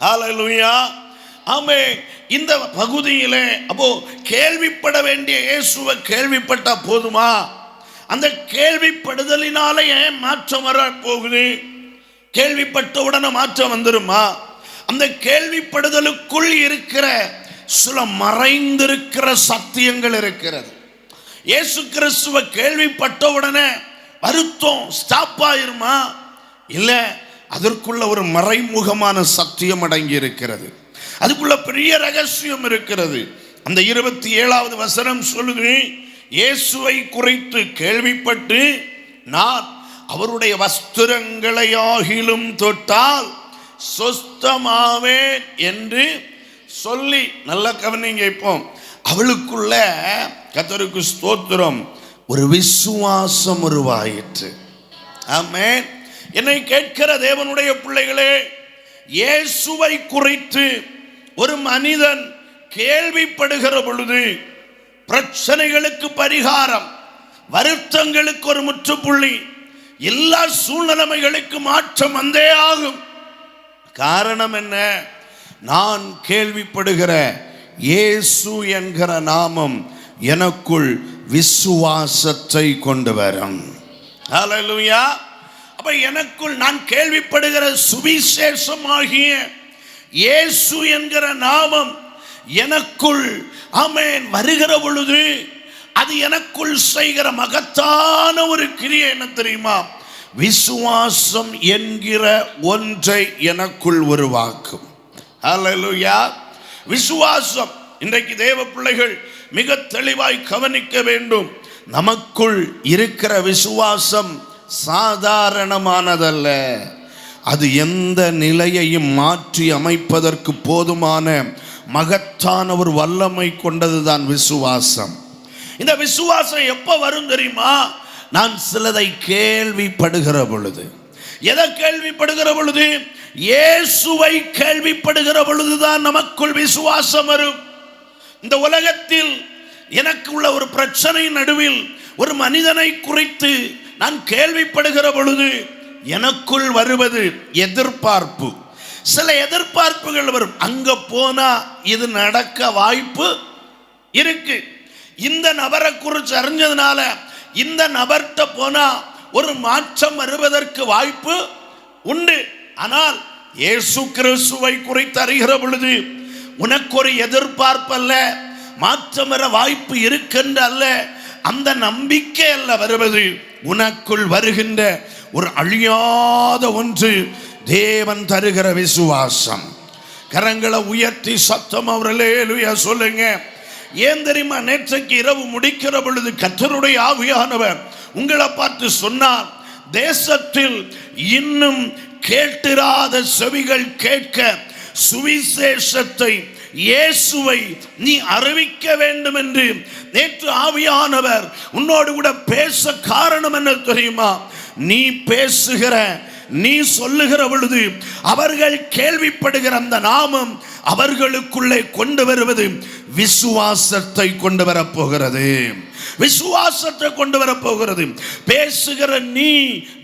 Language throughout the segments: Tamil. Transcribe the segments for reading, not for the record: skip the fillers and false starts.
ஹல்லேலூயா. ஆமே. இந்த பகுதியிலே அப்போ கேள்விப்பட வேண்டிய இயேசுவை கேள்விப்பட்டா போதுமா? அந்த கேள்விப்படுதலினாலே ஏன் மாற்றம் வர போகுது? கேள்விப்பட்ட உடனே மாற்றம் வந்துருமா? அந்த கேள்விப்படுதலுக்குள் இருக்கிற சில மறைந்திருக்கிற சத்தியங்கள் இருக்கிறது. இயேசு கிறிஸ்துவை கேள்விப்பட்ட உடனே வருத்தம் ஸ்டாப் ஆயிருமா? இல்ல, அதற்குள்ள ஒரு மறைமுகமான சத்தியம் அடங்கி இருக்கிறது. அதுக்குள்ள பெரிய ரகசியம் இருக்கிறது. அந்த 27வது வசனம் சொல்லுது, இயேசுவை குறித்து கேள்விப்பட்டு நான் அவருடைய வஸ்திரங்களை ஆகிலும் தொட்டால் சொஸ்தமாவேன் என்று சொல்லி. நல்ல கவனிங்க. இப்போ அவளுக்குள்ள கர்த்தருக்கு ஸ்தோத்திரம், ஒரு விசுவாசம் உருவாயிற்று. ஆமென். என்னை கேட்கிற தேவனுடைய பிள்ளைகளே, இயேசுவை குறித்து ஒரு மனிதன் கேள்விப்படுகிற பொழுது பிரச்சனைகளுக்கு பரிகாரம், வருத்தங்களுக்கு ஒரு முற்றுப்புள்ளி, எல்லா சூழ்நிலைகளுக்கு மாற்றம் வந்தே ஆகும். காரணம் என்ன? நான் கேள்விப்படுகிற இயேசு என்கிற நாமம் எனக்குள் விசுவாசத்தை கொண்டு வரும். ஹல்லேலூயா. அப்ப எனக்குள் நான் கேள்விப்படுகிற சுவிசேஷமாகிய இயேசு என்கிற நாமம் எனக்குள் ஆமென் வருகிற பொழுது அது எனக்குள் செய்கிற மகத்தான ஒரு கிரியை என்ன தெரியுமா? விசுவாசம் என்கிற ஒன்றை எனக்குள் உருவாக்கும். ஹல்லேலூயா. விசுவாசம். இன்றைக்கு தேவ பிள்ளைகள் மிக தெளிவாய் கவனிக்க வேண்டும். நமக்குள் இருக்கிற விசுவாசம் சாதாரணமானதல்ல. அது எந்த நிலையையும் மாற்றி அமைப்பதற்கு போதுமான மகத்தான ஒரு வல்லமை கொண்டதுதான் விசுவாசம். இந்த விசுவாசம் எப்ப வரும் தெரியுமா? நான் சிலதை கேள்விப்படுகிற பொழுது. எதை கேள்விப்படுகிற பொழுது? இயேசுவை கேள்விப்படுகிற பொழுதுதான் நமக்குள் விசுவாசம் வரும். இந்த உலகத்தில் எனக்கு உள்ள ஒரு பிரச்சனை நடுவில் ஒரு மனிதனை குறித்து நான் கேள்விப்படுகிற பொழுது எனக்குள் வருவது எதிர்பார்ப்பு. சில எதிர்பார்ப்புகள் வரும். அங்க போனா இது நடக்க வாய்ப்பு இருக்கு. இந்த நபரை குறித்து அறிஞ்சதுனால இந்த நபர்கிட்ட போனா ஒரு மாற்றம் வருவதற்கு வாய்ப்பு உண்டு. ஆனால் இயேசு கிறிஸ்துவை குறித்து அறிகிற பொழுது உனக்கு ஒரு எதிர்பார்ப்பு அல்ல, மாற்றம் வர வாய்ப்பு இருக்கின்ற அல்ல, அந்த நம்பிக்கை அல்ல வருவது. உனக்குள் வருகின்ற ஒரு அழியாத ஒன்று, தேவன் தருகிற விசுவாசம். கரங்களை உயர்த்தி சத்தம் அல்லேலூயா சொல்லுங்க. ஏன் தெரியுமா? நேற்றைக்கு இரவு முடிக்கிற பொழுது கர்த்தருடைய ஆவியானவர் உங்களை பார்த்து சொன்னார், தேசத்தில் இன்னும் கேட்டிராத செவிகள் கேட்க சுவிசேஷத்தை, இயேசுவை நீ அறிவிக்க வேண்டும் என்று நேற்று ஆவியானவர் உன்னோடு கூட பேச காரணம் என்ன தெரியுமா? நீ பேசுகிற, நீ சொல்லுகிற பொழுது அவர்கள் கேள்விப்படுகிற அந்த நாமம் அவர்களுக்குள்ளே கொண்டு வருவது விசுவாசத்தை கொண்டு வரப்போகிறது. விசுவாசத்தை கொண்டு வரப்போகிறது. பேசுகிற நீ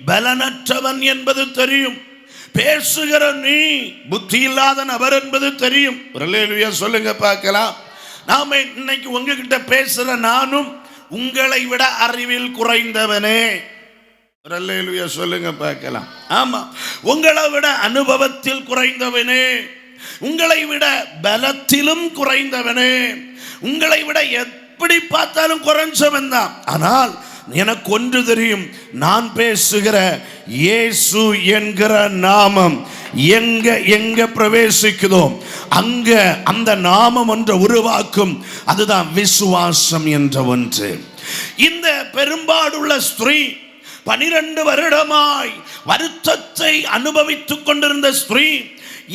பலனற்றவன் என்பது தெரியும். பேசுகிற நீ புத்தி இல்லாத நபர் என்பது தெரியும். அல்லேலூயா சொல்லுங்க பார்க்கலாம். நாம இன்னைக்கு உங்ககிட்ட பேசுற நானும் உங்களை விட அறிவில் குறைந்தவனே. அல்லேலூயா சொல்லுங்க பார்க்கலாம். ஆமா, உங்களை விட அனுபவத்தில் குறைந்தவனே, உங்களை விட பலத்திலும் குறைந்தவனே, உங்களை விட எப்படி பார்த்தாலும் குறைஞ்சவன் தான். ஆனால் எனக்கு ஒன்று தெரியும், நான் பேசுகிற இயேசு என்கிற நாமம் எங்க எங்க பிரவேசிக்குதோ அங்க அந்த நாமம் ஒன்று உருவாக்கும். அதுதான் விசுவாசம் என்ற ஒன்று. இந்த பெரும்பாடுள்ள ஸ்திரீ 12 வருடமாய் வருத்தத்தை அனுபவித்துக் கொண்டிருந்த ஸ்திரீ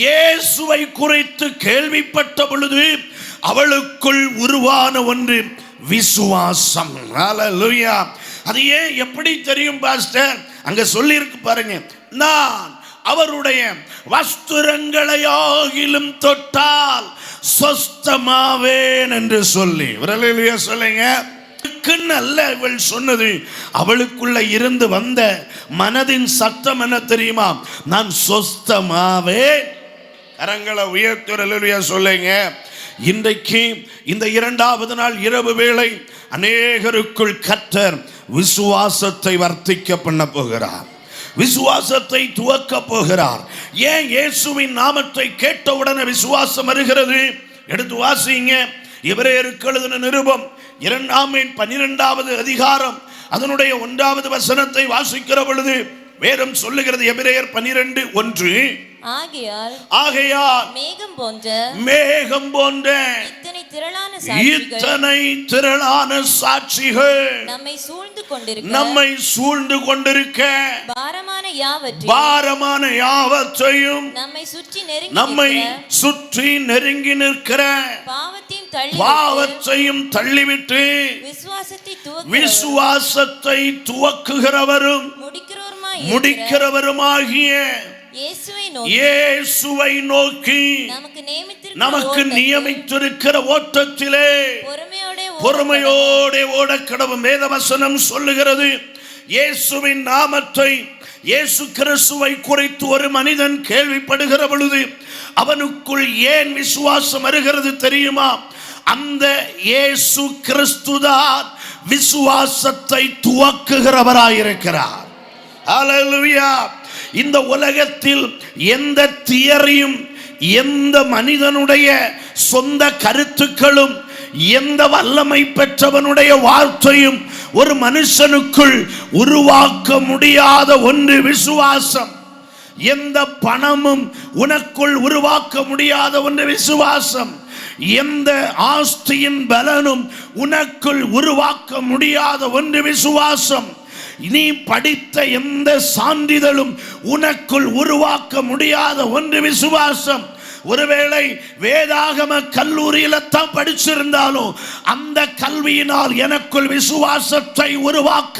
இயேசுவை குறித்து கேள்விப்பட்ட பொழுது அவளுக்குள் உருவான ஒன்று விசுவாசம். ஹல்லேலூயா. அது ஏன் எப்படி தெரியும் பாஸ்டர்? அங்க சொல்லி இருக்கு பாருங்க, நான் அவருடைய வஸ்திரங்களையாகிலும் தொட்டால் சொஸ்தமாவேன் என்று சொல்லி. ஹல்லேலூயா சொல்லுங்க. அல்ல இவள் சொன்னது, அவளுக்குள்ள இருந்து வந்த மனதின் சத்தம் என்ன தெரியுமா? நான் சொஸ்தமாவேன். கரங்களை உயர்த்தி அல்லேலூயா சொல்லுங்க. இன்றைக்கு இந்த இரண்டாவது நாள் இரவு வேளை அநேகருக்குள் கர்த்தர் விசுவாசத்தை வர்த்திக்க பண்ண போகிறார், விசுவாசத்தை துவக்க போகிறார். ஏன் இயேசுவின் நாமத்தை கேட்டவுடனே விசுவாசம் வருகிறது? எடுத்து வாசிங்க. எபிரேயருக்கு எழுதின நிருபம் 12வது அதிகாரம் அதனுடைய 1வது வசனத்தை வாசிக்கிற பொழுது வேதம் சொல்லுகிறது. எபிரேயர் 12:1, ஆகையால் மேகம் போன்ற இத்தனை திரளான சாட்சிகள் நம்மை சூழ்ந்து கொண்டிருக்க பாரமான யாவற்றையும் நம்மை சுற்றி நெருங்கி நிற்கிற பாவத்தையும் தள்ளிவிட்டு விசுவாசத்தை துவக்குகிறவரும் முடிக்கிறவருமாகிய இயேசுவை நோக்கி நமக்கு நியமித்திருக்கிற ஓட்டத்திலே பொறுமையோடு ஓடக்கடவும். வேதவசனம் சொல்லுகிறது, இயேசுவின் நாமத்தை, இயேசு கிறிஸ்துவை குறித்து ஒரு மனிதன் கேள்விப்படுகிற பொழுது அவனுக்குள் ஏன் விசுவாசம் வருகிறது தெரியுமா? அந்த இயேசு கிறிஸ்துதான் விசுவாசத்தை துவக்குகிறவராயிருக்கிறார். ஹல்லேலூயா. இந்த உலகத்தில் எந்த தியரியும், எந்த மனிதனுடைய சொந்த கருத்துக்களும், எந்த வல்லமை பெற்றவனுடைய வார்த்தையும் ஒரு மனுஷனுக்குள் உருவாக்க முடியாத ஒன்று விசுவாசம். எந்த பணமும் உனக்குள் உருவாக்க முடியாத ஒன்று விசுவாசம். எந்த ஆஸ்தியின் பலனும் உனக்குள் உருவாக்க முடியாத ஒன்று விசுவாசம். நீ படித்த எந்த சான்றிதழும் உனக்குள் உருவாக்க முடியாத ஒன்று விசுவாசம். ஒருவேளை வேதாகம கல்லூரியில தான் படிச்சிருந்தாலும் அந்த கல்வியினால் எனக்குள் விசுவாசத்தை உருவாக்க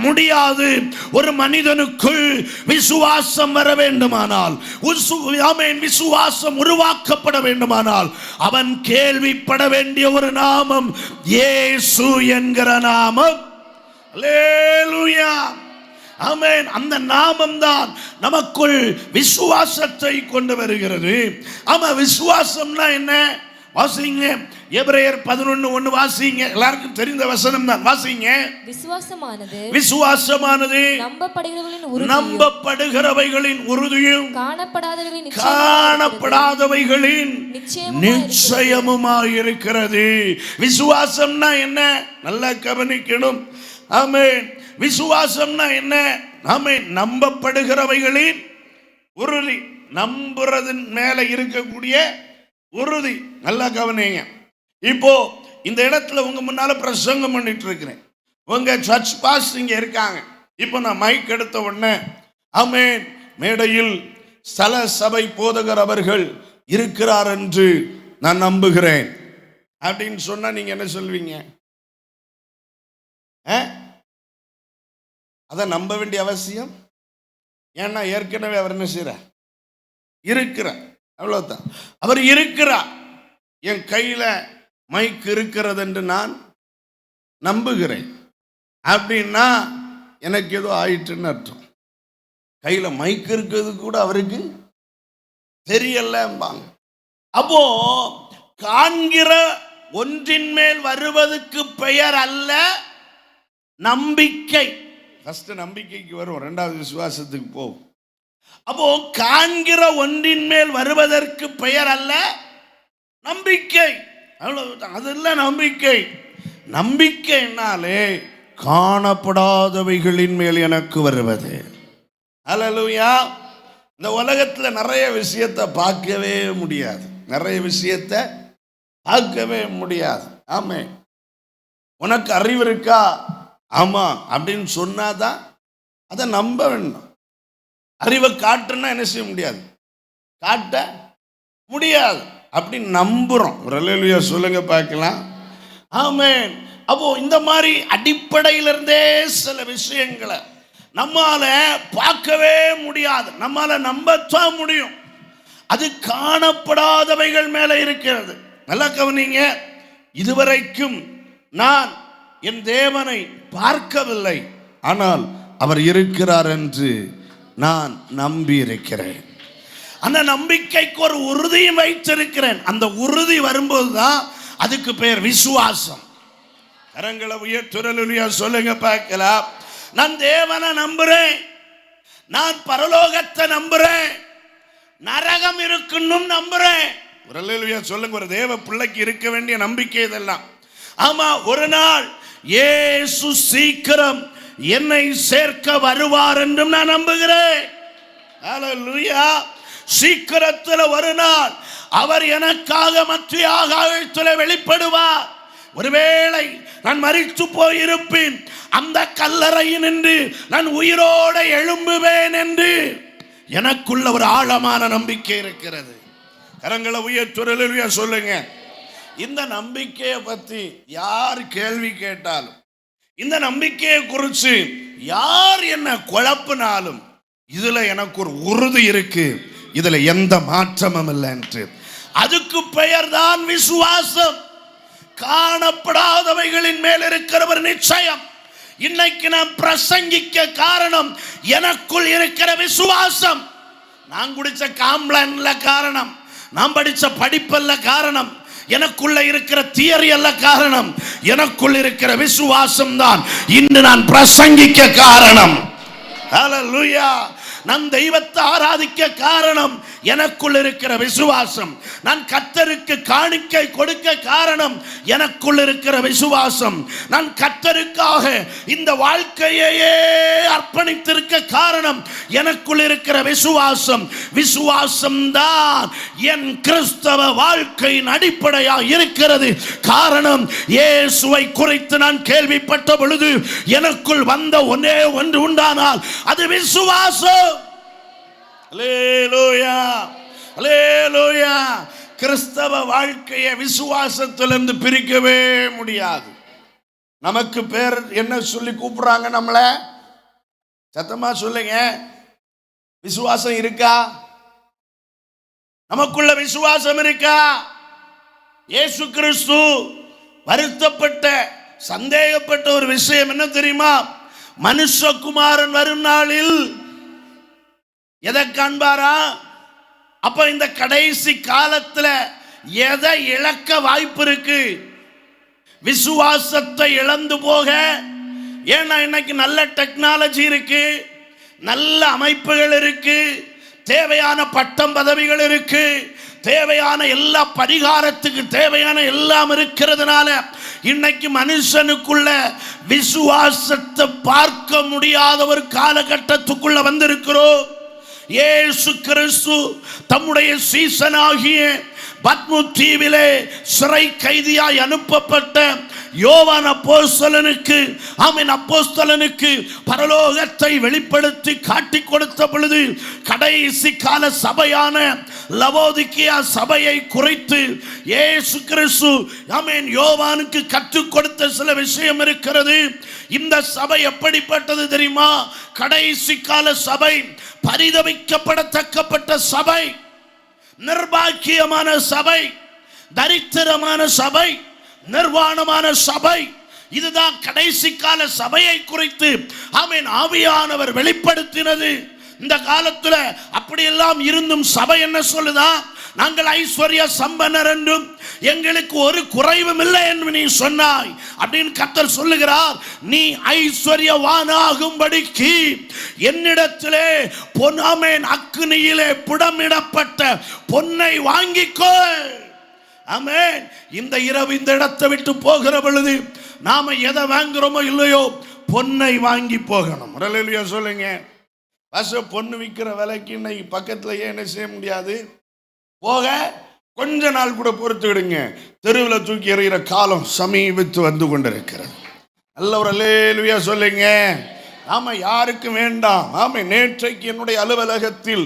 முடியாது. ஒரு மனிதனுக்குள் விசுவாசம் வர வேண்டுமானால், விசுவாசம் உருவாக்கப்பட வேண்டுமானால் அவன் கேள்விப்பட வேண்டிய ஒரு நாமம் இயேசு என்கிற நாமம். அல்லேலூயா, ஆமென். அந்த நாமம் தான் நமக்குள் விசுவாசத்தை கொண்டு வருகிறது. ஆமா, விசுவாசம்னா என்ன? வாசிங்க. எபிரேயர் 11:1 வாசிங்க. எல்லாருக்கும் தெரிந்த வசனம் தான், வாசிங்க. விசுவாசமானது நம்பப்படுகிறவைகளின் உறுதியும் காணப்படாதவைகளின் நிச்சயமுமாயிருக்கிறது. விசுவாசம்னா என்ன? நல்லா கவனிக்கணும். ஆமென். விசுவாசம்னா என்ன? ஆமென். நம்பப்படுகிறவைகளின் உறுதி, நம்புறதின் மேல இருக்கக்கூடிய உறுதி. நல்லா கவனிங்க. இப்போ இந்த இடத்துல உங்க முன்னால பிரசங்கம் பண்ணிட்டு இருக்கிறேன். உங்க சர்ச் பாஸ்டர் இங்க இருக்காங்க. இப்போ நான் மைக் எடுத்த உடனே ஆமென், மேடையில் ஸ்தல சபை போதகர் அவர்கள் இருக்கிறார் என்று நான் நம்புகிறேன் அப்படின்னு சொன்னா நீங்க என்ன சொல்வீங்க? அதை நம்ப வேண்டிய அவசியம்? ஏன்னா ஏற்கனவே அவர் என்ன செய்யறார்? இருக்கிறார். அவ்வளவுதான். அவர் இருக்கிறார். என் கையில மைக் இருக்கிறது என்று நான் நம்புகிறேன் அப்படின்னா எனக்கு ஏதோ ஆயிட்டுன்னு அர்த்தம். கையில மைக் இருக்கிறது கூட அவருக்கு தெரியலம்பாங்க. அப்போ காண்கிற ஒன்றின் மேல் வருவதற்கு பெயர் அல்ல நம்பிக்கை. ஃபர்ஸ்ட் நம்பிக்கைக்கு வரும், ரெண்டாவது விசுவாசத்துக்கு போகும். அப்போ காண்கிற ஒன்றின் மேல் வருவதற்கு பெயர் அல்ல நம்பிக்கை. அவ்வளவுதான். அதெல்லாம் நம்பிக்கை. நம்பிக்கைனாலே காணப்படாதவைகளின் மேல் எனக்கு வருவது. ஹல்லேலூயா. இந்த உலகத்தில் நிறைய விஷயத்தை பார்க்கவே முடியாது, நிறைய விஷயத்தை பார்க்கவே முடியாது. ஆமே, உனக்கு அறிவு இருக்கா? ஆமா அப்படின்னு சொன்னாதான் அதை நம்ப வேண்டும். அறிவை காட்டுன்னா என்ன செய்ய முடியாது, காட்ட முடியாது. அப்படி நம்புறோம். அல்லேலூயா சொல்லுங்க பார்க்கலாம். ஆமென். அப்போ இந்த மாதிரி அடிப்படையிலிருந்தே சில விஷயங்களை நம்மால பார்க்கவே முடியாது, நம்மால நம்பத்தான் முடியும். அது காணப்படாதவைகள் மேல இருக்கிறது. நல்லா கவனிங்க. இதுவரைக்கும் நான் என் தேவனை பார்க்கவில்லை, ஆனால் அவர் இருக்கிறார் என்று நான் நம்பி இருக்கிறேன். அந்த நம்பிக்கைக்கு ஒரு உறுதியும் வைத்திருக்கிறேன். அந்த உறுதி வரும்போது தான் அதுக்கு பெயர் விசுவாசம். கரங்களை உயர்த்துறலுயா சொல்லுங்க பார்க்கலாம். நான் தேவனை நம்புறேன், நான் பரலோகத்தை நம்புறேன், நரகம் இருக்குன்னு நம்புறேன். சொல்லுங்க, ஒரு தேவ பிள்ளைக்கு இருக்க வேண்டிய நம்பிக்கை இதெல்லாம். ஆமா, ஒரு நாள் இயேசு சீக்கிரம் என்னை சேர்க்க வருவார் என்றும் நான் நம்புகிறேன். ஹல்லேலூயா. சீக்கிரத்தில் ஒரு நாள் அவர் எனக்காக மத்திய ஆகாயத்தில் வெளிப்படுவார். ஒருவேளை நான் மரித்து போயிருப்பேன், அந்த கல்லறையில் நின்று நான் உயிரோட எழும்புவேன் என்று எனக்குள்ள ஒரு ஆழமான நம்பிக்கை இருக்கிறது. கரங்களை உயர்த்துறலுயா சொல்லுங்க. இந்த நம்பிக்கையை பத்தி யார் கேள்வி கேட்டாலும், இந்த நம்பிக்கையை குறித்து யார் என்ன குழப்பினாலும், இதுல எனக்கு ஒரு உறுதி இருக்கு, இதுல எந்த மாற்றமும் இல்லை என்று. அதுக்கு பெயர் தான் விசுவாசம். காணப்படாதவைகளின் மேல் இருக்கிற ஒரு நிச்சயம். இன்னைக்கு நான் பிரசங்கிக்க காரணம் எனக்குள் இருக்கிற விசுவாசம். நான் குடிச்ச காம்ப்ளான்ல காரணம், நான் படிச்ச படிப்பல்ல காரணம், எனக்குள்ள இருக்கிற தியரி அல்ல காரணம், எனக்குள் இருக்கிற விசுவாசம் தான் இன்று நான் பிரசங்கிக்க காரணம். ஹல்லேலூயா. நான் தெய்வத்தை ஆராதிக்க காரணம் எனக்குள் இருக்கிற விசுவாசம். நான் கர்த்தருக்கு காணிக்கை கொடுக்க காரணம் எனக்குள் இருக்கிற விசுவாசம். நான் கர்த்தருக்காக இந்த வாழ்க்கையையே அர்ப்பணித்திருக்க காரணம் எனக்குள் இருக்கிற விசுவாசம். விசுவாசம் தான் என் கிறிஸ்தவ வாழ்க்கையின் அடிப்படையாக இருக்கிறது. காரணம், இயேசுவை குறித்து நான் கேள்விப்பட்ட பொழுது எனக்குள் வந்த ஒன்றே ஒன்று உண்டானால் அது விசுவாசம். அல்லேலூயா, அல்லேலூயா. கிறிஸ்தவ வாழ்க்கையை விசுவாசத்திலிருந்து பிரிக்கவே முடியாது. நமக்கு பேர் என்ன சொல்லி கூப்பிடுறாங்க நம்மள? சத்தமா சொல்லுங்க. விசுவாசம் இருக்கா? நமக்குள்ள விசுவாசம் இருக்கா? இயேசு கிறிஸ்து வருத்தப்பட்ட, சந்தேகப்பட்ட ஒரு விஷயம் என்ன தெரியுமா? மனுஷகுமாரன் வரும் நாளில் எதை காண்பாரா? அப்ப இந்த கடைசி காலத்துல எதை இழக்க வாய்ப்பு இருக்கு? விசுவாசத்தை இழந்து போக. ஏன்னா இன்னைக்கு நல்ல டெக்னாலஜி இருக்கு, நல்ல அமைப்புகள் இருக்கு, தேவையான பட்டம் பதவிகள் இருக்கு, தேவையான எல்லா பரிகாரத்துக்கு தேவையான எல்லாம் இருக்கிறதுனால இன்னைக்கு மனுஷனுக்குள்ள விசுவாசத்தை பார்க்க முடியாத ஒரு காலகட்டத்துக்குள்ள வந்திருக்கிறோம். இயேசு கிறிஸ்து தம்முடைய சீசனாகிய பத்மு தீவிலே சிறை கைதியாய் அனுப்பப்பட்ட யோவான் அப்போஸ்தலனுக்கு, ஆமென், அப்போஸ்தலனுக்கு பரலோகத்தை வெளிப்படுத்தி காட்டி கொடுத்த பொழுது கடைசி கால சபையான லவோதிக்கியா சபையை குறித்து இயேசு கிறிஸ்து, ஆமென், யோவானுக்கு கற்றுக் கொடுத்த சில விஷயம் இருக்கிறது. இந்த சபை எப்படிப்பட்டது தெரியுமா? கடைசி கால சபை, பரிதவிக்கப்படத்தக்கப்பட்ட சபை, நிர்பாக்கியமான சபை, தரித்திரமான சபை, நிர்வாணமான சபை. இதுதான் கடைசி கால சபையை குறித்து ஆமென் ஆவியானவர் வெளிப்படுத்தினது. இந்த காலத்துல அப்படியெல்லாம் இருந்தும் சபை என்ன சொல்லுதா? நாங்கள் ஐஸ்வர்ய சம்பன்னர் என்றும் எங்களுக்கு ஒரு குறைவும் இல்லை என்று நீ சொன்னாய் அப்படின்னு கர்த்தர் சொல்லுகிறார். நீ ஐஸ்வர்யவானாகும்படிக்கு என்னிடத்திலே பொன்னாமேன் அக்னியிலே புடமிடப்பட்ட பொன்னை வாங்கிக்கோ. ஆமென். இந்த இரவு இந்த இடத்தை விட்டு போகிற பொழுது நாம எதை வாங்குறோமோ இல்லையோ பொன்னை வாங்கி போகணும். அல்லேலூயா சொல்லுங்க. பொண்ணு விற்கிற விலைக்கு இன்னைக்கு பக்கத்துல என்ன செய்ய முடியாது? போக கொஞ்ச நாள் கூட பொறுத்துக்கிடுங்க, தெருவில் தூக்கி எறிகிற காலம் சமீபித்து வந்து கொண்டிருக்கிறது. நல்ல ஒரு அல்லேலூயா சொல்லுங்க. ஆமா, யாருக்கு வேண்டாம். ஆமே, நேற்றைக்கு என்னுடைய அலுவலகத்தில்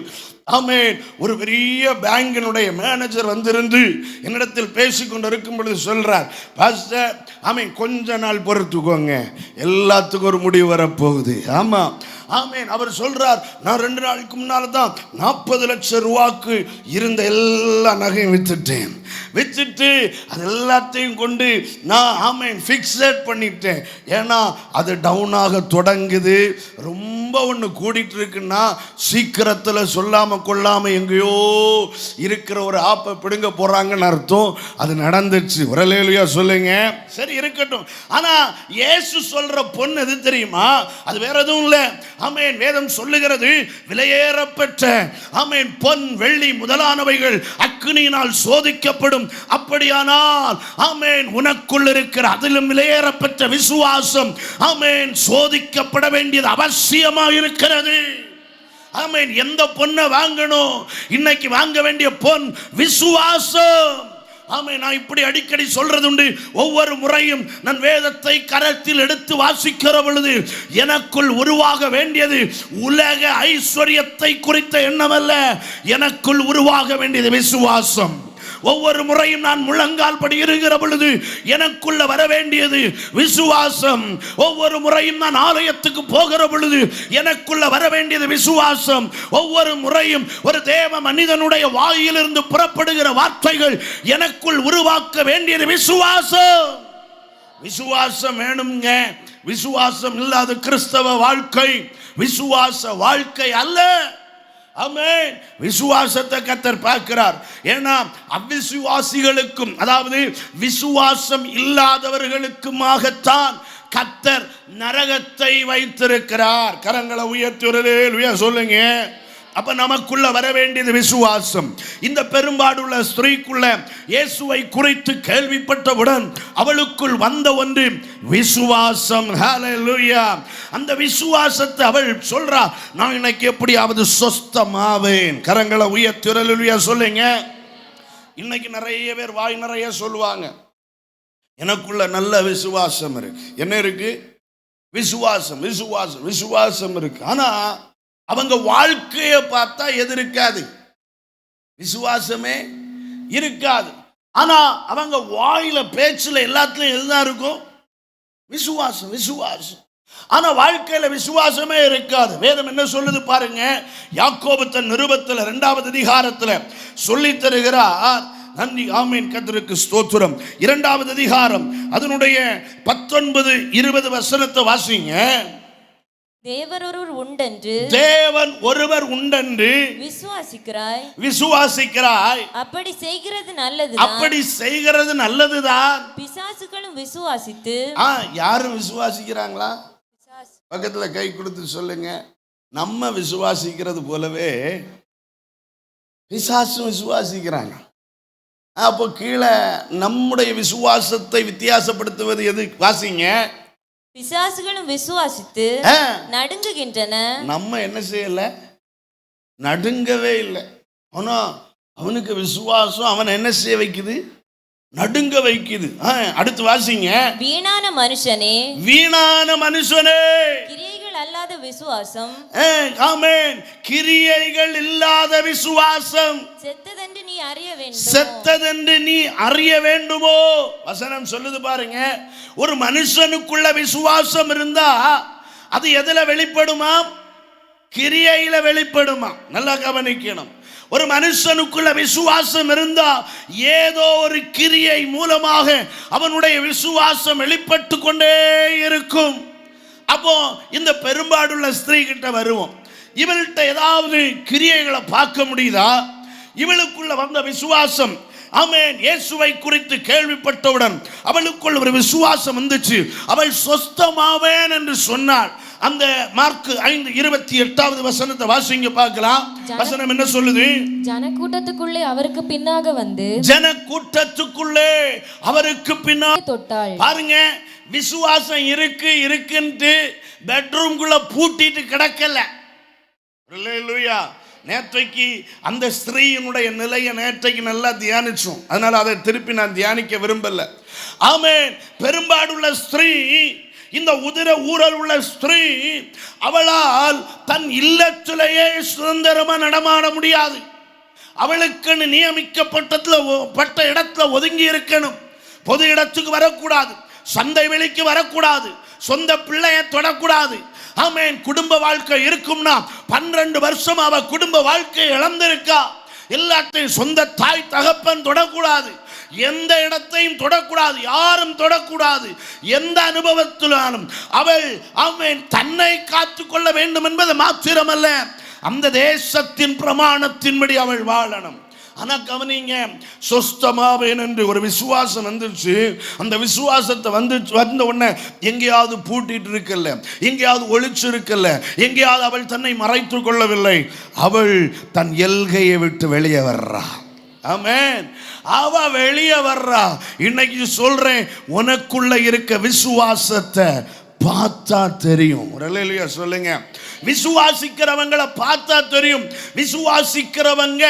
ஆமென் ஒரு பெரிய பேங்கினுடைய மேனேஜர் வந்திருந்து என்னிடத்தில் பேசிக்கொண்டு இருக்கும் பொழுது சொல்றார், பாஸ்டர், ஆமென், கொஞ்ச நாள் பொறுத்துக்கோங்க, எல்லாத்துக்கும் ஒரு முடிவு வரப்போகுது. ஆமா, ஆமென். அவர் சொல்றார், நான் 2 நாளுக்கு முன்னால தான் 40 லட்சம் ரூபாய்க்கு இருந்த எல்லா நகையும் வித்துட்டு அது எல்லாத்தையும் கொண்டு நான் ஆமென் ஃபிக்ஸட் பண்ணிட்டேன். ஏன்னா அது டவுன் ஆக தொடங்குது, ரொம்ப ஒன்று கூடிட்டு இருக்குன்னா சீக்கிரத்தில் சொல்லாம கொள்ளாம எங்கேயோ இருக்கிற ஒரு ஆப்பை பிடுங்க போறாங்கன்னு அர்த்தம். அது நடந்துச்சு. ஒரு அல்லேலூயா சொல்லுங்க. சரி இருக்கட்டும். ஆனா இயேசு சொல்ற பொன் எது தெரியுமா? அது வேற எதுவும் இல்லை. ஆமென். வேதம் சொல்லுகிறது, விலையேறப்பெற்ற ஆமென் பொன் வெள்ளி முதலானவைகள் அக்கினியினால் சோதிக்கப்படும். அப்படியானால் ஆமென் உனக்குள் இருக்கிற அதிலும் விலையேறப்பெற்ற விசுவாசம் ஆமென் சோதிக்கப்பட வேண்டியது அவசியமா இருக்கிறது. ஆமென். எந்த பொன்னை வாங்கணும்? இன்னைக்கு வாங்க வேண்டிய பொன் விசுவாசம். ஆமென். நான் இப்படி அடிக்கடி சொல்றது உண்டு. ஒவ்வொரு முறையும் நான் வேதத்தை கரத்தில் எடுத்து வாசிக்கிற பொழுது எனக்குள் உருவாக வேண்டியது உலக ஐஸ்வர்யத்தை குறித்த எண்ணம் அல்ல, எனக்குள் உருவாக வேண்டியது விசுவாசம். ஒவ்வொரு முறையும் நான் முழங்கால் படி இருக்கிற பொழுது எனக்குள்ள வர வேண்டியது விசுவாசம். ஒவ்வொரு முறையும் நான் ஆலயத்துக்கு போகிற பொழுது எனக்குள்ள வர வேண்டியது விசுவாசம். ஒவ்வொரு முறையும் ஒரு தேவ மனிதனுடைய வாயிலிருந்து புறப்படுகிற வார்த்தைகள் எனக்குள் உருவாக்க வேண்டியது விசுவாசம். விசுவாசம் வேணுங்க. விசுவாசம் இல்லாத கிறிஸ்தவ வாழ்க்கை விசுவாச வாழ்க்கை அல்ல. ஆமென். விசுவாசத்தை கர்த்தர் பார்க்கிறார். ஏன்னா அவிசுவாசிகளுக்கும், அதாவது விசுவாசம் இல்லாதவர்களுக்குமாகத்தான் கர்த்தர் நரகத்தை வைத்திருக்கிறார். கரங்களை உயர்த்தி சொல்லுங்க. அப்ப நமக்குள்ள வர வேண்டியது விசுவாசம். இந்த பெரும்பாடுள்ள ஸ்திரீக்குள்ள இயேசுவை குறித்து கேள்விப்பட்டவுடன் அவளுக்குள் வந்த ஒன்று விசுவாசம். ஹல்லேலூயா. அந்த விசுவாசத்தை அவள் சொல்றா, நான் இன்னைக்கு எப்படியாவது சொஸ்தமாவேன். கரங்களை உயர்த்தி சொல்லுங்க. இன்னைக்கு நிறைய பேர் வாய் நிறைய சொல்லுவாங்க, எனக்குள்ள நல்ல விசுவாசம் இருக்கு. என்ன இருக்கு? விசுவாசம் விசுவாசம் விசுவாசம் இருக்கு. ஆனா அவங்க வாழ்க்கையை பார்த்தா எது இருக்காது? விசுவாசமே இருக்காது. ஆனா அவங்க வாயில பேச்சுல எல்லாத்துலயும் எதுதான் இருக்கும்? விசுவாசம் விசுவாசம். ஆனா வாழ்க்கையில விசுவாசமே இருக்காது. வேதம் என்ன சொல்லுது பாருங்க. யாக்கோபு தன் நிருபத்தில் 2வது அதிகாரத்தில் சொல்லி தருகிறார். நன்றி. ஆமென். கர்த்தருக்கு ஸ்தோத்திரம். 2வது அதிகாரம் அதனுடைய 19-20 வசனத்தை வாசிங்க. தேவன் ஒருவர் உண்டென்று விசுவாசிக்கிறாய். அப்படி செய்கிறது நல்லதுதான். பிசாசுகளும் விசுவாசித்து. யாரும் விசுவாசிக்கிறாங்களா? பக்கத்துல கை கொடுத்து சொல்லுங்க. நம்ம விசுவாசிக்கிறது போலவே பிசாசும் விசுவாசிக்கிறாங்க. அப்போ கீழே நம்முடைய விசுவாசத்தை வித்தியாசப்படுத்துவது எது? வாசிங்க. பிசாசுகளும் விசுவாசித்து நடுங்குகின்றன. நம்ம என்ன செய்யல? நடுங்கவே இல்லை. ஆனா அவனுக்கு விசுவாசம் அவன் என்ன செய்ய வைக்குது? நடுங்க வைக்குது. அடுத்து வாசிங்க. வீணான மனுஷனே கிரியைகள் அல்லாத விசுவாசம். ஆமென். கிரியைகள் இல்லாத விசுவாசம் செத்ததென்று நீ அறிய வேண்டுமோ? வசனம் சொல்லுது பாருங்க. ஒரு மனுஷனுக்குள்ள விசுவாசம் இருந்தா அது எதுல வெளிப்படுமா? கிரியையில வெளிப்படுமா? நல்லா கவனிக்கணும். ஒரு மனுஷனுக்குள்ள விசுவாசம் இருந்தா ஏதோ ஒரு கிரியை மூலமாக அவனுடைய விசுவாசம் வெளிப்பட்டு கொண்டே இருக்கும். அப்போ இந்த பெரும்பாடுள்ள ஸ்திரீ கிட்ட வருவோம். இவள்கிட்ட ஏதாவது கிரியைகளை பார்க்க முடியுதா? இவளுக்குள்ள வந்த விசுவாசம், ஆமென், இயேசுவை குறித்து கேள்விப்பட்டவுடன் அவளுக்குள் ஒரு விசுவாசம் வந்துச்சு. அவள் சொஸ்தமாவேன் என்று சொன்னாள். அந்த மார்க் 5:28 வசனத்தை வாசிங்க பார்க்கலாம். வசனம் என்ன சொல்லுது? ஜனக்கூட்டத்துக்குள்ளே அவருக்கு பின்னாக வந்து தொட்டாள். பாருங்க, விசுவாசம் இருக்குன்னு பெட்ரூம்குள்ள பூட்டிட்டு கிடக்கல. அல்லேலூயா. நேற்றைக்கு அந்த ஸ்திரீயினுடைய நிலையை நேற்றைக்கு நல்லா தியானிச்சோம். அதனால அதை திருப்பி நான் தியானிக்க விரும்பல. ஆமென். பெரும்பாடுள்ள ஸ்திரீ, இந்த உதிர ஊரல் உள்ள ஸ்திரீ, அவளால் தன் இல்லத்திலேயே சுதந்திரமா நடமாட முடியாது. அவளுக்குன்னு நியமிக்கப்பட்ட இடத்துல ஒதுங்கி இருக்கணும். பொது இடத்துக்கு வரக்கூடாது, சந்தை வெளிக்கு வரக்கூடாது, சொந்த பிள்ளைய தொடக்கூடாது. ஆமென். குடும்ப வாழ்க்கை இருக்கும்னா 12 வருஷம் அவ குடும்ப வாழ்க்கையை இழந்திருக்கா. எல்லாத்தையும் சொந்த தாய் தகப்பன் தொடக்கூடாது, எந்த இடத்தையும் தொடக்கூடாது, யாரும் தொடக்கூடாது. எந்த அனுபவத்திலும் அவள் ஆமென் தன்னை காத்துக்கொள்ள வேண்டும் என்பது மாத்திரமல்ல, அந்த தேசத்தின் பிரமாணத்தின்படி அவள் வாழணும். ஆனா கவனிங்க, சொஸ்தமாவேன் என்று ஒரு விசுவாசம் வந்துச்சு. அந்த விசுவாசத்தை வந்த உடனே எங்கேயாவது பூட்டிட்டு இருக்கல, எங்கேயாவது ஒளிச்சு இருக்கல, எங்கேயாவது அவள் தன்னை மறைத்து கொள்ளவில்லை. அவள் தன் எல்கையை விட்டு வெளியே வர்றா. ஆமென். அவ வெளியே வர்றா. இன்னைக்கு சொல்றேன், உனக்குள்ள இருக்க விசுவாசத்தை பார்த்தா தெரியும். அல்லேலூயா சொல்லுங்க. விசுவாசிக்கிறவங்களை பார்த்தா தெரியும். விசுவாசிக்கிறவங்க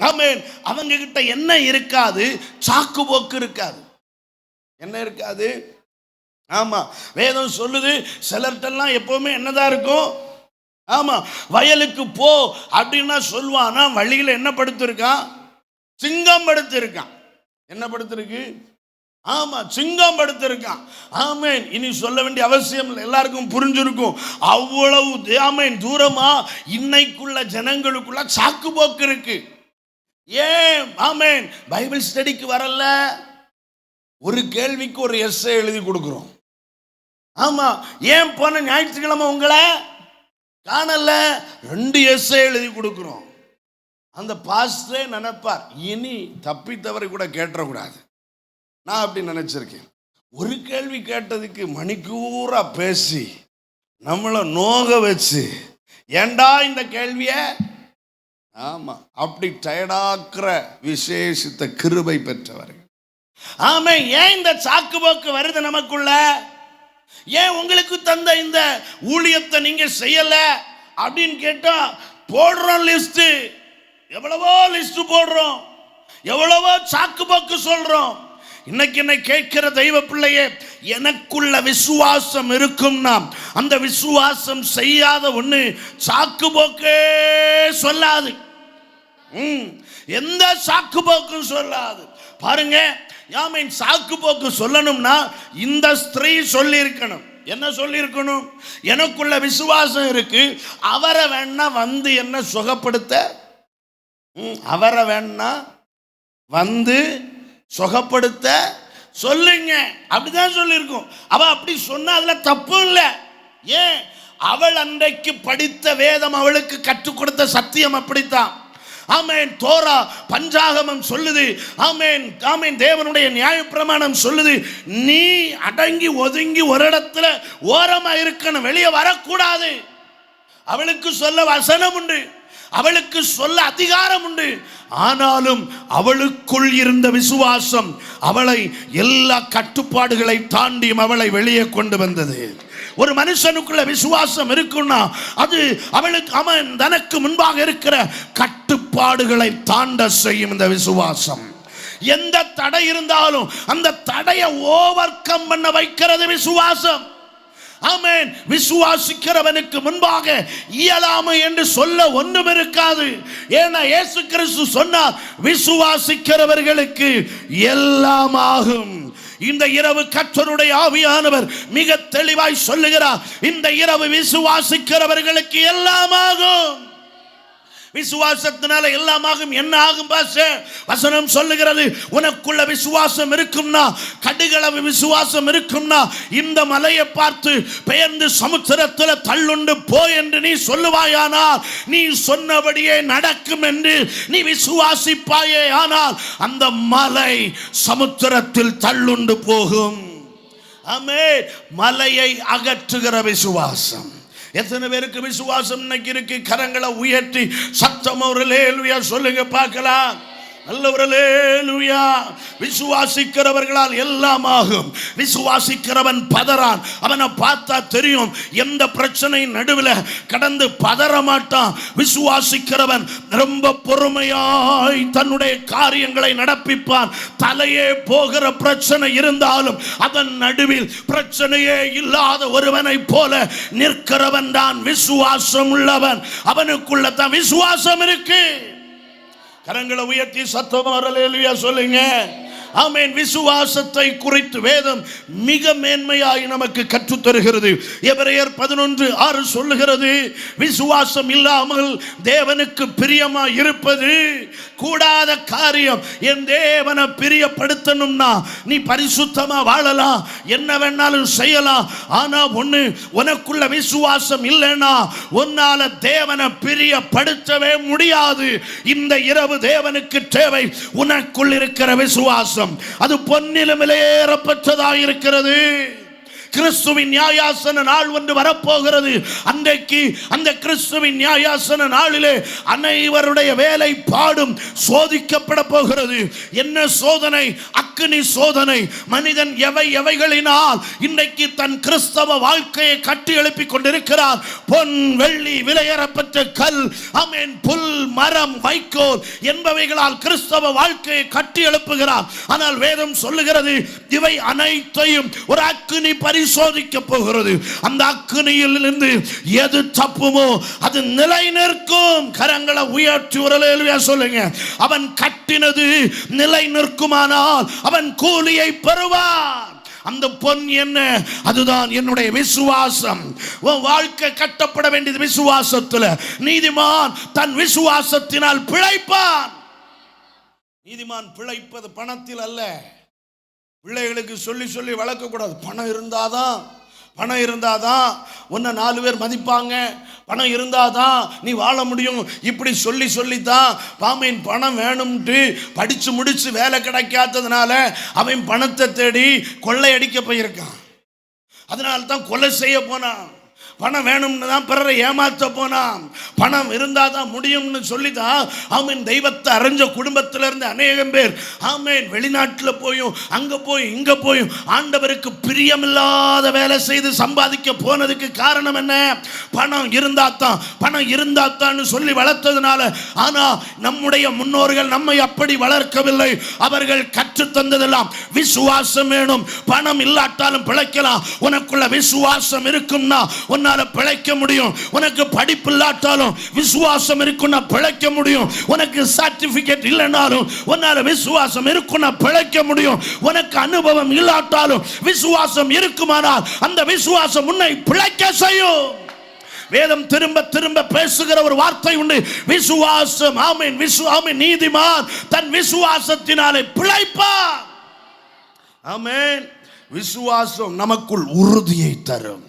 ஆமென், அவங்க கிட்ட என்ன இருக்காது? சாக்கு போக்கு இருக்காது. என்ன இருக்காது? ஆமா, வேதம் சொல்லுது சிலர்ட்டெல்லாம் எப்பவுமே என்னதான் இருக்கும்? ஆமா, வயலுக்கு போ அப்படின்னா சொல்லுவானா, வழியில என்ன படுத்திருக்கான்? சிங்கம் படுத்திருக்கான். என்ன படுத்திருக்கு? ஆமா, சிங்கம் படுத்திருக்கான். ஆமென். இனி சொல்ல வேண்டிய அவசியம் இல்லை, எல்லாருக்கும் புரிஞ்சிருக்கும். அவ்வளவு ஆமென் தூரமா இன்னைக்குள்ள ஜனங்களுக்குள்ள சாக்கு போக்கு இருக்கு. ஏன் ஆமென் பைபிள் ஸ்டடிக்கு வரல? ஒரு கேள்விக்கு ஒரு எஸ்ஸே எழுதி கொடுக்கிறோம். ஆமா, ஏன் போன ஞாயிற்றுக்கிழமை உங்களை காணல? 2 எஸ்ஸே எழுதி கொடுக்கிறோம். அந்த பாஸ்டரே நினைப்பார், இனி தப்பித்தவரை கூட கேட்டக்கூடாது. நான் அப்படி நினைச்சிருக்கேன். ஒரு கேள்வி கேட்டதுக்கு மணிக்கூரா பேசி நம்மளை நோக வச்சு, ஏண்டா இந்த கேள்விய ஆமா அப்படி டயர்டாக்குற விசேஷித்த கிருபை பெற்றவர்கள். ஆமா, ஏன் இந்த சாக்கு போக்கு வருது நமக்குள்ள? ஏன் உங்களுக்கு தந்த இந்த ஊழியத்தை நீங்க செய்யல அப்படின்னு கேட்டா, போடுறோம் லிஸ்ட், எவ்வளவோ லிஸ்ட் போடுறோம், எவ்வளவோ சாக்கு போக்கு சொல்றோம். இன்னைக்கு என்னை கேட்கிற தெய்வ பிள்ளையே, எனக்குள்ள விசுவாசம் இருக்கும்னா அந்த விசுவாசம் செய்யாத ஒண்ணு சாக்கு போக்கே சொல்லாது. எந்த சாக்கு போக்கும் சொல்லாது. பாருங்க, ஆமென். சாக்கு போக்கு சொல்லணும்னா இந்த ஸ்திரீ சொல்லி இருக்கணும். என்ன சொல்லி இருக்கணும்? எனக்குள்ள விசுவாசம் இருக்கு, அவரை வேணா வந்து என்ன சுகப்படுத்த, அவரை வேணா வந்து சுகப்படுத்த சொல்லுங்க, அப்படிதான் சொல்லியிருக்கும். அவ அப்படி சொன்னா அதுல தப்பு இல்லை. ஏன்? அவள் அன்றைக்கு படித்த வேதம், அவளுக்கு கற்றுக் கொடுத்த சத்தியம் அப்படித்தான். ஆமென். தோரா பஞ்சாகமம் சொல்லுது. ஆமென். ஆமென். தேவனுடைய நியாயப்பிரமாணம் சொல்லுது, நீ அடங்கி ஒதுங்கி ஒரு இடத்துல ஓரமா இருக்கணும், வெளியே வரக்கூடாது. அவளுக்கு சொல்ல வசனம் உண்டு, அவளுக்கு சொல்ல அதிகாரம் உண்டு. ஆனாலும் அவளுக்குள் இருந்த விசுவாசம் அவளை எல்லா கட்டுப்பாடுகளை தாண்டியும் அவளை வெளியே கொண்டு வந்தது. ஒரு மனுஷனுக்குள்ள விசுவாசம் இருக்குன்னா அது அவளுக்கு அவன் தனக்கு முன்பாக இருக்கிற கட்டுப்பாடுகளை தாண்ட செய்யும். இந்த விசுவாசம் எந்த தடை இருந்தாலும் அந்த தடையை ஓவர் கம் பண்ண வைக்கிறது விசுவாசம். ஆமென். விசுவாசிக்கிறவனுக்கு முன்பாக இயலாமை என்று சொல்ல ஒன்றும் இருக்காது. ஏன்னா இயேசு கிறிஸ்து சொன்னார், விசுவாசிக்கிறவர்களுக்கு எல்லாம் ஆகும். இந்த இரவு கர்த்தருடைய ஆவியானவர் மிக தெளிவாய் சொல்லுகிறார், இந்த இரவு விசுவாசிக்கிறவர்களுக்கு எல்லாம் ஆகும். விசுவாசத்தினால எல்லாமாகும். என்ன ஆகும் பாஸ்டர்? வசனம் சொல்லுகிறது, உனக்குள்ள விசுவாசம் இருக்கும்னா, கடுகளவு விசுவாசம் இருக்கும்னா, இந்த மலையை பார்த்து பெயர்ந்து சமுத்திரத்தில் தள்ளுண்டு போய் என்று நீ சொல்லுவாயானால், நீ சொன்னபடியே நடக்கும் என்று நீ விசுவாசிப்பாயே ஆனால் அந்த மலை சமுத்திரத்தில் தள்ளுண்டு போகும். ஆமென். மலையை அகற்றுகிற விசுவாசம். எத்தனை பேருக்கு விசுவாசம் இன்னைக்கு இருக்கு? கரங்களை உயர்த்தி சத்தமா ஒரு அல்லேலூயா சொல்லுங்க பார்க்கலாம். நல்ல ஒரு அல்லேலூயா. விசுவாசிக்கிறவர்களால் எல்லாம் ஆகும். விசுவாசிக்கிறவன் பதறான். அவனை பார்த்தா தெரியும், எந்த பிரச்சனை நடுவில் கடந்து பதற மாட்டான். விசுவாசிக்கிறவன் ரொம்ப பொறுமையாய் தன்னுடைய காரியங்களை நடப்பிப்பான். தலையே போகிற பிரச்சனை இருந்தாலும் அதன் நடுவில் பிரச்சனையே இல்லாத ஒருவனை போல நிற்கிறவன் தான் விசுவாசம் உள்ளவன். அவனுக்குள்ள தான் விசுவாசம் இருக்கு. கரங்களை உயர்த்தி சத்தமா அல்லேலூயா சொல்லுங்க. ஆமென் விசுவாசத்தை குறித்து வேதம் மிக மேன்மையாய் நமக்கு கற்றுத் தருகிறது. எபிரேயர் 11:6 சொல்லுகிறது, விசுவாசம் இல்லாமல் தேவனுக்கு பிரியமாய் இருப்பது கூடாத காரியம். என் தேவனை பிரியப்படுத்தணும்னா நீ பரிசுத்தமா வாழலாம், என்ன வேணாலும் செய்யலாம். ஆனா ஒண்ணு, உனக்குள்ள விசுவாசம் இல்லைன்னா உன்னால தேவனை பிரியப்படுத்தவே முடியாது. இந்த இரவு தேவனுக்கு தேவை உனக்குள் இருக்கிற விசுவாசம். அது பொன்னிலும் விலையேறப்பட்டதாக இருக்கிறது. கிறிஸ்துவின் நியாயாசன நாள் ஒன்று வரப்போகிறது. அன்றைக்கு அந்த கிறிஸ்துவின் நியாயாசன நாளிலே அனைவருடைய வேலை பாடும் சோதிக்கப்பட போகிறது. என்ன சோதனை? அக்கினி சோதனை. மனிதன் எவைகளினால் இன்றைக்கு தன் கிறிஸ்தவ வாழ்க்கையை கட்டி எழுப்பி கொண்டிருக்கிறார். பொன், வெள்ளி, விலையேறப்பட்ட கல், ஆமென், புல், மரம், வைக்கோல் என்பவைகளால் கிறிஸ்தவ வாழ்க்கையை கட்டி எழுப்புகிறார். ஆனால் வேதம் சொல்லுகிறது, இவை அனைத்தையும் ஒரு அக்கினி பரிசோதிக்க போகிறது. அந்த அக்கினியில் இருந்து எது தப்புமோ அது நிலை நிற்கும். கரங்களை உயர்த்தி ஒரு அல்லேலூயா சொல்லுங்க. அவன் கட்டினது நிலை நிற்குமானால் அவன் கூலியை பெறுவான். அந்த பொன் என்ன? அதுதான் என்னுடைய விசுவாசம். உன் வாழ்க்கை கட்டப்பட வேண்டியது விசுவாசத்தில். நீதிமான் தன் விசுவாசத்தினால் பிழைப்பான். நீதிமான் பிழைப்பது பணத்தில் அல்ல. பிள்ளைகளுக்கு சொல்லி சொல்லி வளர்க்கக்கூடாது. பணம் இருந்தாதான் உன்னை 4 பேர் மதிப்பாங்க, பணம் இருந்தாதான் நீ வாழ முடியும். இப்படி சொல்லி சொல்லித்தான் பாமேன் பணம் வேணும்ட்டு படிச்சு முடிச்சு வேலை கிடைக்காததுனால அவன் பணத்தை தேடி கொள்ளையடிக்க போயிருக்கான். அதனால தான் கொலை செய்ய போனான். பணம் வேணும்னு தான் பிறரை ஏமாற்ற போனான். பணம் இருந்தால் தான் முடியும்னு சொல்லி தான் ஆமீன் தெய்வத்தை அறிஞ்ச குடும்பத்தில் இருந்து அநேகம் பேர் ஆமீன் வெளிநாட்டில் போயும் அங்கே போய் இங்கே போயும் ஆண்டவருக்கு பிரியமில்லாத வேலை செய்து சம்பாதிக்க போனதுக்கு காரணம் என்ன? பணம் இருந்தால் தான் சொல்லி வளர்த்ததுனால. ஆனால் நம்முடைய முன்னோர்கள் நம்மை அப்படி வளர்க்கவில்லை. அவர்கள் கற்றுத்தந்ததெல்லாம் விசுவாசம் வேணும். பணம் இல்லாட்டாலும் பிழைக்கலாம். உனக்குள்ள விசுவாசம் இருக்கும்னா உன்னால பிழைக்க முடியும். உனக்கு படிப்பு இல்லாட்டாலும் விசுவாசம் இருக்குன்னா பிழைக்க முடியும். உனக்கு சர்டிபிகேட் இல்லைனாலும் உன்னால விசுவாசம் இருக்குன்னா பிழைக்க முடியும். உனக்கு அனுபவம் இல்லாட்டாலும் விசுவாசம் இருக்குமானால் அந்த விசுவாசம் உன்னை பிழைக்க செய்யும். வேதம் திரும்ப திரும்ப பேசுகிற ஒரு வார்த்தை உண்டு, விசுவாசம். ஆமென். ஆமென். நீதிமான் தன் விசுவாசத்தினாலே பிழைப்பான். ஆமென். விசுவாசம் நமக்குள் உறுதியை தரும்.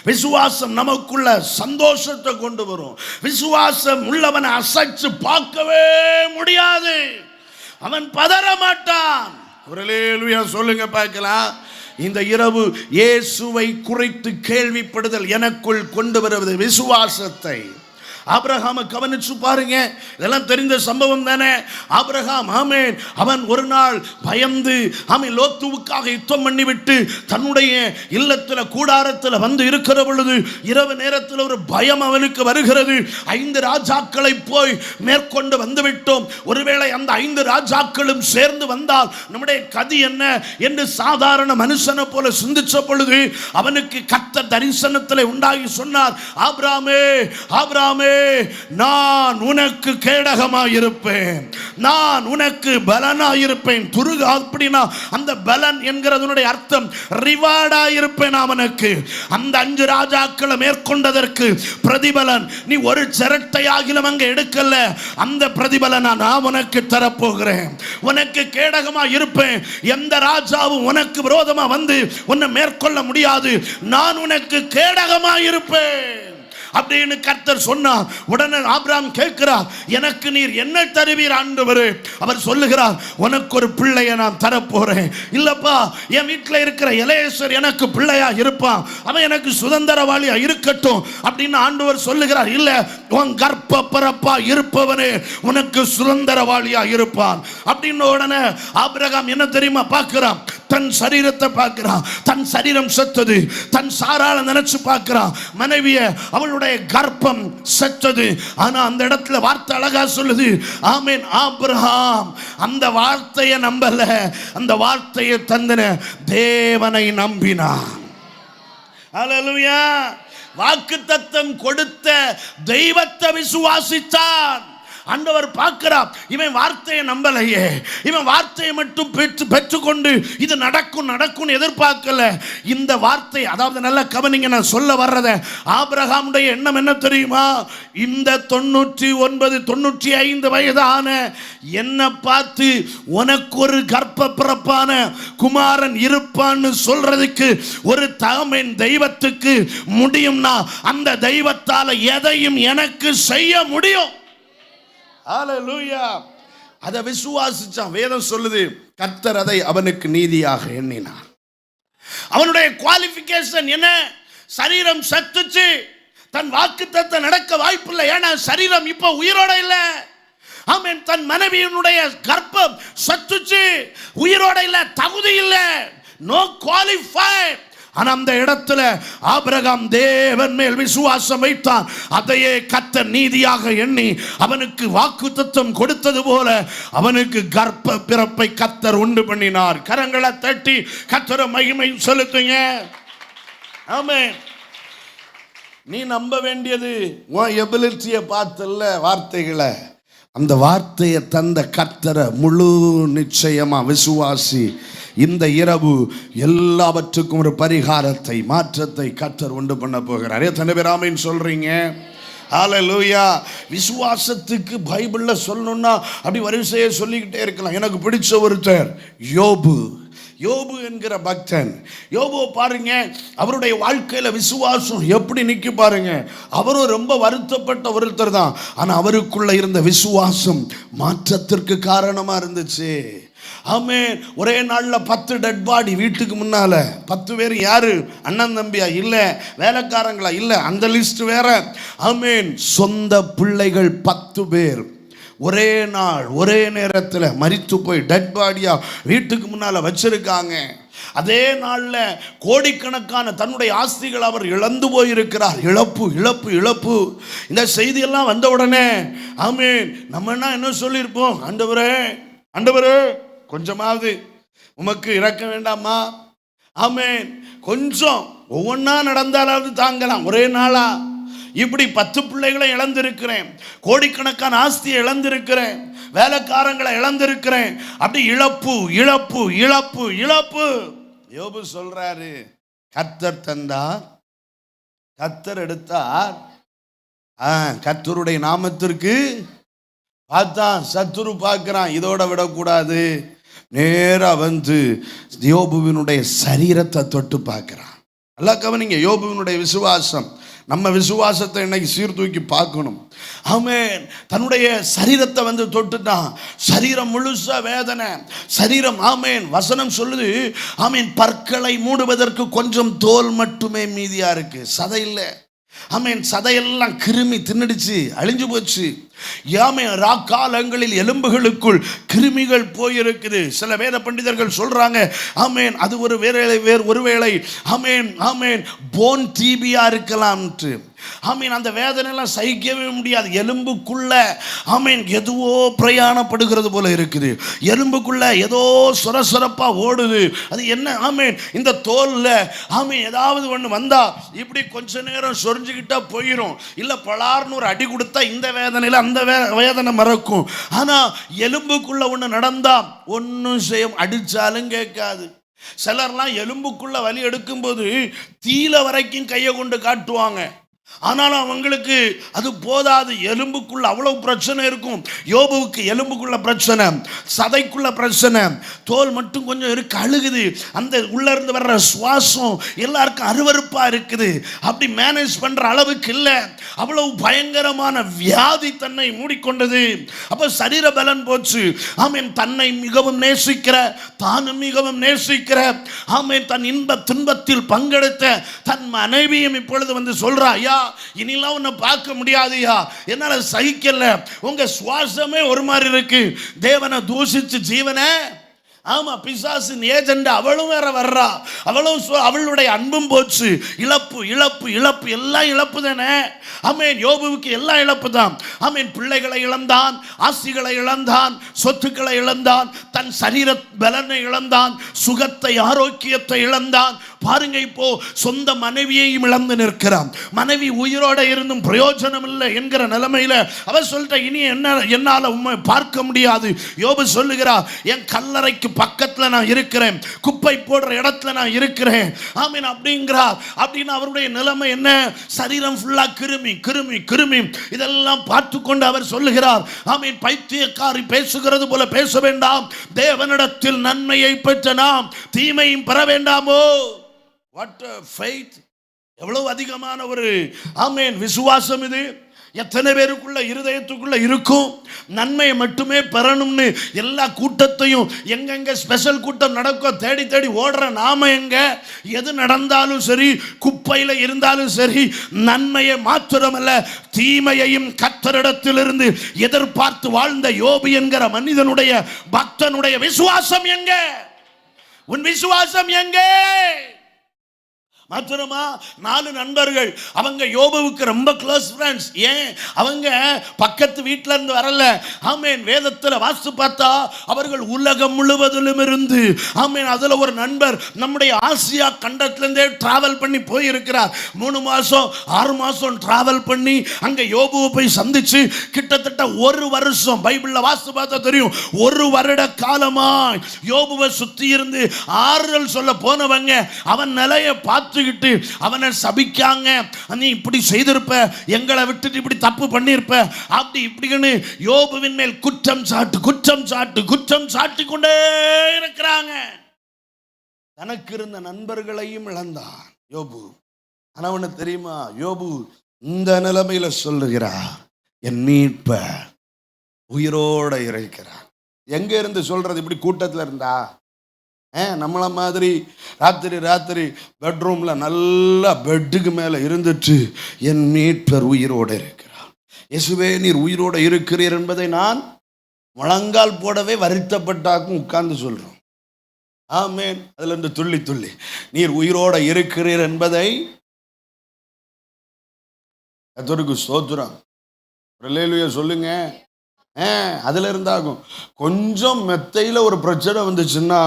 விசுவாசம் நமக்குள்ள சந்தோஷத்தை கொண்டு வரும். விசுவாசம் உள்ளவனை அசைச்சு பார்க்கவே முடியாது. அவன் பதற மாட்டான். ஒரு அல்லேலூயா சொல்லுங்க பார்க்கலாம். இந்த இரவு இயேசுவை குறித்து கேள்விப்படுதல் எனக்குள் கொண்டு வருவது விசுவாசத்தை. ஆபிரகாமை கவனிச்சு பாருங்க. இதெல்லாம் தெரிந்த சம்பவம் தானே. ஆபிரகாம் ஆமென் அவன் ஒரு நாள் பயந்து ஆமென் லோத்துவுக்காக யுத்தம் பண்ணிவிட்டு தன்னுடைய இல்லத்தில் கூடாரத்தில் வந்து இருக்கிற பொழுது இரவு நேரத்தில் ஒரு பயம் அவனுக்கு வருகிறது. 5 ராஜாக்களை போய் மேற்கொண்டு வந்து விட்டோம். ஒருவேளை அந்த 5 ராஜாக்களும் சேர்ந்து வந்தால் நம்முடைய கதி என்ன என்று சாதாரண மனுஷனை போல சிந்திச்ச பொழுது அவனுக்கு கர்த்தர் தரிசனத்தில் உண்டாகி சொன்னார், ஆபிரகாமே, ஆபிரகாமே, நான் உனக்கு கேடகமாயிருப்பேன், நான் உனக்கு பலனாயிருப்பேன். துருக அப்படின்னா அந்த பலன் என்கிறதனுடைய அர்த்தம் ரிவார்டாயிருப்பேன் அவனுக்கு. அந்த 5 ராஜாக்களை மேற்கொண்டதற்கு பிரதிபலன் நீ ஒரு சிரட்டையாகிலும் அங்க எடுக்கல. அந்த பிரதிபலனை நான் உனக்கு தரப்போகிறேன். உனக்கு கேடகமா இருப்பேன். எந்த ராஜாவும் உனக்கு விரோதமா வந்து உன்னை மேற்கொள்ள முடியாது. நான் உனக்கு கேடகமா இருப்பேன் அப்படின்னு கர்த்தர் சொன்னார். உடனே ஆபிரகாம் கேட்கிறார், எனக்கு நீர் என்ன தருவீர் ஆண்டவரே? அவர் சொல்லுகிறார், உனக்கு ஒரு பிள்ளையை நான் தரப்போறேன். இல்லப்பா, என் வீட்டில் இருக்கிற எலேசர் எனக்கு பிள்ளையா இருப்பான், அவன் எனக்கு சுதந்திரவாளியா இருக்கட்டும் அப்படின்னு ஆண்டவர் சொல்லுகிறார். இல்ல, உன் கர்ப்ப பரப்பா இருப்பவனே உனக்கு சுதந்திரவாளியா இருப்பான் அப்படின்னு. உடனே ஆபிரகாம் என்ன தெரியுமா பார்க்கிறான்? தன் சரீரத்தை பார்க்கிறான். தன் சரீரம் செத்தது. தன் சாரால நினைச்சு பார்க்கிறான். மனைவிய அவளுடைய கர்ப்பம் செத்தது. ஆனா அந்த இடத்துல வார்த்தை அழகா சொல்லுது, ஆமென். ஆபிரகாம் அந்த வார்த்தையை நம்பல, அந்த வார்த்தையை தந்தன தேவனை நம்பினான். அல்லேலூயா. வாக்குத்தத்தம் கொடுத்த தெய்வத்தை விசுவாசித்தான். ஆண்டவர் பார்க்கிறார், இவன் வார்த்தையை நம்பலையே, இவன் வார்த்தையை மட்டும் பெற்றுக்கொண்டு இது நடக்கும் நடக்கும் எதிர்பார்க்கல. இந்த வார்த்தை, அதாவது நல்ல கவனிங்க, நான் சொல்ல வர்றத, ஆபிரகாமுடைய எண்ணம் என்ன தெரியுமா? இந்த 99 95 வயதான என்ன பார்த்து உனக்கு ஒரு கர்ப்ப பிறப்பான குமாரன் இருப்பான்னு சொல்றதுக்கு ஒரு தகமையின் தெய்வத்துக்கு முடியும்னா அந்த தெய்வத்தால எதையும் எனக்கு செய்ய முடியும். ஹல்லேலூயா. அதை விசுவாசிச்சான். வேதம் சொல்லுது, கர்த்தர் அதை அவனுக்கு நீதியாக எண்ணினார். அவனுடைய குவாலிஃபிகேஷன் என்ன? சரீரம் சத்துச்சு, தன் வாக்குத்தத்தம் நடக்க வாய்ப்பில்லை. ஏன்னா சரீரம் இப்ப உயிரோட இல்லை. ஆமென். தன் மனைவியினுடைய கர்ப்பம் சத்துச்சு, உயிரோட இல்லை, தகுதி இல்லை, நோ குவாலிஃபைட். ஆனா அந்த இடத்துல ஆபிரகாம் தேவன் மேல் விசுவாசம் வைத்தான். அதையே கர்த்தர் நீதியாக எண்ணி அவனுக்கு வாக்குத்தத்தம் கொடுத்தது போல அவனுக்கு கர்ப்ப பிறப்பை கர்த்தர் உண்டு பண்ணினார். கரங்களை தட்டி கர்த்தரை மகிமை செலுத்துங்க. ஆமென். நீ நம்ப வேண்டியது உன் எபிலிட்டியை பார்த்தல்ல, வார்த்தைகளை. அந்த வார்த்தையை தந்த கர்த்தரை முழு நிச்சயமா விசுவாசி. இந்த இரவு எல்லாவற்றுக்கும் ஒரு பரிகாரத்தை, மாற்றத்தை கர்த்தர் உண்டு பண்ண போகிறார். எத்தனை பேர் ஆமென் சொல்றீங்க? ஹல்லேலூயா. விசுவாசத்துக்கு பைபிள்ல சொல்லணும்னா அப்படி வரிசையை சொல்லிக்கிட்டே இருக்கலாம். எனக்கு பிடிச்ச ஒருத்தர் யோபு. யோபு என்கிற பக்தன். யோபு பாருங்க, அவருடைய வாழ்க்கையில விசுவாசம் எப்படி நிற்க பாருங்க. அவரும் ரொம்ப வருத்தப்பட்ட ஒருத்தர் தான். ஆனா அவருக்குள்ள இருந்த விசுவாசம் மாற்றத்திற்கு காரணமா இருந்துச்சு. ஆமென். ஒரே நாள்ல 10 டெட் பாடி வீட்டுக்கு முன்னால. 10 பேர் யாரு? அண்ணன் தம்பியா? இல்ல. வேலைக்காரங்களா? இல்ல. அந்த லிஸ்ட் வேற. ஆமென். சொந்த பிள்ளைகள் 10 பேர் ஒரே நாள் ஒரே நேரத்தில் மரித்து போய் டெட் பாடியா வீட்டுக்கு முன்னால வச்சிருக்காங்க. அதே நாள்ல கோடிக்கணக்கான தன்னுடைய ஆஸ்திகள் அவர் இழந்து போயிருக்கிறார். இழப்பு இழப்பு இழப்பு. இந்த செய்தியெல்லாம் வந்த உடனே ஆமென், நம்ம என்ன சொல்லியிருப்போம்? ஆண்டவரே ஆண்டவரே, கொஞ்சமாவது உமக்கு இறக்க வேண்டாமா? ஆமென். கொஞ்சம் ஒவ்வொன்றா நடந்தாலாவது தாங்கலாம். ஒரே நாளா இப்படி 10 பிள்ளைகளை இழந்திருக்கிறேன், கோடிக்கணக்கான ஆஸ்தியை இழந்திருக்கிறேன், வேலைக்காரங்களை இழந்திருக்கிறேன். அப்படி இழப்பு இழப்பு இழப்பு இழப்பு. யோபு சொல்றாரு, கர்த்தர் தந்தார், கர்த்தர் எடுத்தார். கர்த்தருடைய நாமத்திற்கு பார்த்தான். சத்துரு பார்க்கிறான், இதோட விடக்கூடாது. நேரா வந்து யோபுவினுடைய சரீரத்தை தொட்டு பார்க்கிறான். நல்லா கவனிங்க, யோபுவினுடைய விசுவாசம். நம்ம விசுவாசத்தை இன்னைக்கு சீர்தூக்கி பார்க்கணும். ஆமென். தன்னுடைய சரீரத்தை வந்து தொட்டுட்டான். சரீரம் முழுசா வேதனை. சரீரம் ஆமென். வசனம் சொல்லுது, ஆமென், பற்களை மூடுவதற்கு கொஞ்சம் தோல் மட்டுமே மீதியா இருக்கு, சதை இல்லை. ஆமென். சதையெல்லாம் கிருமி தின்னுடுச்சு, அழிஞ்சு போச்சு. ஆமென். ராக்காலங்களில் எலும்புகளுக்குள் கிருமிகள் போயிருக்குது. சில வேத பண்டிதர்கள் சொல்றாங்க, ஆமென், அது ஒருவேளை ஆமென் ஆமென் போன் டிபியா இருக்கலாம்ட்டு. ஆமீன். அந்த வேதனைலாம் சகிக்கவே முடியாது. எலும்புக்குள்ள ஆமீன் ஏதோ பிரயாணப்படுகிறது போல இருக்குது. எலும்புக்குள்ள ஏதோ சொரசொரப்பா ஓடுது. அது என்ன? ஆமீன். இந்த தோல்ல ஆமீன் ஏதாவது ஒன்று வந்தா இப்படி கொஞ்ச நேரம் சொரிஞ்சுக்கிட்டா போயிடும். இல்லை பலார்னு ஒரு அடி கொடுத்தா இந்த வேதனையில் அந்த வேதனை மறக்கும். ஆனால் எலும்புக்குள்ள ஒன்று நடந்தா ஒன்றும் செய்ய, அடித்தாலும் கேட்காது. சிலர்லாம் எலும்புக்குள்ள வலி எடுக்கும்போது தீல வரைக்கும் கையை கொண்டு காட்டுவாங்க. ஆனாலும் அவங்களுக்கு அது போதாது. எலும்புக்குள்ள அவ்வளவு பிரச்சனை இருக்கும். யோபுவுக்கு எலும்புக்குள்ள பிரச்சனை, சதைக்குள்ள பிரச்சனை, தோல் மட்டும் கொஞ்சம் இருக்கு, அழுகுது. அந்த உள்ள இருந்து வர்ற சுவாசம் எல்லாருக்கும் அருவருப்பா இருக்குது. அப்படி மேனேஜ் பண்ற அளவுக்கு இல்லை. அவ்வளவு பயங்கரமான வியாதி தன்னை மூடிக்கொண்டது. அப்ப சரீர பலன் போச்சு. ஆமீன். தன்னை மிகவும் நேசிக்கிற, தானும் மிகவும் நேசிக்கிற, ஆமீன், தன் இன்ப துன்பத்தில் பங்கெடுத்த தன் மனைவியும் இப்பொழுது வந்து சொல்றா, ஐயா இனிலாம் உன்னை பார்க்க முடியாதுயா, என்னால சகிக்கல, உங்க சுவாசமே ஒரு மாதிரி இருக்கு, தேவனை தூஷிச்சு ஜீவனை ஆமா, பிசாசின் ஏஜெண்ட் அவளும் வேற வர்றா. அவளுடைய அன்பும் போச்சு. இழப்பு இழப்பு இழப்பு, எல்லாம் இழப்பு தானே. ஆமென். யோபுவுக்கு எல்லாம் இழப்பு தான். ஆமென். பிள்ளைகளை இழந்தான், ஆசிகளை இழந்தான், சொத்துக்களை இழந்தான், தன் சரீர பலனை இழந்தான், சுகத்தை ஆரோக்கியத்தை இழந்தான். பாருங்க, இப்போ சொந்த மனைவியையும் இழந்து நிற்கிறான். மனைவி உயிரோட இருந்தும் பிரயோஜனம் இல்லை என்கிற நிலைமையில அவ சொல்லிட்ட, இனி என்னால உண்மை பார்க்க முடியாது. யோபு சொல்லுகிறார், என் கல்லறைக்கு பக்கத்துல நான் இருக்கிறேன், குப்பை போடுற இடத்துல நான் இருக்கிறேன். ஆமீன் அப்படிங்கிறார். அப்படின்னு அவருடைய நிலைமை என்ன? சரீரம் ஃபுல்லா கிருமி கிருமி கிருமி. இதெல்லாம் பார்த்து கொண்டு அவர் சொல்லுகிறார், ஆமீன், பைத்தியக்காரி பேசுகிறது போல பேச வேண்டாம், தேவனிடத்தில் நன்மையை பெற்ற நாம் தீமையும் பெற வேண்டாமோ. What a faith! எவ்வளவு அதிகமான ஒரு ஆமேன் விசுவாசம் இது. எத்தனை பேருக்குள்ள இருதயத்துக்குள்ள இருக்கும்? நன்மையை மட்டுமே பெறணும்னு எல்லா கூட்டத்தையும் எங்கெங்க ஸ்பெஷல் கூட்டம் நடக்கும் தேடி தேடி ஓடுற நாம எங்க? எது நடந்தாலும் சரி, குப்பையில இருந்தாலும் சரி, நன்மையை மாத்திரமல்ல தீமையையும் கர்த்தரிடத்திலிருந்து எதிர்பார்த்து வாழ்ந்த யோபு என்கிற மனிதனுடைய பக்தனுடைய விசுவாசம் எங்க? உன் விசுவாசம் எங்கே? மாத்திரமா 4 நண்பர்கள், அவங்க யோபுவுக்கு ரொம்ப க்ளோஸ் ஃப்ரெண்ட்ஸ். ஏன்? அவங்க பக்கத்து வீட்டில இருந்து வரல. ஆமேன். வேதத்தில் வாசித்து பார்த்தா அவர்கள் உலகம் முழுவதிலும் இருந்து, ஆமேன், அதுல ஒரு நண்பர் நம்முடைய ஆசியா கண்டத்திலிருந்தே டிராவல் பண்ணி போயிருக்கிறார். 3 மாசம் 6 மாசம் டிராவல் பண்ணி அங்க யோபுவை போய் சந்திச்சு கிட்டத்தட்ட 1 வருஷம், பைபிள்ல வாசித்து பார்த்தா தெரியும், 1 வருட காலமாய் யோபுவை சுத்தி இருந்து ஆறுதல் சொல்ல போனவங்க அவன் நிலையை பார்த்து அவனை சபிக்காங்க. நீ இப்படி செய்திருப்ப, எங்களை விட்டுட்டு இப்படி தப்பு பண்ணிருப்ப, அப்படி இப்படின்னு யோபுவின் மேல் குற்றம் சாட்டு குற்றம் சாட்டு குற்றம் சாட்டி கொண்டே இருக்கிறாங்க. தனக்கு இருந்த நண்பர்களையும் இழந்தான் யோபு. ஆனா அவனு தெரியுமா, யோபு இந்த நிலைமையில சொல்லுகிறார், என் மீட்பர் உயிரோட இருக்கிறார். எங்க இருந்து சொல்றது? இப்படி கூட்டத்தில் இருந்தா? நம்மள மாதிரி ராத்திரி பெட்ரூம்ல நல்லா பெட்டுக்கு மேல இருந்துட்டு என் மீட்பர் உயிரோடு இருக்கிறார், இயேசுவே நீர் உயிரோடு இருக்கிறீர் என்பதை நான் முழங்கால் போடவே வருத்தப்பட்டாக்கும் உட்கார்ந்து சொல்றோம். ஆமேன். அதுல இருந்து துள்ளி துள்ளி நீர் உயிரோடு இருக்கிறீர் என்பதை கர்த்தருக்கு ஸ்தோத்திரம், அல்லேலூயா சொல்லுங்க. அதுல இருந்தாகும். கொஞ்சம் மெத்தையில ஒரு பிரச்சனை வந்துச்சுன்னா,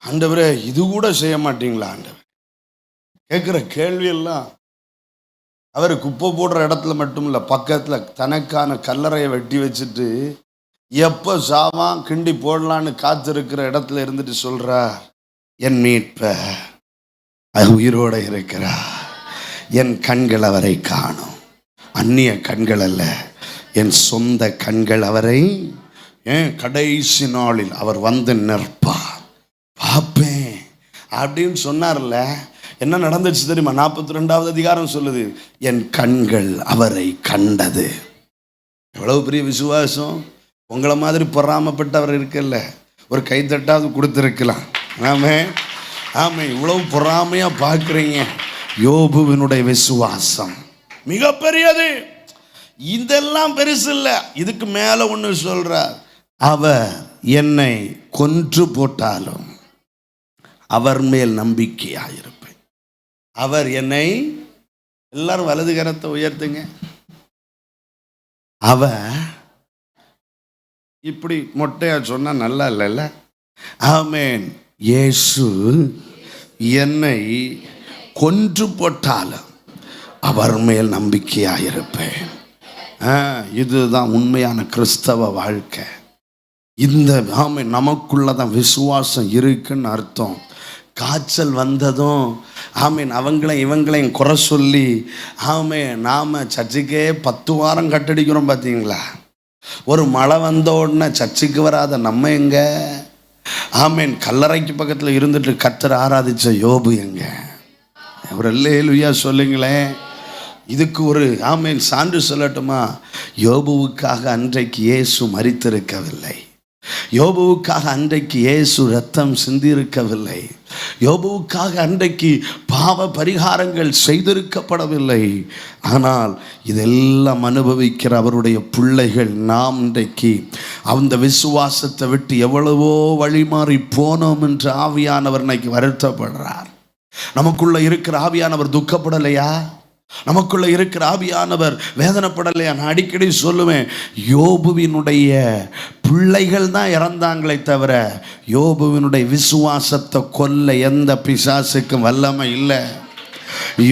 ஆண்டவரே இது கூட செய்ய மாட்டீங்களா ஆண்டவர்? கேட்குற கேள்வி எல்லாம். அவர் குப்பை போடுற இடத்துல மட்டும் இல்லை, பக்கத்துல தனக்கான கல்லறையை வெட்டி வச்சுட்டு எப்போ சாவான் கிண்டி போடலான்னு காத்திருக்கிற இடத்துல இருந்துட்டு சொல்றார், என் மீட்பர் உயிரோட இருக்கிறார், என் கண்கள் அவரை காணும், அந்நிய கண்கள் அல்ல, என் சொந்த கண்கள் அவரை கடைசி நாளில் அவர் வந்து நிற்பார், பார்ப்பேன் அப்படின்னு சொன்னார்ல. என்ன நடந்துச்சு தெரியுமா? 42வது அதிகாரம் சொல்லுது, என் கண்கள் அவரை கண்டது. எவ்வளவு பெரிய விசுவாசம்! உங்களை மாதிரி பொறாமப்பட்டவர் இருக்கல்ல, ஒரு கைத்தட்டாவது கொடுத்துருக்கலாம். ஆமே ஆமே. இவ்வளவு பொறாமையா பார்க்குறீங்க. யோபுவினுடைய விசுவாசம் மிகப்பெரியது. இதெல்லாம் பெருசு இல்லை, இதுக்கு மேல ஒன்று சொல்றார், அவர் என்னை கொன்று போட்டாலும் அவர் மேல் நம்பிக்கையாயிருப்பேன். அவர் என்னை, எல்லாரும் வலது கரத்தை உயர்த்துங்க, அவர் இப்படி மொட்டையா சொன்னா நல்லா இல்லைல்ல? ஆமேன். இயேசு என்னை கொன்று போட்டாலும் அவர் மேல் நம்பிக்கையாயிருப்பேன். இதுதான் உண்மையான கிறிஸ்தவ வாழ்க்கை. இந்த ஆமேன் நமக்குள்ளதான் விசுவாசம் இருக்குன்னு அர்த்தம். காய்ச்சல் வந்ததும் ஆமீன் அவங்களையும் இவங்களையும் குறை சொல்லி நாம் சர்ச்சுக்கே 10 வாரம் கட்டடிக்கிறோம் பார்த்தீங்களா? ஒரு மழை வந்த உடனே சர்ச்சுக்கு வராத நம்ம எங்க? ஆமீன் கல்லறைக்கு பக்கத்தில் இருந்துட்டு கர்த்தரை ஆராதிச்ச யோபு எங்க? ஒரு அல்லேலூயா சொல்லுங்களேன். இதுக்கு ஒரு ஆமீன் சான்று சொல்லட்டுமா? யோபுவுக்காக அன்றைக்கு இயேசு மரித்திருக்கவில்லை. யோபுவுக்காக அன்றைக்கு இயேசு ரத்தம் சிந்தியிருக்கவில்லை. யோபுவுக்காக அன்றைக்கு பாவ பரிகாரங்கள் செய்திருக்கப்படவில்லை. ஆனால் இதெல்லாம் அனுபவிக்கிற அவருடைய பிள்ளைகள் நாம் இன்றைக்கு அந்த விசுவாசத்தை விட்டு எவ்வளவோ வழி மாறி போனோம் என்று ஆவியானவர் இன்னைக்கு வருத்தப்படுறார். நமக்குள்ள இருக்கிற ஆவியானவர் துக்கப்படலையா? நமக்குள்ள இருக்கிற ஆவியானவர் வேதனைப்படலையா? நான் அடிக்கடி சொல்லுவேன், யோபுவினுடைய பிள்ளைகள் தான் இறந்தாங்களே தவிர யோபுவினுடைய விசுவாசத்தை கொல்ல எந்த பிசாசுக்கும் வல்லமை இல்லை.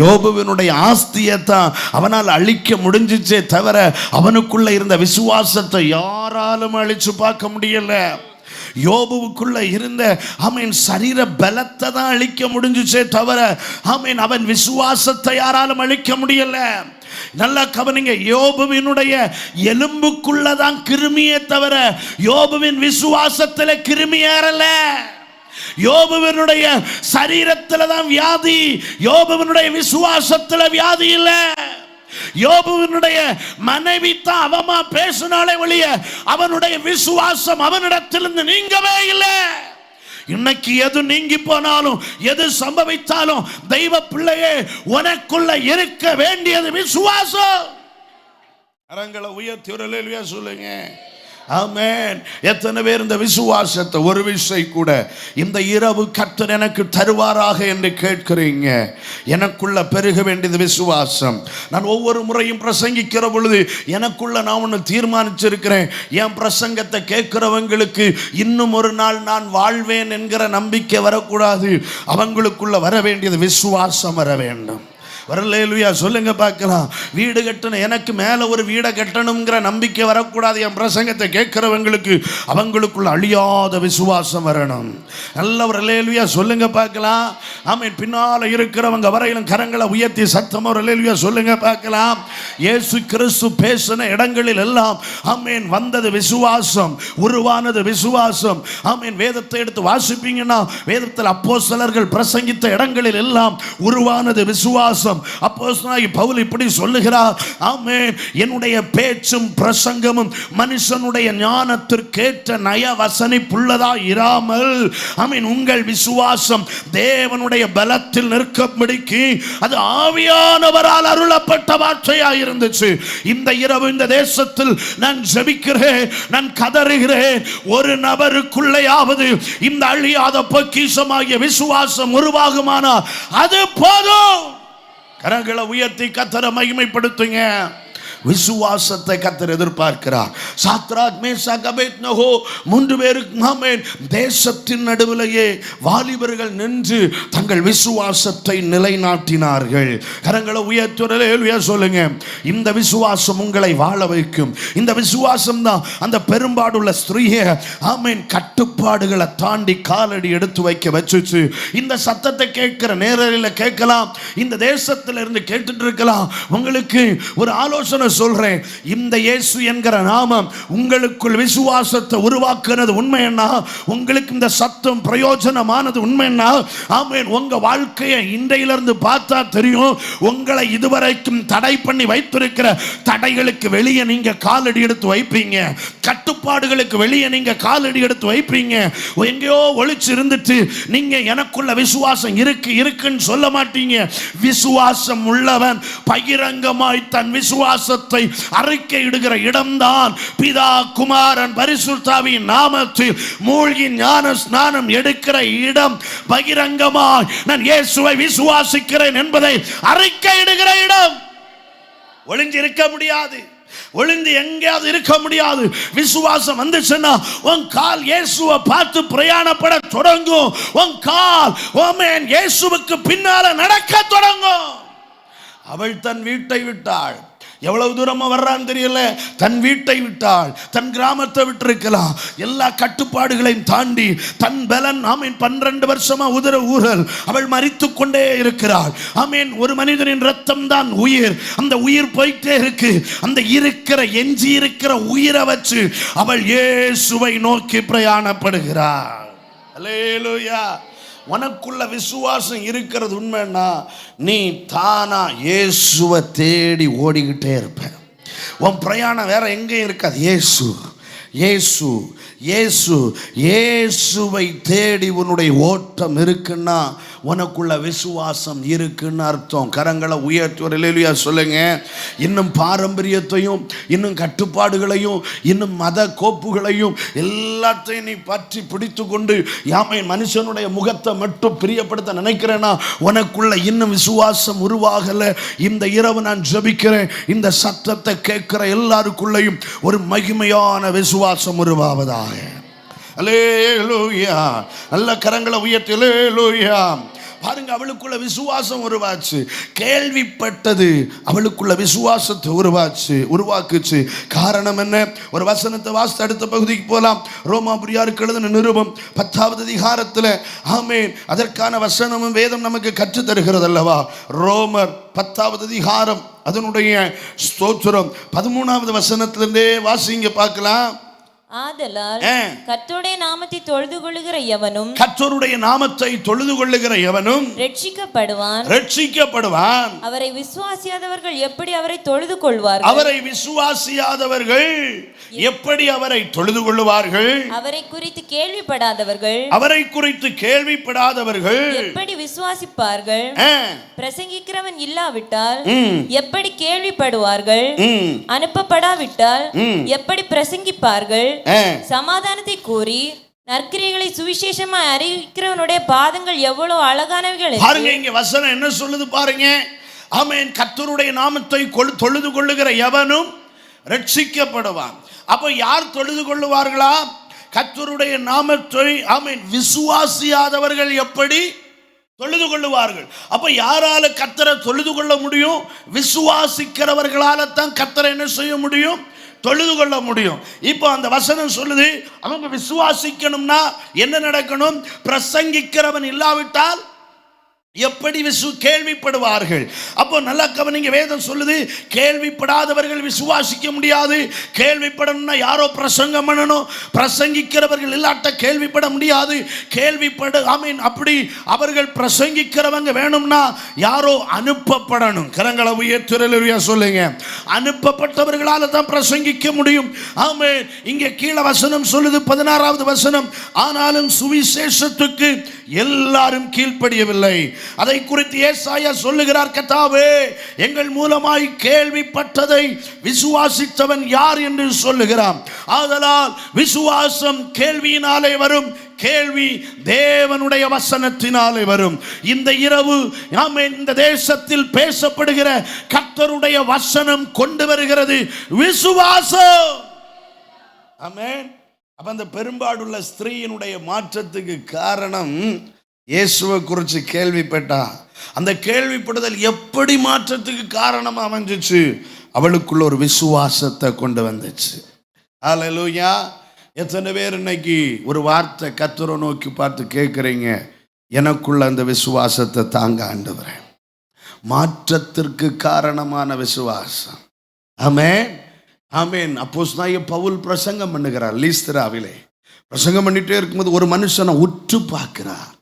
யோபுவினுடைய ஆஸ்தியத்தான் அவனால் அழிக்க முடிஞ்சிச்சே தவிர அவனுக்குள்ள இருந்த விசுவாசத்தை யாராலும் அழிச்சு பார்க்க முடியல. யோபுவுக்குள்ள இருந்த சரீர பலத்தை தான் அழிக்க முடிஞ்சிச்சே தவிர அவன் விசுவாசத்தை யாராலும் அழிக்க முடியல. நல்லா கவனிங்க, யோபுவினுடைய எலும்புக்குள்ளதான் கிருமியே தவிர யோபுவின் விசுவாசத்துல கிருமி ஏறல. யோபுவினுடைய சரீரத்துல தான் வியாதி, யோபுவினுடைய விசுவாசத்துல வியாதி இல்ல. யோபுவினுடைய மனைவி தான் அவமா பேசினாலே ஒழிய அவனுடைய விசுவாசம் அவனிடத்திலிருந்து நீங்கவே இல்லை. இன்னைக்கு எது நீங்கி போனாலும் எது சம்பவித்தாலும் தெய்வ பிள்ளையே உனக்குள்ள இருக்க வேண்டியது விசுவாசம். கரங்களை உயர்த்தி ஒரு அல்லேலூயா சொல்லுங்க. ஆமென். எத்தனை பேர் இந்த விசுவாசத்தை ஒரு விஷயம் கூட இந்த இரவு கர்த்தர் எனக்கு தருவாராக என்று கேட்கிறீங்க? எனக்குள்ள பெருக வேண்டியது விசுவாசம். நான் ஒவ்வொரு முறையும் பிரசங்கிக்கிற பொழுது எனக்குள்ள நான் ஒன்று தீர்மானிச்சிருக்கிறேன், என் பிரசங்கத்தை கேட்கிறவங்களுக்கு இன்னும் ஒரு நாள் நான் வாழ்வேன் என்கிற நம்பிக்கை வரக்கூடாது. அவங்களுக்குள்ள வர வேண்டியது விசுவாசம் வர வேண்டும். வரலேலுயா சொல்லுங்க பார்க்கலாம். வீடு கட்டணும், எனக்கு மேலே ஒரு வீடை கட்டணுங்கிற நம்பிக்கை வரக்கூடாது. என் பிரசங்கத்தை கேட்கிறவங்களுக்கு அவங்களுக்குள்ள அழியாத விசுவாசம் வரணும். நல்ல ஒரு அல்லேலுயா சொல்லுங்க பார்க்கலாம். ஆமென். பின்னால் இருக்கிறவங்க வரையிலும் கரங்களை உயர்த்தி சத்தமாக ஒரு அல்லேலுயா சொல்லுங்க பார்க்கலாம். இயேசு கிறிஸ்து பேசின இடங்களில் எல்லாம் ஆமென் வந்தது விசுவாசம், உருவானது விசுவாசம். ஆமென். வேதத்தை எடுத்து வாசிப்பீங்கன்னா வேதத்தில் அப்போஸ்தலர்கள் பிரசங்கித்த இடங்களில் எல்லாம் உருவானது விசுவாசம். அப்போஸ்தலனாகிய பவுல் இப்படி சொல்லுகிறார், ஆமென், என்னுடைய பேச்சும் பிரசங்கமும் மனுஷனுடைய ஞானத்திற்கேற்ற நய வசனிப்புள்ளதா இராமல் ஆமென் உங்கள் விசுவாசம் தேவனுடைய பலத்தில் நிற்கும்படிக்கு அது ஆவியானவரால் அருளப்பட்ட வார்த்தையா இருந்துச்சு. இந்த இரவு இந்த தேசத்தில் நான் ஜெபிக்கிறேன், நான் கதறுகிறேன், ஒரு நபருக்குள்ளேயாவது இந்த அழியாத பொக்கிஷமாகிய விசுவாசம் உருவாகுமானால் அது போதும். கரங்களை உயர்த்தி கர்த்தரை மகிமைப்படுத்துங்க. விசுவாசத்தை கர்த்தர் எதிர்பார்க்கிறார். சாத்ராக் மேஷாக் அபேத்நேகோ 3 பேருக்கு ஆமென் தேசத்தின் நடுவிலேயே வாலிபர்கள் நின்று தங்கள் விசுவாசத்தை நிலைநாட்டினார்கள். கரங்களை உயர்த்தி அல்லேலூயா சொல்லுங்க. இந்த விசுவாசம் உங்களை வாழ வைக்கும். இந்த விசுவாசம் தான் அந்த பெரும்பாடுள்ள ஸ்திரீயை ஆமென் கட்டுப்பாடுகளை தாண்டி காலடி எடுத்து வைக்க வச்சுச்சு. இந்த சத்தத்தை கேட்கிற நேரில் கேட்கலாம், இந்த தேசத்தில் இருந்து கேட்டுட்டு இருக்கலாம். உங்களுக்கு ஒரு ஆலோசனை சொல்றேன், இந்த இயேசு என்கிற நாமம் உங்களுக்குள் விசுவாசத்தை உருவாக்குறது உண்மைன்னா, உங்களுக்கு இந்த சத்தம் பிரயோஜனமானது உண்மைன்னா, ஆமென், உங்க வாழ்க்கையை இன்றையிலிருந்து பார்த்தா தெரியும். உங்களை இதுவரைக்கும் தடை பண்ணி வைத்திருக்கிற தடைகளுக்கு வெளியே நீங்க காலடி எடுத்து வைப்பீங்க. கட்டுப்பாடுகளுக்கு வெளியே நீங்க காலடி எடுத்து வைப்பீங்க. எங்கேயோ ஒளிச்சு இருந்துட்டு நீங்க எனக்குள்ள விசுவாசம் இருக்குன்னு சொல்ல மாட்டீங்க. விசுவாசம் உள்ளவன் பகிரங்கமாய் தன் விசுவாச அறிக்கையிடுகிற இடம்தான் பிதா குமாரன் பரிசுத்தாவியின் நாமத்தில் மூழ்கி ஞான ஸ்நானம் எடுக்கிற இடம். பகிரங்கமாய் நான் இயேசுவை விசுவாசிக்கிறேன் என்பதை அறிக்கையிடுகிற இடம். ஒளிஞ்சு இருக்க முடியாது, ஒளிந்து எங்கேயாவது இருக்க முடியாது. விசுவாசம் வந்துச்சுன்னா உன் கால் இயேசுவை பார்த்து பிரயாணப்பட தொடங்கும். உன் கால் ஆமென் இயேசுவுக்கு பின்னால நடக்க தொடங்கும். அவள் தன் வீட்டை விட்டாள். எவ்வளவு தூரமா வர்றான்னு தெரியல. தன் வீட்டை விட்டாள், தன் கிராமத்தை விட்டிருக்கலாம். எல்லா கட்டுப்பாடுகளையும் தாண்டி தன் பலன் ஆமீன் 12 வருஷமா உதற ஊரல் அவள் மரித்து கொண்டே இருக்கிறாள். ஆமீன். ஒரு மனிதனின் ரத்தம் தான் உயிர். அந்த உயிர் போயிட்டே இருக்கு. அந்த இருக்கிற எஞ்சி இருக்கிற உயிரை வச்சு அவள் இயேசுவை நோக்கி பிரயாணப்படுகிறாள். அல்லேலூயா. உனக்குள்ள விசுவாசம் இருக்கிறது உண்மைன்னா நீ தானா இயேசுவை தேடி ஓடிக்கிட்டே இருப்ப. உன் பிரயாணம் வேற எங்கேயும் இருக்காது. இயேசு இயேசு இயேசு இயேசுவை தேடி உன்னுடைய ஓட்டம் இருக்குன்னா உனக்குள்ள விசுவாசம் இருக்குன்னு அர்த்தம். கரங்களை உயர்த்தி ஒரு அல்லேலூயா சொல்லுங்க. இன்னும் பாரம்பரியத்தையும் இன்னும் கட்டுப்பாடுகளையும் இன்னும் மத கோப்புகளையும் எல்லாத்தையும் நீ பற்றி பிடித்து கொண்டு யாமை மனுஷனுடைய முகத்தை மட்டும் பிரியப்படுத்த நினைக்கிறேன்னா உனக்குள்ள இன்னும் விசுவாசம் உருவாகல. இந்த இரவு நான் ஜெபிக்கிறேன், இந்த சத்தத்தை கேட்கிற எல்லாருக்குள்ளையும் ஒரு மகிமையான விசுவாசம் உருவாவதாக. அல்லேலூயா. நல்ல கரங்களை உயர்த்தி அல்லேலூயா. பாருங்க, அவளுக்குள்ள விசுவாசம் உருவாச்சு. கேள்விப்பட்டது அவளுக்குள்ள விசுவாசத்தை உருவாக்குச்சு. காரணம் என்ன? ஒரு வசனத்தை வாசித்து அடுத்த பகுதிக்கு போலாம். ரோமாபுரியாருக்கு எழுதின நிருபம் 10வது அதிகாரத்தில் ஆமென், அதற்கான வசனமும் வேதம் நமக்கு கற்று தருகிறது அல்லவா. ரோமர் 10வது அதிகாரம் அதனுடைய ஸ்தோத்திரம் 13வது வசனத்திலிருந்தே வாசிங்க பார்க்கலாம். ஆதலால் கர்த்தருடைய நாமத்தை தொழுது கொள்ளுகிற எவனும் ரட்சிக்கப்படுவான். அவரை விசுவாசியாதவர்கள் எப்படி அவரை தொழுது கொள்வார்கள்? அவரை குறித்து கேள்விப்படாதவர்கள் எப்படி விசுவாசிப்பார்கள்? பிரசங்கிக்கிறவன் இல்லாவிட்டால் எப்படி கேள்விப்படுவார்கள்? அனுப்பப்படாவிட்டால் எப்படி பிரசங்கிப்பார்கள்? சமாதானத்தை கூறி நற்கிரியைகளை சுவிசேஷமா அறிவிக்கிறவனுடைய பாதங்கள் எவ்வளவு அழகானவைகள். பாருங்க, இங்க வசனம் என்ன சொல்லுது பாருங்க. ஆமென். கர்த்தருடைய நாமத்தை தொழுது கொள்ளுகிற எவனும் ரட்சிக்கப்படுவான். அப்ப யார் தொழுது கொள்ளுவார்களா? கர்த்தருடைய நாமத்தை ஆமென் விசுவாசியாதவர்கள் எப்படி தொழுது கொள்ளுவார்கள்? அப்ப யாரால கர்த்தரை தொழுது கொள்ள முடியும்? விசுவாசிக்கிறவர்களால தான் கர்த்தரை என்ன செய்ய முடியும்? தொழுது கொள்ள முடியும். இப்போ அந்த வசனம் சொல்லுது, அவங்க விசுவாசிக்கணும்னா என்ன நடக்கணும்? பிரசங்கிக்கிறவன் இல்லாவிட்டால் எப்படி கேள்விப்படுவார்கள்? அப்போ நல்லா கவனிங்க, வேதம் சொல்லுது கேள்விப்படாதவர்கள் விசுவாசிக்க முடியாது. கேள்விப்படணும்னா யாரோ பிரசங்கம் பண்ணணும். பிரசங்கிக்கிறவர்கள் இல்லாட்ட கேள்விப்பட முடியாது. ஆமீன். அப்படி அவர்கள் பிரசங்கிக்கிறவங்க வேணும்னா யாரோ அனுப்பப்படணும். கரங்களை உயர்த்தி சொல்லுங்க. அனுப்பப்பட்டவர்களால தான் பிரசங்கிக்க முடியும். ஆமீன். இங்கே கீழே வசனம் சொல்லுது 16வது வசனம், ஆனாலும் சுவிசேஷத்துக்கு எல்லாரும் கீழ்ப்படியவில்லை. அதை குறித்து ஏசாயா சொல்லுகிறார், கர்த்தாவே எங்கள் மூலமாய் கேள்விப்பட்டதை விசுவாசித்தவன் யார் என்று சொல்லுகிறார். ஆதலால் விசுவாசம் கேள்வியினாலே வரும், கேள்வி தேவனுடைய வசனத்தினாலே வரும். இந்த இரவு ஆமென், இந்த தேசத்தில் பேசப்படுகிற கர்த்தருடைய வசனம் கொண்டு வருகிறது விசுவாசம். ஆமென். அப்ப அந்த பெரும்பாடுள்ள ஸ்திரீயினுடைய மாற்றத்துக்கு காரணம் இயேசுவை குறித்து கேள்விப்பட்டா. அந்த கேள்விப்படுதல் எப்படி மாற்றத்துக்கு காரணமா அமைஞ்சிச்சு? அவளுக்குள்ள ஒரு விசுவாசத்தை கொண்டு வந்துச்சு. ஹல்லேலூயா. எத்தனை பேர் இன்னைக்கு ஒரு வார்த்தை கர்த்தரை நோக்கி பார்த்து கேட்குறீங்க, எனக்குள்ள அந்த விசுவாசத்தை தாங்க ஆண்டவரே. மாற்றத்திற்கு காரணமான விசுவாசம். ஆமென் ஆமென். அப்போஸ்தலனாகிய பவுல் பிரசங்கம் பண்ணுகிறார். லீஸ்திராவிலே பிரசங்கம் பண்ணிட்டே இருக்கும்போது ஒரு மனுஷனை உற்று பார்க்கிறார்.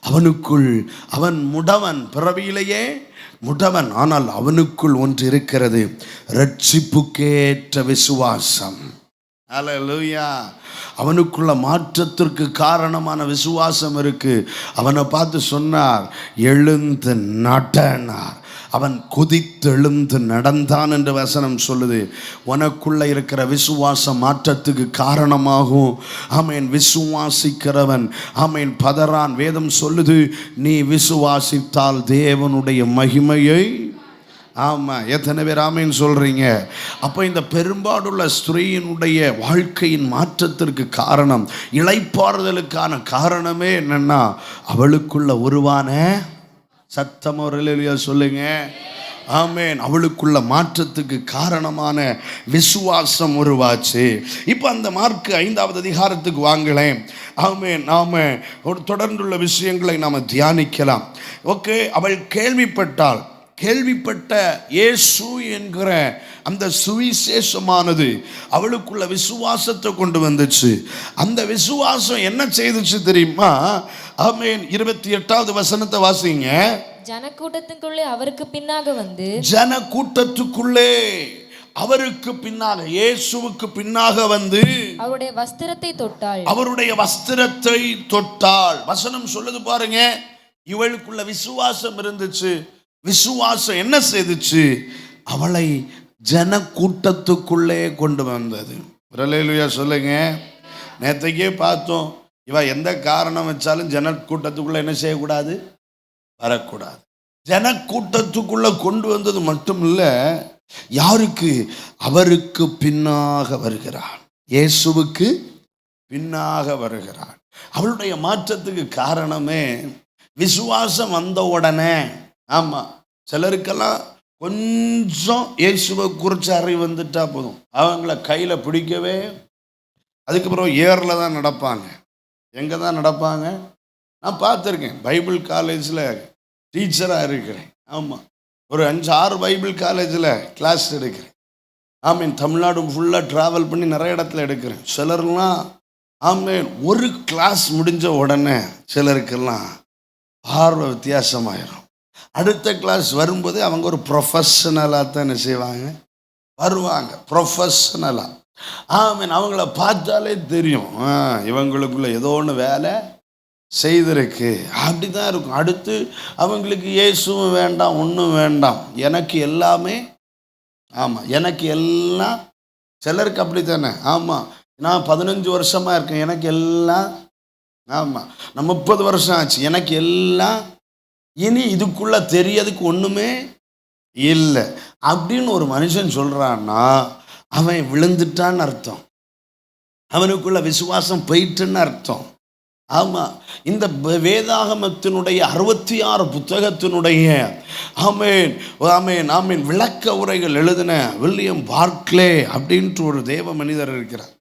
அவனுக்குள், அவன் முடவன், பிறவியிலேயே முடவன், ஆனால் அவனுக்குள் ஒன்று இருக்கிறது, ரட்சிப்புக்கேற்ற விசுவாசம். ஹல்லேலூயா. அவனுக்குள்ள மாற்றத்திற்கு காரணமான விசுவாசம் இருக்கு. அவனை பார்த்து சொன்னார், எழுந்து நடனார். அவன் குதித்தெழுந்து நடந்தான் என்று வசனம் சொல்லுது. உனக்குள்ள இருக்கிற விசுவாசம் மாற்றத்துக்கு காரணமாகும். ஆமேன். விசுவாசிக்கிறவன் ஆமேன் பதறான். வேதம் சொல்லுது, நீ விசுவாசித்தால் தேவனுடைய மகிமையை. ஆமாம், எத்தனை பேர் ஆமேன்னு சொல்கிறீங்க? அப்போ இந்த பெரும்பாடுள்ள ஸ்திரீயினுடைய வாழ்க்கையின் மாற்றத்திற்கு காரணம், இளைப்பாறுதலுக்கான காரணமே என்னன்னா, அவளுக்குள்ள உருவான சத்தம். ஒரு அல்லேலூயா சொல்லுங்க. ஆமென். அவளுக்குள்ள மாற்றத்துக்கு காரணமான விசுவாசம் உருவாச்சு. இப்போ அந்த மார்க்கு 5வது அதிகாரத்துக்கு வாங்களேன். ஆமென். நாம ஒரு தொடர்ந்துள்ள விஷயங்களை நாம் தியானிக்கலாம். ஓகே. அவள் கேள்விப்பட்ட இயேசு என்கிற அந்த சுவிசேஷமானது அவளுக்குள்ள விசுவாசத்தை கொண்டு வந்துச்சு. அந்த விசுவாசம் என்ன செய்துச்சு தெரியுமா? ஆமென். 28வது வசனத்தை வாசிங்க. ஜனக்கூட்டத்துக்குள்ளே அவருக்கு பின்னாக வந்து, ஜனக்கூட்டத்துக்குள்ளே அவருக்கு பின்னாக, இயேசுவுக்கு பின்னாக வந்து அவருடைய வஸ்திரத்தை தொட்டாள். அவருடைய வஸ்திரத்தை தொட்டாள். வசனம் சொல்லுது பாருங்க, இவளுக்குள்ள விசுவாசம் இருந்துச்சு. விசுவாசம் என்ன செய்துச்சு? அவளை ஜன கூட்டத்துக்குள்ளே கொண்டு வந்தது. அல்லேலூயா சொல்லுங்க. நேற்றைக்கே பார்த்தோம், இவ எந்த காரணம் வச்சாலும் ஜன கூட்டத்துக்குள்ள என்ன செய்யக்கூடாது? வரக்கூடாது. ஜன கூட்டத்துக்குள்ள கொண்டு வந்தது மட்டும் இல்ல, யாருக்கு? அவருக்கு பின்னாக வருகிறார், இயேசுவுக்கு பின்னாக வருகிறார். அவளுடைய மாற்றத்துக்கு காரணமே விசுவாசம் வந்த உடனே. ஆமா, சிலருக்கெல்லாம் கொஞ்சம் இயேசுவை குறித்து அறிவு வந்துட்டா போதும், அவங்கள கையில பிடிக்கவே, அதுக்கப்புறம் ஏரில் தான் நடப்பாங்க. எங்கே தான் நடப்பாங்க? நான் பார்த்துருக்கேன். பைபிள் காலேஜில் டீச்சராக இருக்கிறேன். ஆமாம், ஒரு 5-6 பைபிள் காலேஜில் கிளாஸ் எடுக்கிறேன். ஆமீன். தமிழ்நாடு ஃபுல்லாக ட்ராவல் பண்ணி நிறைய இடத்துல எடுக்கிறேன். சிலர்லாம் ஆமீன் ஒரு கிளாஸ் முடிஞ்ச உடனே சிலருக்கெல்லாம் பார்வை வித்தியாசமாயிரும். அடுத்த கிளாஸ் வரும்போது அவங்க ஒரு ப்ரொஃபஷனலாக தான் என்ன செய்வாங்க? வருவாங்க, ப்ரொஃபஷனலாக. ஆமீன். அவங்கள பார்த்தாலே தெரியும், இவங்களுக்குள்ள ஏதோ ஒன்று வேலை செய்திருக்கு. அப்படி தான் இருக்கும். அடுத்து அவங்களுக்கு இயேசுவும் வேண்டாம், ஒன்றும் வேண்டாம், எனக்கு எல்லாமே. ஆமாம், எனக்கு எல்லாம். சிலருக்கு அப்படி தானே? ஆமாம், நான் 15 வருஷமாக இருக்கேன், எனக்கு எல்லாம். ஆமாம், நான் 30 வருஷம் ஆச்சு, எனக்கு எல்லாம். இனி இதுக்குள்ள தெரியறதுக்கு ஒன்றுமே இல்லை அப்படின்னு ஒரு மனுஷன் சொல்கிறான்னா அவன் விழுந்துட்டான்னு அர்த்தம், அவனுக்குள்ள விசுவாசம் போயிட்டுன்னு அர்த்தம். ஆமாம், இந்த வேதாகமத்தினுடைய 66 புத்தகத்தினுடைய ஆமேன் ஆமேன் ஆமேன் விளக்க உரைகள் எழுதின வில்லியம் பார்க்லே அப்படின்ட்டு ஒரு தேவ மனிதர் இருக்கிறார்.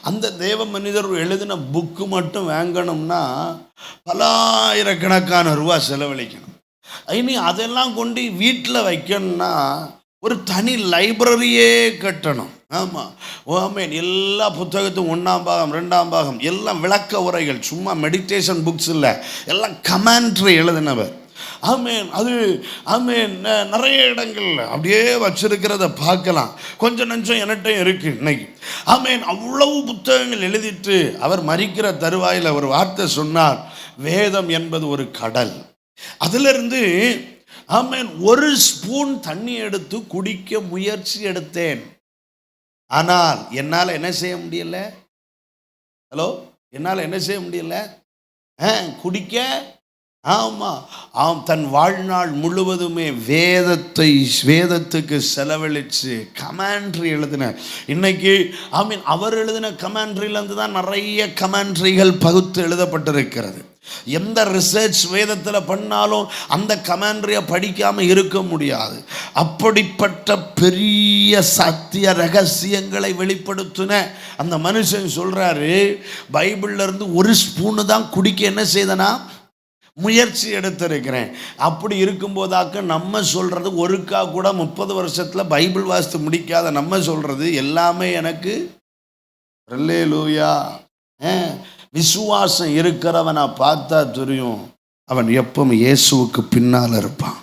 அந்த தேவ மனிதர் எழுதின புக்கு மட்டும் வாங்கணும்னா பலாயிரக்கணக்கான ரூபா செலவழிக்கணும். இனி அதெல்லாம் கொண்டு வீட்டில் வைக்கணும்னா ஒரு தனி லைப்ரரியே கட்டணும். ஆமாம், ஆமேன். எல்லா புத்தகத்தும் 1ஆம் பாகம் 2ஆம் பாகம் எல்லாம் விளக்க உரைகள், சும்மா மெடிடேஷன் புக்ஸ் இல்லை, எல்லாம் கமெண்ட்ரி எழுதினவர். ஆமேன். அது ஆமேன் நிறைய இடங்கள் அப்படியே வச்சிருக்கிறத பார்க்கலாம். கொஞ்சம் நஞ்சம் என்கிட்ட இருக்கு இன்னைக்கு. ஆமேன். அவ்வளவு புத்தகங்கள் எழுதிட்டு அவர் மரிக்கிற தருவாயில் ஒரு வார்த்தை சொன்னார், வேதம் என்பது ஒரு கடல், அதிலிருந்து ஆமேன் 1 ஸ்பூன் தண்ணி எடுத்து குடிக்க முயற்சி எடுத்தேன், ஆனால் என்னால் என்ன செய்ய முடியல? ஹலோ, என்னால் என்ன செய்ய முடியல? குடிக்க. ஆமாம், தன் வாழ்நாள் முழுவதுமே வேதத்துக்கு செலவழித்து கமெண்ட்ரி எழுதின. இன்னைக்கு ஆமீன் அவர் எழுதின கமெண்ட்ரியிலேருந்து தான் நிறைய கமெண்ட்ரிகள் பகுத்து எழுதப்பட்டிருக்கிறது. எந்த ரிசர்ச் வேதத்தில் பண்ணாலும் அந்த கமெண்ட்ரியை படிக்காமல் இருக்க முடியாது. அப்படிப்பட்ட பெரிய சத்திய ரகசியங்களை வெளிப்படுத்தின அந்த மனுஷன் சொல்கிறாரு, பைபிள்ல இருந்து 1 ஸ்பூனு தான் குடிக்க என்ன செய்தனா முயற்சி எடுத்திருக்கிறேன். அப்படி இருக்கும்போதாக்க நம்ம சொல்கிறது ஒருக்கா கூட 30 வருஷத்தில் பைபிள் வாசித்து முடிக்காத நம்ம சொல்கிறது எல்லாமே எனக்கு அல்லேலூயா. விசுவாசம் இருக்கிறவனை பார்த்தா தெரியும், அவன் எப்பவும் இயேசுவுக்கு பின்னால் இருப்பான்.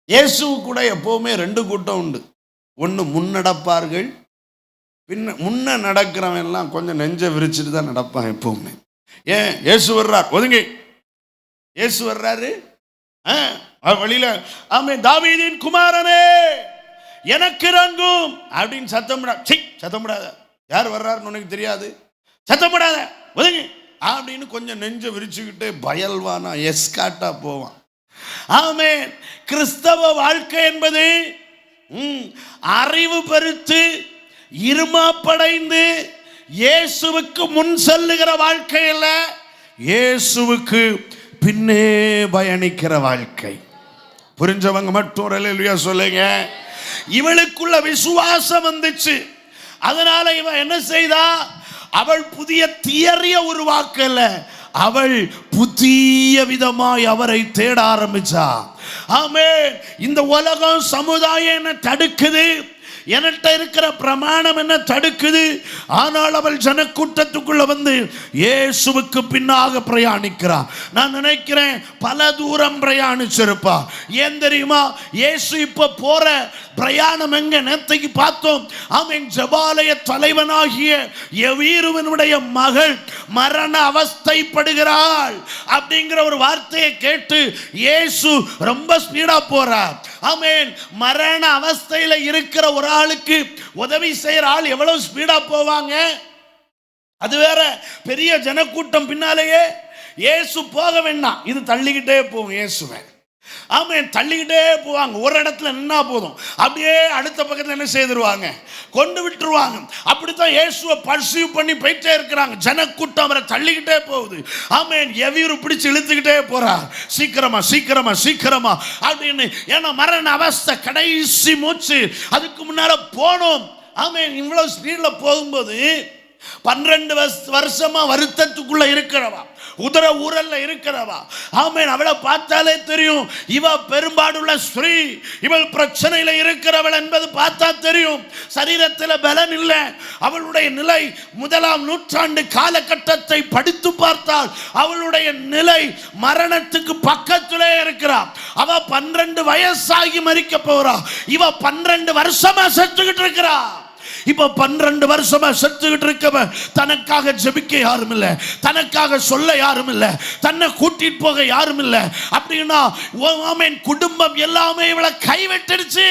இயேசு கூட எப்பவுமே 2 கூட்டம் உண்டு. ஒன்று முன்னடப்பார்கள், முன்ன நடக்கிறவன் எல்லாம் கொஞ்சம் நெஞ்சை விரிச்சிட்டு தான் நடப்பான் எப்பவுமே. ஏன்? இயேசு வர்றார், ஒதுங்க, இயேசு வர்றாரு வழியில, ஆமென், தாவீதின் குமாரனே எனக்கு இறங்கும் அப்படின்னு சத்தமிடாத. யார் வர்றாருன்னு உனக்கு தெரியாது, சத்தமிடாத, ஒதுங்க அப்படின்னு கொஞ்சம் நெஞ்ச விரிச்சுக்கிட்டு பயல்வானா எஸ்காட்டா போவான். ஆமென். கிறிஸ்தவ வாழ்க்கை என்பது அறிவு பெருத்து இருமாப்படைந்து இயேசுவுக்கு முன் செல்லுகிற வாழ்க்கை அல்ல, இயேசுவுக்கு பின்னே பயணிக்கிற வாழ்க்கை. புரிஞ்சவங்க மட்டும் அல்லேலூயா சொல்லுங்க. இவளுக்குள்ள விசுவாசம் வந்துச்சு, அதனால இவன் என்ன செய்தா? அவள் புதிய தியரிய உருவாக்கல, அவள் புதிய விதமாய் அவரை தேட ஆரம்பிச்சா. ஆமென். இந்த உலகம் சமுதாயம் என்ன தடுக்குது, என்கிட்ட இருக்கிற பிரமாணம் என்ன தடுக்குது, ஆனால் அவள் ஜனக்கூட்டத்துக்குள்ள வந்து இயேசுவுக்கு பின்னாக பிரயாணிக்கிறார். நான் நினைக்கிறேன் பல தூரம் பிரயாணிச்சிருப்பா. ஏன் தெரியுமா? இயேசு இப்ப போற பிரயாணம் எங்க நேத்தைக்கு பார்த்தோம். ஆமென். ஜெபாலய தலைவனாகிய யவீருவினுடைய மகள் மரண அவஸ்தைப்படுகிறாள் அப்படிங்கிற ஒரு வார்த்தையை கேட்டு இயேசு ரொம்ப ஸ்பீடா போறார். ஆமென். மரண அவஸ்தையில இருக்கிற ஒரு ஆளுக்கு உதவி செய்யற ஆள் எவ்வளவு ஸ்பீடா போவாங்க? அது வேற பெரிய ஜனக்கூட்டம் பின்னாலேயே. இயேசு போக வேண்டாம், இது தள்ளிக்கிட்டே போகும் இயேசுவை. ஆமென். தள்ளிக்கிட்டே போவாங்க. ஒரு இடத்துல நின்னா போதும், அப்படியே அடுத்த பக்கத்தில் என்ன செய்திருவாங்க, கொண்டு விட்டுருவாங்க. அப்படித்தான் இயேசுவை பர்சீவ் பண்ணி போயிட்டே இருக்கிறாங்க. ஜனக்கூட்டம் அவரை தள்ளிக்கிட்டே போகுது. ஆமென். எவீரு பிடிச்சு இழுத்துக்கிட்டே போறார், சீக்கிரமா சீக்கிரமா சீக்கிரமா அப்படின்னு. ஏன்னா மரண அவஸ்தை, கடைசி மூச்சு, அதுக்கு முன்னால போனோம். ஆமென். இவ்வளவு ஸ்பீட்ல போகும்போது 12 வருஷமா வருத்தத்துக்குள்ள இருக்கிறவா, உதர ஊரல்ல இருக்கிறவா, ஆமென், அவளை பார்த்தாலே தெரியும் இவ பெரும்பாடுள்ள ஸ்திரீ, இவள் பிரச்சனையில இருக்கிறவள் என்பது பார்த்தா தெரியும். சரீரத்தில் பலன் இல்லை. அவளுடைய நிலை 1ஆம் நூற்றாண்டு காலகட்டத்தை படித்து பார்த்தால் அவளுடைய நிலை மரணத்துக்கு பக்கத்திலே இருக்கிறாள். அவ 12 வயசாகி மரிக்க போறா. இவ 12 வருஷமா செத்துக்கிட்டு இருக்கிறா. இப்ப 12 வருஷமா செத்துக்கிட்டு இருக்கவ தனக்காக ஜெபிக்க யாரும் இல்ல, தனக்காக சொல்ல யாரும் இல்ல, தன்னை கூட்டிட்டு போக யாரும் இல்ல. அப்படின்னா ஆமென், குடும்பம் எல்லாமே இவளை கைவிட்டுடுச்சு.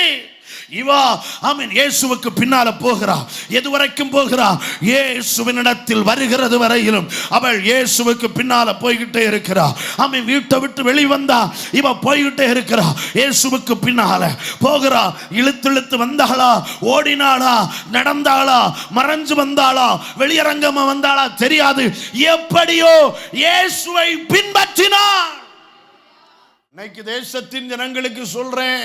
இவா ஆமென் இயேசுவுக்கு பின்னால போகிறா. எது வரைக்கும் போகிறா? இயேசுவினிடத்தில் வருகிறது வரையிலும் அவள் இயேசுவுக்கு பின்னால போய்கிட்டே இருக்கிறா. ஆமென். வீட்டை விட்டு வெளிவந்தா இவ போய்கிட்டே இருக்கிறா, இயேசுவுக்கு பின்னால போகிறா. இழுத்து வந்தாளா, ஓடினாளா, நடந்தாளா, மறைஞ்சு வந்தாளா, வெளியரங்கமா வந்தாளா தெரியாது. எப்படியோ இயேசுவை பின்பற்றினாள். இன்னைக்கு தேசத்தின் ஜனங்களுக்கு சொல்றேன்,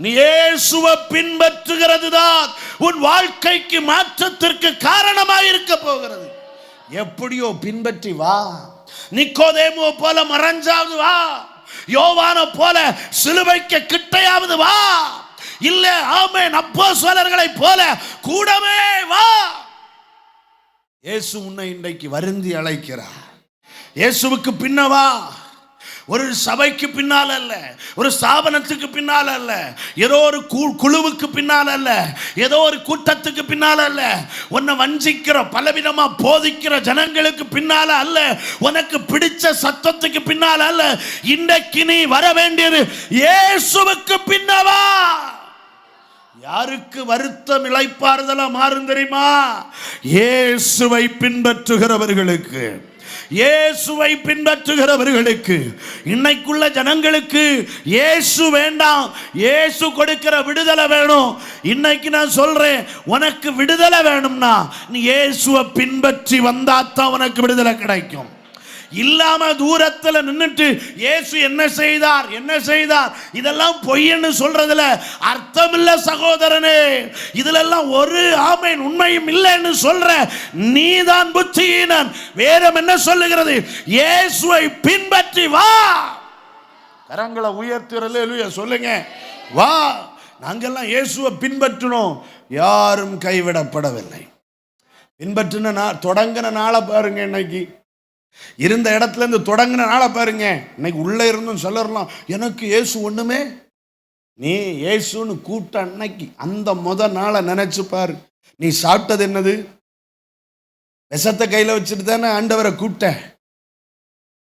நீ இயேசுவை பின்பற்றுகிறது தான் உன் வாழ்க்கைக்கு மாற்றத்திற்கு காரணமாக இருக்க போகிறது. எப்படியோ பின்பற்றி வா. நிக்கோதேமு போல மறைஞ்சாவது வா, யோவான போல சிலுவைக்கு கிட்டையாவது வா, இல்ல ஆமென் அப்போஸ்தலர்களை போல கூடவே வா. இயேசு உன்னை இன்றைக்கு வருந்தி அழைக்கிறார். இயேசுவுக்கு பின்னவா. ஒரு சபைக்கு பின்னால் அல்ல, ஒரு ஸ்தாபனத்துக்கு பின்னால் அல்ல, ஏதோ ஒரு குழுவுக்கு பின்னால் அல்ல, ஏதோ ஒரு கூட்டத்துக்கு பின்னால் அல்ல, உன்னை வஞ்சிக்கிற பலவிதமா போதிக்கிற ஜனங்களுக்கு பின்னால அல்ல, உனக்கு பிடிச்ச சத்தத்துக்கு பின்னால் அல்ல. இன்றைக்கு நீ வர வேண்டியது இயேசுவுக்கு பின்னவா. யாருக்கு வருத்தம் இளைப்பாறுதலா மாறும் தெரியுமா? இயேசுவை பின்பற்றுகிறவர்களுக்கு. இயேசுவை பின்பற்றுகிறவர்களுக்கு, இன்னைக்குள்ள ஜனங்களுக்கு இயேசு வேண்டாம், இயேசு கொடுக்கிற விடுதலை வேணும். இன்னைக்கு நான் சொல்றேன், உனக்கு விடுதலை வேணும்னா நீ இயேசுவை பின்பற்றி வந்தாத்தான் உனக்கு விடுதலை கிடைக்கும். இல்லாம தூரத்துல நின்னுட்டு இயேசு என்ன செய்தார் என்ன செய்தார் இதெல்லாம் பொய்ன்னு சொல்றதுல அர்த்தம் இல்ல சகோதரனே. இதுல எல்லாம் ஒரு ஆமென் உண்மையும் இல்லைன்னு சொல்ற நீதான் புத்தியீனன். வேதம் என்ன சொல்லுகிறது? இயேசுவை பின்பற்றி வா. கரங்களை உயர்த்துறல சொல்லுங்க, வா. நாங்கெல்லாம் இயேசுவை பின்பற்றினோம், யாரும் கைவிடப்படவில்லை. பின்பற்றின தொடங்கின நாளை பாருங்க, இன்னைக்கு இருந்த இடத்துல இருந்து தொடங்கின நாளை பாருங்க. இன்னைக்கு உள்ள இருந்தும் சொல்லலாம் எனக்கு இயேசு ஒண்ணுமே. நீ இயேசுன்னு கூட்ட அன்னைக்கு அந்த நாளை நினைச்சு பாரு. நீ சாப்பிட்டது என்னது? விஷத்தை கையில வச்சுட்டு தானே ஆண்டவரை கூட்ட.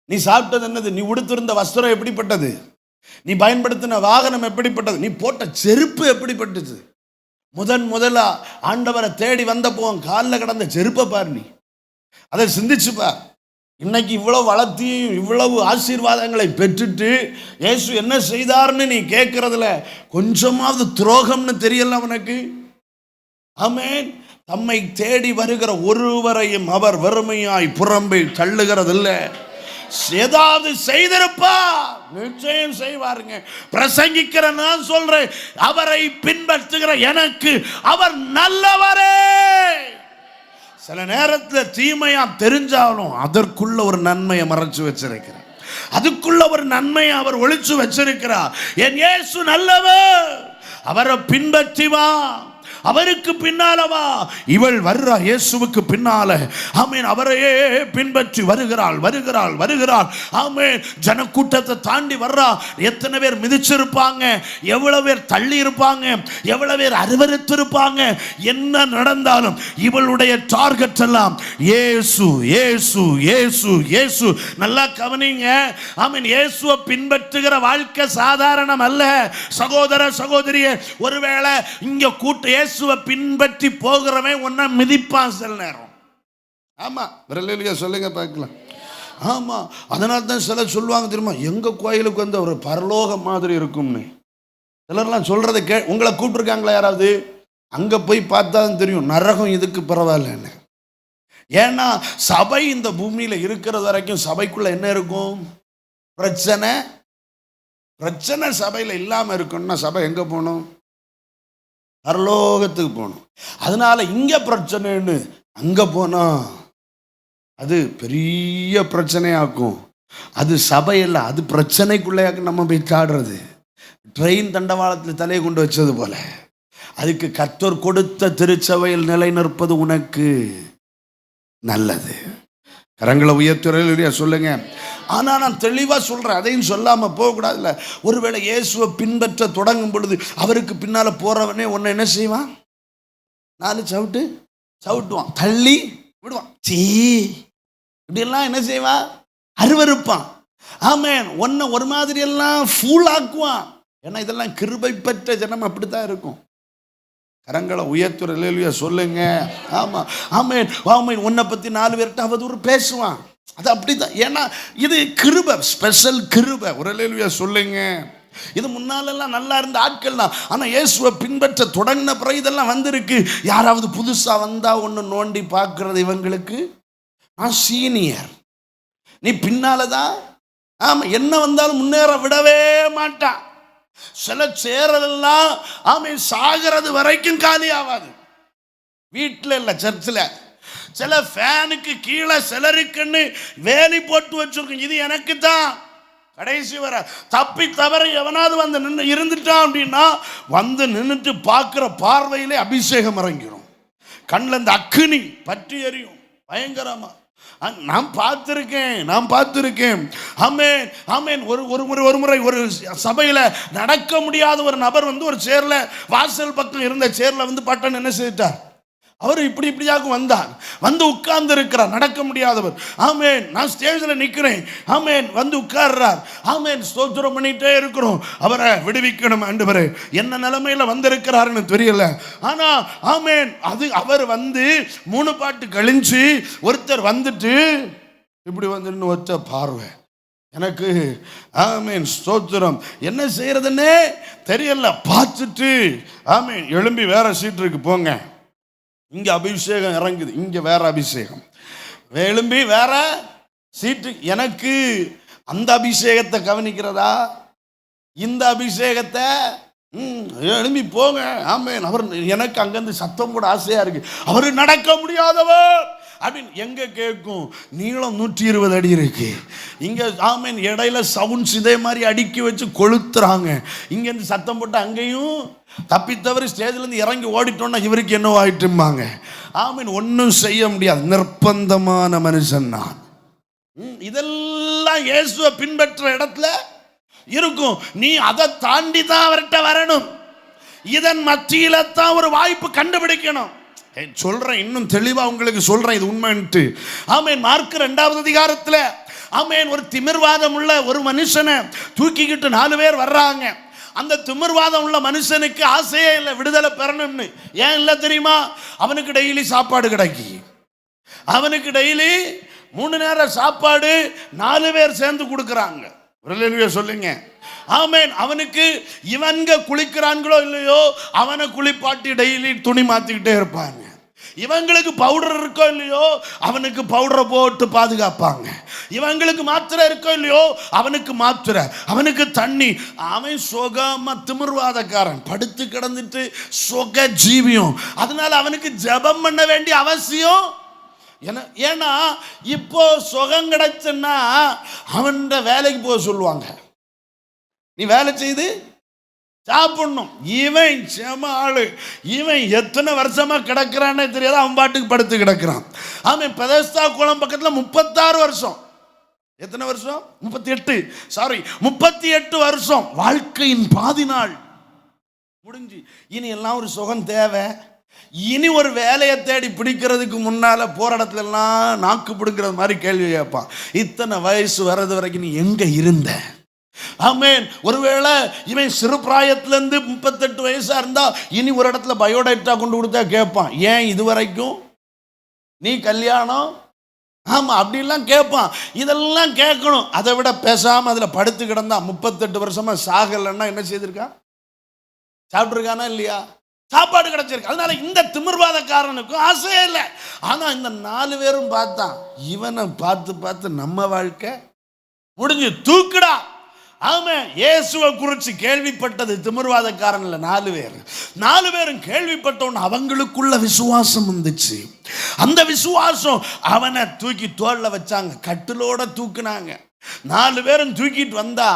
நீ சாப்பிட்டது என்னது? நீ உடுத்திருந்த வஸ்திரம் எப்படிப்பட்டது? நீ பயன்படுத்தின வாகனம் எப்படிப்பட்டது? நீ போட்ட செருப்பு எப்படிப்பட்டது? முதலா ஆண்டவரை தேடி வந்தப்போ காலில் கடந்த செருப்பை பாரு. நீ அதை சிந்திச்சு பார். இன்னைக்கு இவ்வளவு வளர்த்தியும் இவ்வளவு ஆசீர்வாதங்களை பெற்றுட்டு இயேசு என்ன செய்தார்னு நீ கேட்கறதுல கொஞ்சமாவது துரோகம்னு தெரியல அவனுக்கு? ஆமென். தம்மை தேடி வருகிற ஒருவரையும் அவர் வெறுமையாய் புறம்பை தள்ளுகிறதில்லை. ஏதாவது செய்திருப்பா, நிச்சயம் செய்வாருங்க. பிரசங்கிக்கிற நான் சொல்றேன், அவரை பின்பற்றுகிற எனக்கு அவர் நல்லவரே. சில நேரத்தில் தீமையா தெரிஞ்சாலும் அதற்குள்ள ஒரு நன்மையை மறைச்சு வச்சிருக்கிறார், அதுக்குள்ள ஒரு நன்மையை அவர் ஒளிச்சு வச்சிருக்கிறார். என் இயேசு நல்லவர், அவரை பின்பற்றி வா. அவருக்கு பின்னாலவா இவள் வர்றா, இயேசுவுக்கு பின்னால. ஆமென். அவரையே பின்பற்றி வருகிறாள் வருகிறாள் வருகிறாள். ஆமென். ஜனக்கூட்டத்தை தாண்டி வர்றா. எத்தனை பேர் மிதிச்சிருப்பாங்க, எவ்வளவு பேர் தள்ளி இருப்பாங்க, எவ்வளவு பேர் அருவருத்து இருப்பாங்க. என்ன நடந்தாலும் இவளுடைய டார்கெட் எல்லாம் இயேசு இயேசு இயேசு இயேசு. நல்லா கவனிங்க. ஆமென். இயேசுவை பின்பற்றுகிற வாழ்க்கை சாதாரணம் அல்ல. சகோதர சகோதரியே, ஒருவேளை இங்க கூட்ட இயேசுவை பின்பற்றி போகிறவன் ஒன்ன மிதிப்பான் சில நேரம். ஆமா, விரலியா சொல்லுங்க பார்க்கலாம். ஆமா, அதனால தான் சிலர் சொல்லுவாங்க தெரியுமா, எங்க கோயிலுக்கு வந்து ஒரு பரலோக மாதிரி இருக்கும்னு. சிலர்லாம் சொல்றதை உங்களை கூப்பிட்டுருக்காங்களா யாராவது? அங்க போய் பார்த்தா தெரியும் நரகம் இதுக்கு பரவாயில்லன்னு. ஏன்னா சபை இந்த பூமியில இருக்கிறது வரைக்கும் சபைக்குள்ள என்ன இருக்கும்? பிரச்சனை. பிரச்சனை சபையில் இல்லாம இருக்குன்னா சபை எங்க போகணும்? பரலோகத்துக்கு போகணும். அதனால இங்க பிரச்சனைன்னு அங்க போனா அது பெரிய பிரச்சனையாக்கும். அது சபையில் அது பிரச்சனைக்குள்ளையாக்கு நம்ம போய் சாடுறது. ட்ரெயின் தண்டவாளத்தில் தலையை கொண்டு வச்சது போல. அதுக்கு கர்த்தர் கொடுத்த திருச்சபையில் நிலை நிற்பது உனக்கு நல்லது. கரங்களை உயர்த்துறையில சொல்லுங்க. ஆனா நான் தெளிவா சொல்றேன், அதையும் சொல்லாம போகக்கூடாதுல்ல. ஒருவேளை இயேசுவை பின்பற்ற தொடங்கும் பொழுது அவருக்கு பின்னால போறவனே உன்னை என்ன செய்வான்? 4 சவுட்டு சவுட்டுவான், தள்ளி விடுவான், சீ இப்படியெல்லாம் என்ன செய்வான்? அருவருப்பான். ஆமென். உன்னை ஒரு மாதிரி எல்லாம் ஃபூல் ஆக்குவான். ஏன்னா இதெல்லாம் கிருபை பெற்ற ஜனம் அப்படித்தான் இருக்கும். கரங்களை உயர்த்துறையில சொல்லுங்க. ஆமா, ஆமென் ஆமென். உன்னை பத்தி 4 பேர்கிட்ட அவதூறு பேசுவான். அது அப்படிதான். ஏன்னா இது கிருபை, ஸ்பெஷல் கிருபை. ஒரு அல்லேலூயா சொல்லுங்க. இது முன்னாலெல்லாம் நல்லா இருந்த ஆட்கள் தான். ஆனா இயேசுவை பின்பற்ற தொடங்கின பிறகு இதெல்லாம் வந்திருக்கு. யாராவது புதுசா வந்தா ஒன்று நோண்டி பார்க்கறது இவங்களுக்கு. நான் சீனியர், நீ பின்னாலதான். ஆமா, என்ன வந்தாலும் முன்னேற விடவே மாட்டான். சில சேரெல்லாம் ஆமை சாகிறது வரைக்கும் காலி ஆகாது. வீட்டில் இல்லை, சர்ச்சில். சில ஃபேனுக்கு கீழே சிலருக்குன்னு வேலி போட்டு வச்சிருக்கோம், இது எனக்கு தான். கடைசி வர தப்பி தவற எவனாவது வந்து நின்று இருந்துட்டான் அப்படின்னா வந்து நின்றுட்டு பார்க்குற பார்வையிலே அபிஷேகம் இறங்கிடும். கண்ணில் இந்த அக்கினி பற்றி எரியும் பயங்கரமா. நான் பார்த்திருக்கேன். ஆமென் ஆமென். ஒரு முறை ஒரு சபையில் நடக்க முடியாத ஒரு நபர் வந்து ஒரு சேர்ல, வாசல் பக்கம் இருந்த சேர்ல வந்து பட்டன் என்ன செய்தார்? அவர் இப்படியாக வந்தார், வந்து உட்கார்ந்து இருக்கிறார், நடக்க முடியாதவர். ஆமென். நான் ஸ்டேஜில் நிற்கிறேன். ஆமென். வந்து உட்கார்றார். ஆமென். ஸ்தோத்திரம் பண்ணிட்டே இருக்கிறோம். அவரை விடுவிக்கணும் ஆண்டவரே. என்ன நிலைமையில வந்திருக்கிறாருன்னு தெரியல. ஆனா ஆமென், அது அவர் வந்து 3 பாட்டு கழிஞ்சு ஒருத்தர் வந்துட்டு இப்படி வந்து ஒத்த பார்வை எனக்கு. ஆமென் ஸ்தோத்திரம். என்ன செய்யறதுன்னே தெரியல. பார்த்துட்டு ஆமென், எழும்பி வேற சீட்டுக்கு போங்க, இங்க அபிஷேகம் இறங்குது, இங்க வேற அபிஷேகம், எழும்பி வேற சீட்டு. எனக்கு அந்த அபிஷேகத்தை கவனிக்கிறதா, இந்த அபிஷேகத்தை எழும்பி போங்க. ஆமென். அவர் எனக்கு அங்கிருந்து சத்தம் கூட ஆசையா இருக்கு. அவரு நடக்க முடியாதவர் அப்படின்னு எங்க கேட்கும்? நீளம் 120 அடி இருக்கு இங்க. ஆமென். இடையில சவுண்ட்ஸ் இதே மாதிரி அடுக்கி வச்சு கொளுத்துறாங்க. இங்கேருந்து சத்தம் போட்டு அங்கேயும் தப்பித்தவரை ஸ்டேஜ்ல இருந்து இறங்கி ஓடிட்டோம்னா இவருக்கு என்னவோ ஆயிட்டுமாங்க. ஆமென். ஒன்றும் செய்ய முடியாது, நிர்பந்தமான மனுஷன் நான். இதெல்லாம் இயேசுவை பின்பற்ற இடத்துல இருக்கும். நீ அதை தாண்டி தான் அவர்கிட்ட வரணும். இதன் மத்தியில தான் ஒரு வாய்ப்பு கண்டுபிடிக்கணும். சொல்றேன், இன்னும் தெளிவா உங்களுக்கு சொல்றேன், இது உண்மைன்ட்டு. ஆமென். மார்க் 2வது அதிகாரத்துல ஆமென், ஒரு திமிர்வாதம் உள்ள ஒரு மனுஷனை தூக்கிக்கிட்டு 4 பேர் வர்றாங்க. அந்த திமிர்வாதம் உள்ள மனுஷனுக்கு ஆசையே இல்லை விடுதலை பெறணும்னு. ஏன் இல்லை தெரியுமா? அவனுக்கு டெய்லி சாப்பாடு கிடைக்கி, அவனுக்கு டெய்லி 3 நேரம் சாப்பாடு 4 பேர் சேர்ந்து கொடுக்குறாங்க. சொல்லுங்க. ஆமென். அவனுக்கு இவங்க குளிக்கிறான்களோ இல்லையோ, அவனை குளிப்பாட்டி டெய்லி துணி மாத்திக்கிட்டே இருப்பாங்க. இவங்களுக்கு பவுடர் இருக்கோ இல்லையோ, அவனுக்கு பவுடரை போட்டு பாதுகாப்பாங்க. இவங்களுக்கு மாத்திரை இருக்கோ இல்லையோ, அவனுக்கு மாத்திரை, அவனுக்கு தண்ணி. அவன் சுகமா திமிர்வாதக்காரன், படுத்து கிடந்துட்டு சுக ஜீவியம். அதனால அவனுக்கு ஜெபம் பண்ண வேண்டிய அவசியம். ஏன்னா இப்போ சுகம் கிடைச்சுன்னா அவன் வேலைக்கு போக சொல்லுவாங்க. நீ வேலை செய்து சாப்பிடணும். இவன் செம ஆளு. இவன் எத்தனை வருஷமா கிடக்கிறானே தெரியாது, அவன் பாட்டுக்கு படுத்து கிடக்கிறான். அவன் பெதஸ்தா குளம் பக்கத்தில் 36 வருஷம். எத்தனை வருஷம்? 38 வருஷம். வாழ்க்கையின் பாதி நாள் முடிஞ்சு. இனி எல்லாம் ஒரு சுகம் தேவை. இனி ஒரு வேலையை தேடி பிடிக்கிறதுக்கு முன்னால போற இடத்துல எல்லாம் நாக்கு பிடிக்கிறது மாதிரி கேள்வி கேட்பான். இத்தனை வயசு வர்றது வரைக்கும் நீ எங்க இருந்த? ஆமென். ஒருவேளை இவன் சிறு பிராயத்திலேருந்து 38 வயசா இருந்தா இனி ஒரு இடத்துல பயோடேட்டா கொண்டு கொடுத்தா கேட்பான், ஏன் இது வரைக்கும் நீ கல்யாணம்? ஆமா, அப்படிலாம் கேட்பான். இதெல்லாம் கேட்கணும். அதை விட பேசாம அதுல படுத்து கிடந்தா 38 வருஷமா சாகலைன்னா என்ன செய்திருக்கான்? சாப்பிட்டுருக்கானா இல்லையா? சாப்பாடு கிடைச்சிருக்கு. அதனால இந்த திமிர்வாதக்காரனுக்கும் ஆசையே இல்லை. ஆனா இந்த 4 பேரும் பார்த்தான், இவனை பார்த்து பார்த்து நம்ம வாழ்க்கை முடிஞ்சு தூக்குடா. ஆமா, இயேசுவை குறித்து கேள்விப்பட்டது திமிர்வாதக்காரன் இல்லை, 4 பேரும் கேள்விப்பட்டவன் அவங்களுக்குள்ள விசுவாசம் வந்துச்சு. அந்த விசுவாசம் அவனை தூக்கி தோல்ல வச்சாங்க, கட்டிலோட தூக்குனாங்க. 4 பேரும் தூக்கிட்டு வந்தா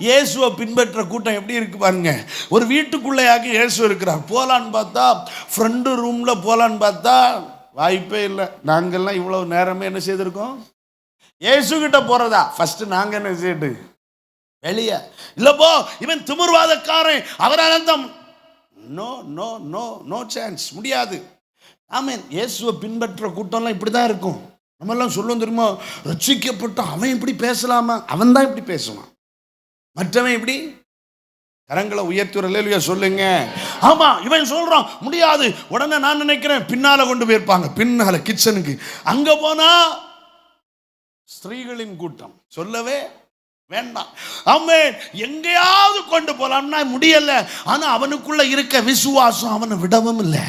இயேசுவை பின்பற்ற கூட்டம் எப்படி இருக்கு பாருங்க. ஒரு வீட்டுக்குள்ளையாக இயேசு இருக்கிறார். போலான்னு பார்த்தா ஃப்ரெண்டு ரூம்ல போலான்னு பார்த்தா வாய்ப்பே இல்லை. நாங்கெல்லாம் இவ்வளவு நேரமே என்ன செய்திருக்கோம்? இயேசு கிட்ட போறதா ஃபர்ஸ்ட் நாங்க என்ன செய்யிட்டு வெளியே இல்ல போ. இவன் திமிர்வாதக்காரன், அவரால் தான் no no no no chance, முடியாது. ஆமென். இயேசுவை பின்பற்ற கூட்டம்லாம் இப்படிதான் இருக்கும். நம்ம எல்லாம் சொல்லுவோம் தெரியுமா, ரட்சிக்கப்பட்ட அவன் இப்படி பேசலாமா? அவன் தான் இப்படி பேசுவான், மற்றவன் இப்படி. கரங்களை உயர்த்துறல சொல்லுங்க. ஆமா, இவன் சொல்றான் முடியாது. உடனே நான் நினைக்கிறேன் பின்னால கொண்டு போயிருப்பாங்க, பின்னால கிச்சனுக்கு. அங்க போனா ஸ்திரீகளின் கூட்டம், சொல்லவே வேண்டாம். ஆமென். எங்கேயாவது கொண்டு போலாம்னா முடியல. ஆனா அவனுக்குள்ள இருக்க விசுவாசம் அவனை விடவும் இல்லை.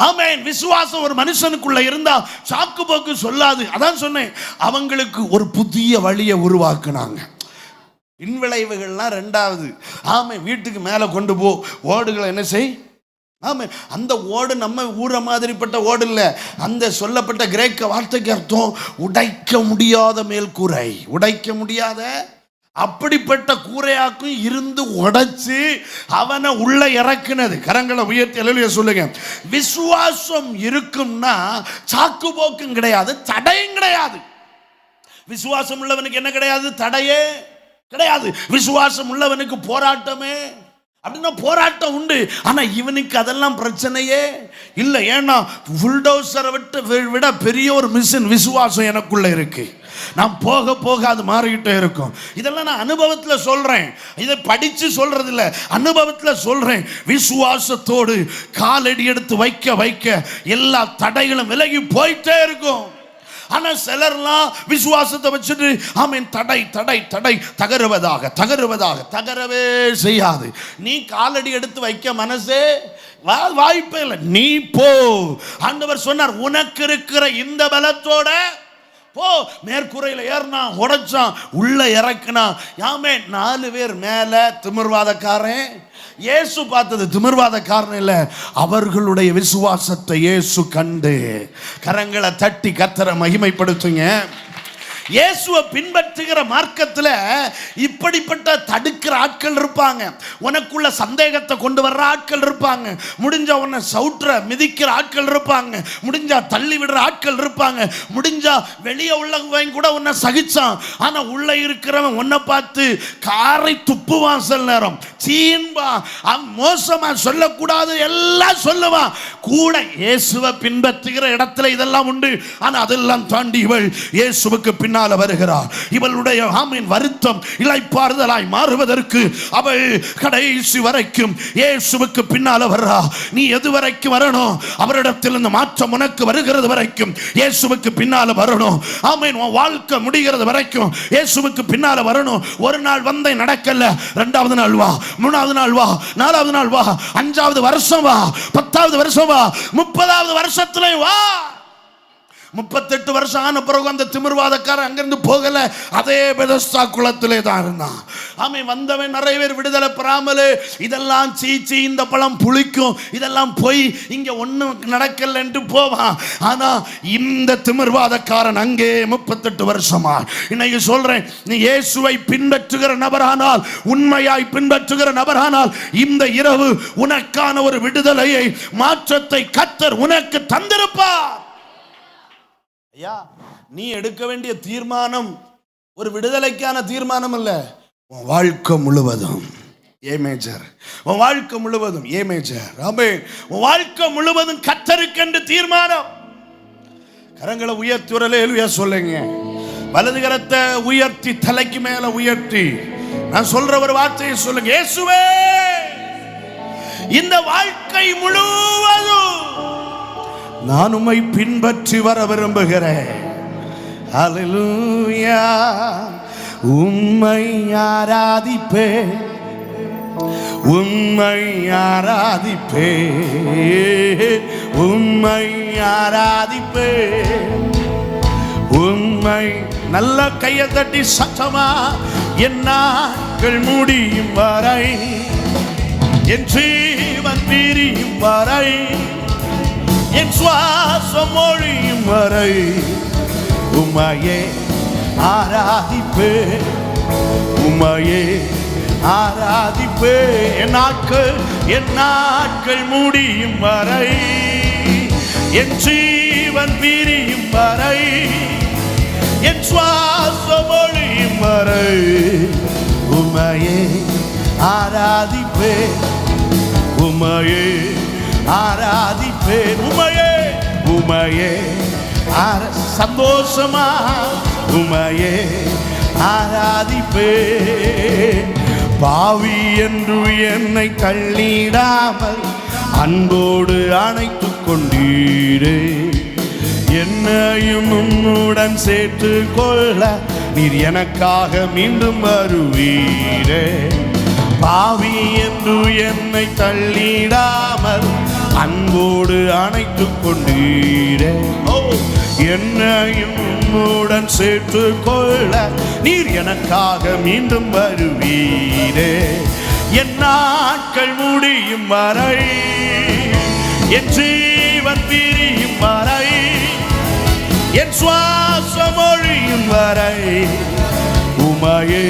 ஆமென். விசுவாசம் ஒரு மனுஷனுக்குள்ள இருந்தா சாக்கு போக்கு சொல்லாது. அதான் சொன்னேன், அவங்களுக்கு ஒரு புதிய வழியை உருவாக்குனாங்க. பின்விளைவுகள்லாம் 2வது. ஆமை, வீட்டுக்கு மேலே கொண்டு போ, ஓடுகளை என்ன செய். ஆமாம், அந்த ஓடு நம்ம ஊரை மாதிரிப்பட்ட ஓடு இல்லை. அந்த சொல்லப்பட்ட கிரேக்க வார்த்தைக்கு அர்த்தம் உடைக்க முடியாத மேல்கூரை. உடைக்க முடியாத அப்படிப்பட்ட கூரையாக்கும் இருந்து உடைச்சு அவனை உள்ள இறக்குனது. கரங்களை உயர்த்தி அல்லேலூயா சொல்லுங்க. விசுவாசம் இருக்கும்னா சாக்கு போக்கும் கிடையாது, தடையும் கிடையாது. விசுவாசம் உள்ளவனுக்கு என்ன கிடையாது? தடையே கிடையாது. விசுவாசம் உள்ளவனுக்கு போராட்டமே. அப்படின்னா போராட்டம் உண்டு, ஆனா இவனுக்கு அதெல்லாம் பிரச்சனையே இல்லை. ஏன்னா புல்டோசரை விட பெரிய ஒரு மிஷின் விசுவாசம் எனக்குள்ள இருக்கு. நான் போக போக அது மாறிக்கிட்டே இருக்கும். இதெல்லாம் நான் அனுபவத்தில் சொல்றேன், இதை படிச்சு சொல்றது இல்லை, அனுபவத்தில் சொல்றேன். விசுவாசத்தோடு காலடி எடுத்து வைக்க வைக்க எல்லா தடைகளும் விலகி போயிட்டே இருக்கும். ஆனா சிலர்லாம் விசுவாசத்தை வச்சுட்டு ஆமென் தடை தடை தடை தகருவதாக தகருவதாக தகரவே செய்யாது. நீ காலடி எடுத்து வைக்க மனசே வாய்ப்பே இல்லை. நீ போ. ஆண்டவர் சொன்னார், உனக்கு இருக்கிற இந்த பலத்தோட போ. மேற்கூரையில் ஏறினா, உடைச்சான், உள்ள இறக்குனா. யாமே 4 பேர் மேல திமிர்வாதக்காரன். இயேசு பார்த்தது திமிர்வாதக்காரன் இல்லை, அவர்களுடைய விசுவாசத்தை இயேசு கண்டு. கரங்களை தட்டி கர்த்தரை மகிமைப்படுத்துங்க. இயேசுவை பின்பற்றுகிற மார்க்கத்தில் இப்படிப்பட்ட தடுக்கிற ஆட்கள் இருப்பாங்க. உனக்குள்ள சந்தேகத்தை கொண்டு வர்ற ஆட்கள் இருப்பாங்க. முடிஞ்சா உன்னை சவுற்ற மிதிக்கிற ஆட்கள் இருப்பாங்க. முடிஞ்சா தள்ளி விடுற ஆட்கள் இருப்பாங்க. முடிஞ்சா வெளியே உள்ளவங்க கூட உன்னை சகிச்சான், ஆனா உள்ள இருக்கிறவன் உன்னை பார்த்து காரை துப்புவான். சில நேரம் சீன்பா, மோசமா சொல்லக்கூடாது எல்லாம் சொல்லுவான். கூட இயேசுவை பின்பற்றுகிற இடத்துல இதெல்லாம் உண்டு. ஆனா அதெல்லாம் தாண்டி இவள் இயேசுவுக்கு பின்னால வருகிறார். இவளுடைய ஆமீன் வருத்தம் இளைப்பாறுதலாய் மாறுவதற்கு அவள் கடைசி வரைக்கும் இயேசுவுக்கு பின்னால வர்றா. நீ எது வரைக்கும் வரணும்? அவரிடத்தில் இந்த மாற்றம் உனக்கு வருகிறது வரைக்கும் இயேசுவுக்கு பின்னால வரணும். ஆமீன். உன் வாழ்க்கை முடிகிறது வரைக்கும் இயேசுவுக்கு பின்னால வரணும். ஒரு நாள் வந்தை நடக்கல, 2வது நாள் வா, 3வது நாள் வா, 4வது நாள் வா, 5வது வருஷம் வா, 10வது வருஷம் வா, 30வது வருஷத்துல வா. 38 வருஷம் ஆன பிறகு அந்த திமிர்வாதக்காரன் அங்கிருந்து போகல, அதே பெதஸ்தா குளத்திலே தான் இருந்தான். ஆமென். வந்தவன் நிறைய பேர் விடுதலை பெறாமலே இதெல்லாம் சீச்சி, இந்த பழம் புளிக்கும், இதெல்லாம் போய் இங்க ஒண்ணும் நடக்கல என்று போவான். ஆனா இந்த திமிர்வாதக்காரன் அங்கே 38 வருஷமா. இன்னைக்கு சொல்றேன், நீ இயேசுவை பின்பற்றுகிற நபரானால், உண்மையாய் பின்பற்றுகிற நபரானால், இந்த இரவு உனக்கான ஒரு விடுதலையை, மாற்றத்தை கர்த்தர் உனக்கு தந்திருப்பார். ஐயா, நீ எடுக்க வேண்டிய தீர்மானம் ஒரு விடுதலைக்கான தீர்மானம் அல்ல, உன் வாழ்க்கை முழுவதும் ஏ மேஜர், உன் வாழ்க்கை முழுவதும் ஏ மேஜர். ஆமென். உன் வாழ்க்கை முழுவதும் கர்த்தருக்கென்று தீர்மானம். கரங்களை உயர்த்தி ஒரு அல்லேலூயா சொல்லுங்க. வலது கரத்தை உயர்த்தி தலைக்கு மேல உயர்த்தி நான் சொல்ற ஒரு வார்த்தையை சொல்லுங்க. இயேசுவே, இந்த வாழ்க்கை முழுவதும் நான் உம்மை பின்பற்றி வர விரும்புகிறேன். அல்லேலூயா. உம்மை ஆராதிப்பேன், உம்மை ஆராதிப்பேன், உம்மை ஆராதிப்பேன், உம்மை. நல்ல கையை தட்டி சத்தமா, என் நாட்கள் முடியும் வரை, என் ஜீவன் பிரியும் வரை, என் சுவாசம் ஒழியும் வரை உம்மையே ஆராதிப்பேன், உம்மையே ஆராதிப்பேன். என் நாட்கள் முடியும் வரை, என் ஜீவன் பிரியும் வரை, என் சுவாசம் ஒழியும் வரை உம்மையே ஆராதிப்பேன், உம்மையே ஆராதிப்பேன், உம்மையே உம்மையே சந்தோஷமா உம்மையே ஆராதிப்பேன். பாவி என்று என்னை தள்ளிடாமல் அன்போடு அணைத்துக் கொண்டீரே, என்னையும் உன்னுடன் சேர்த்து கொள்ள நீர் எனக்காக மீண்டும் வருவீரே. பாவி என்று என்னை தள்ளிடாமல் அன்போடு அணைத்துக் கொண்டீரே, என்னையும் உன்னுடன் சேர்த்து கொள்ள நீர் எனக்காக மீண்டும் வருவீரே. என் நாட்கள் முடியும் வரை, என் ஜீவன் பிரியும் வரை, என் சுவாசம் ஒழியும் வரை உம்மையே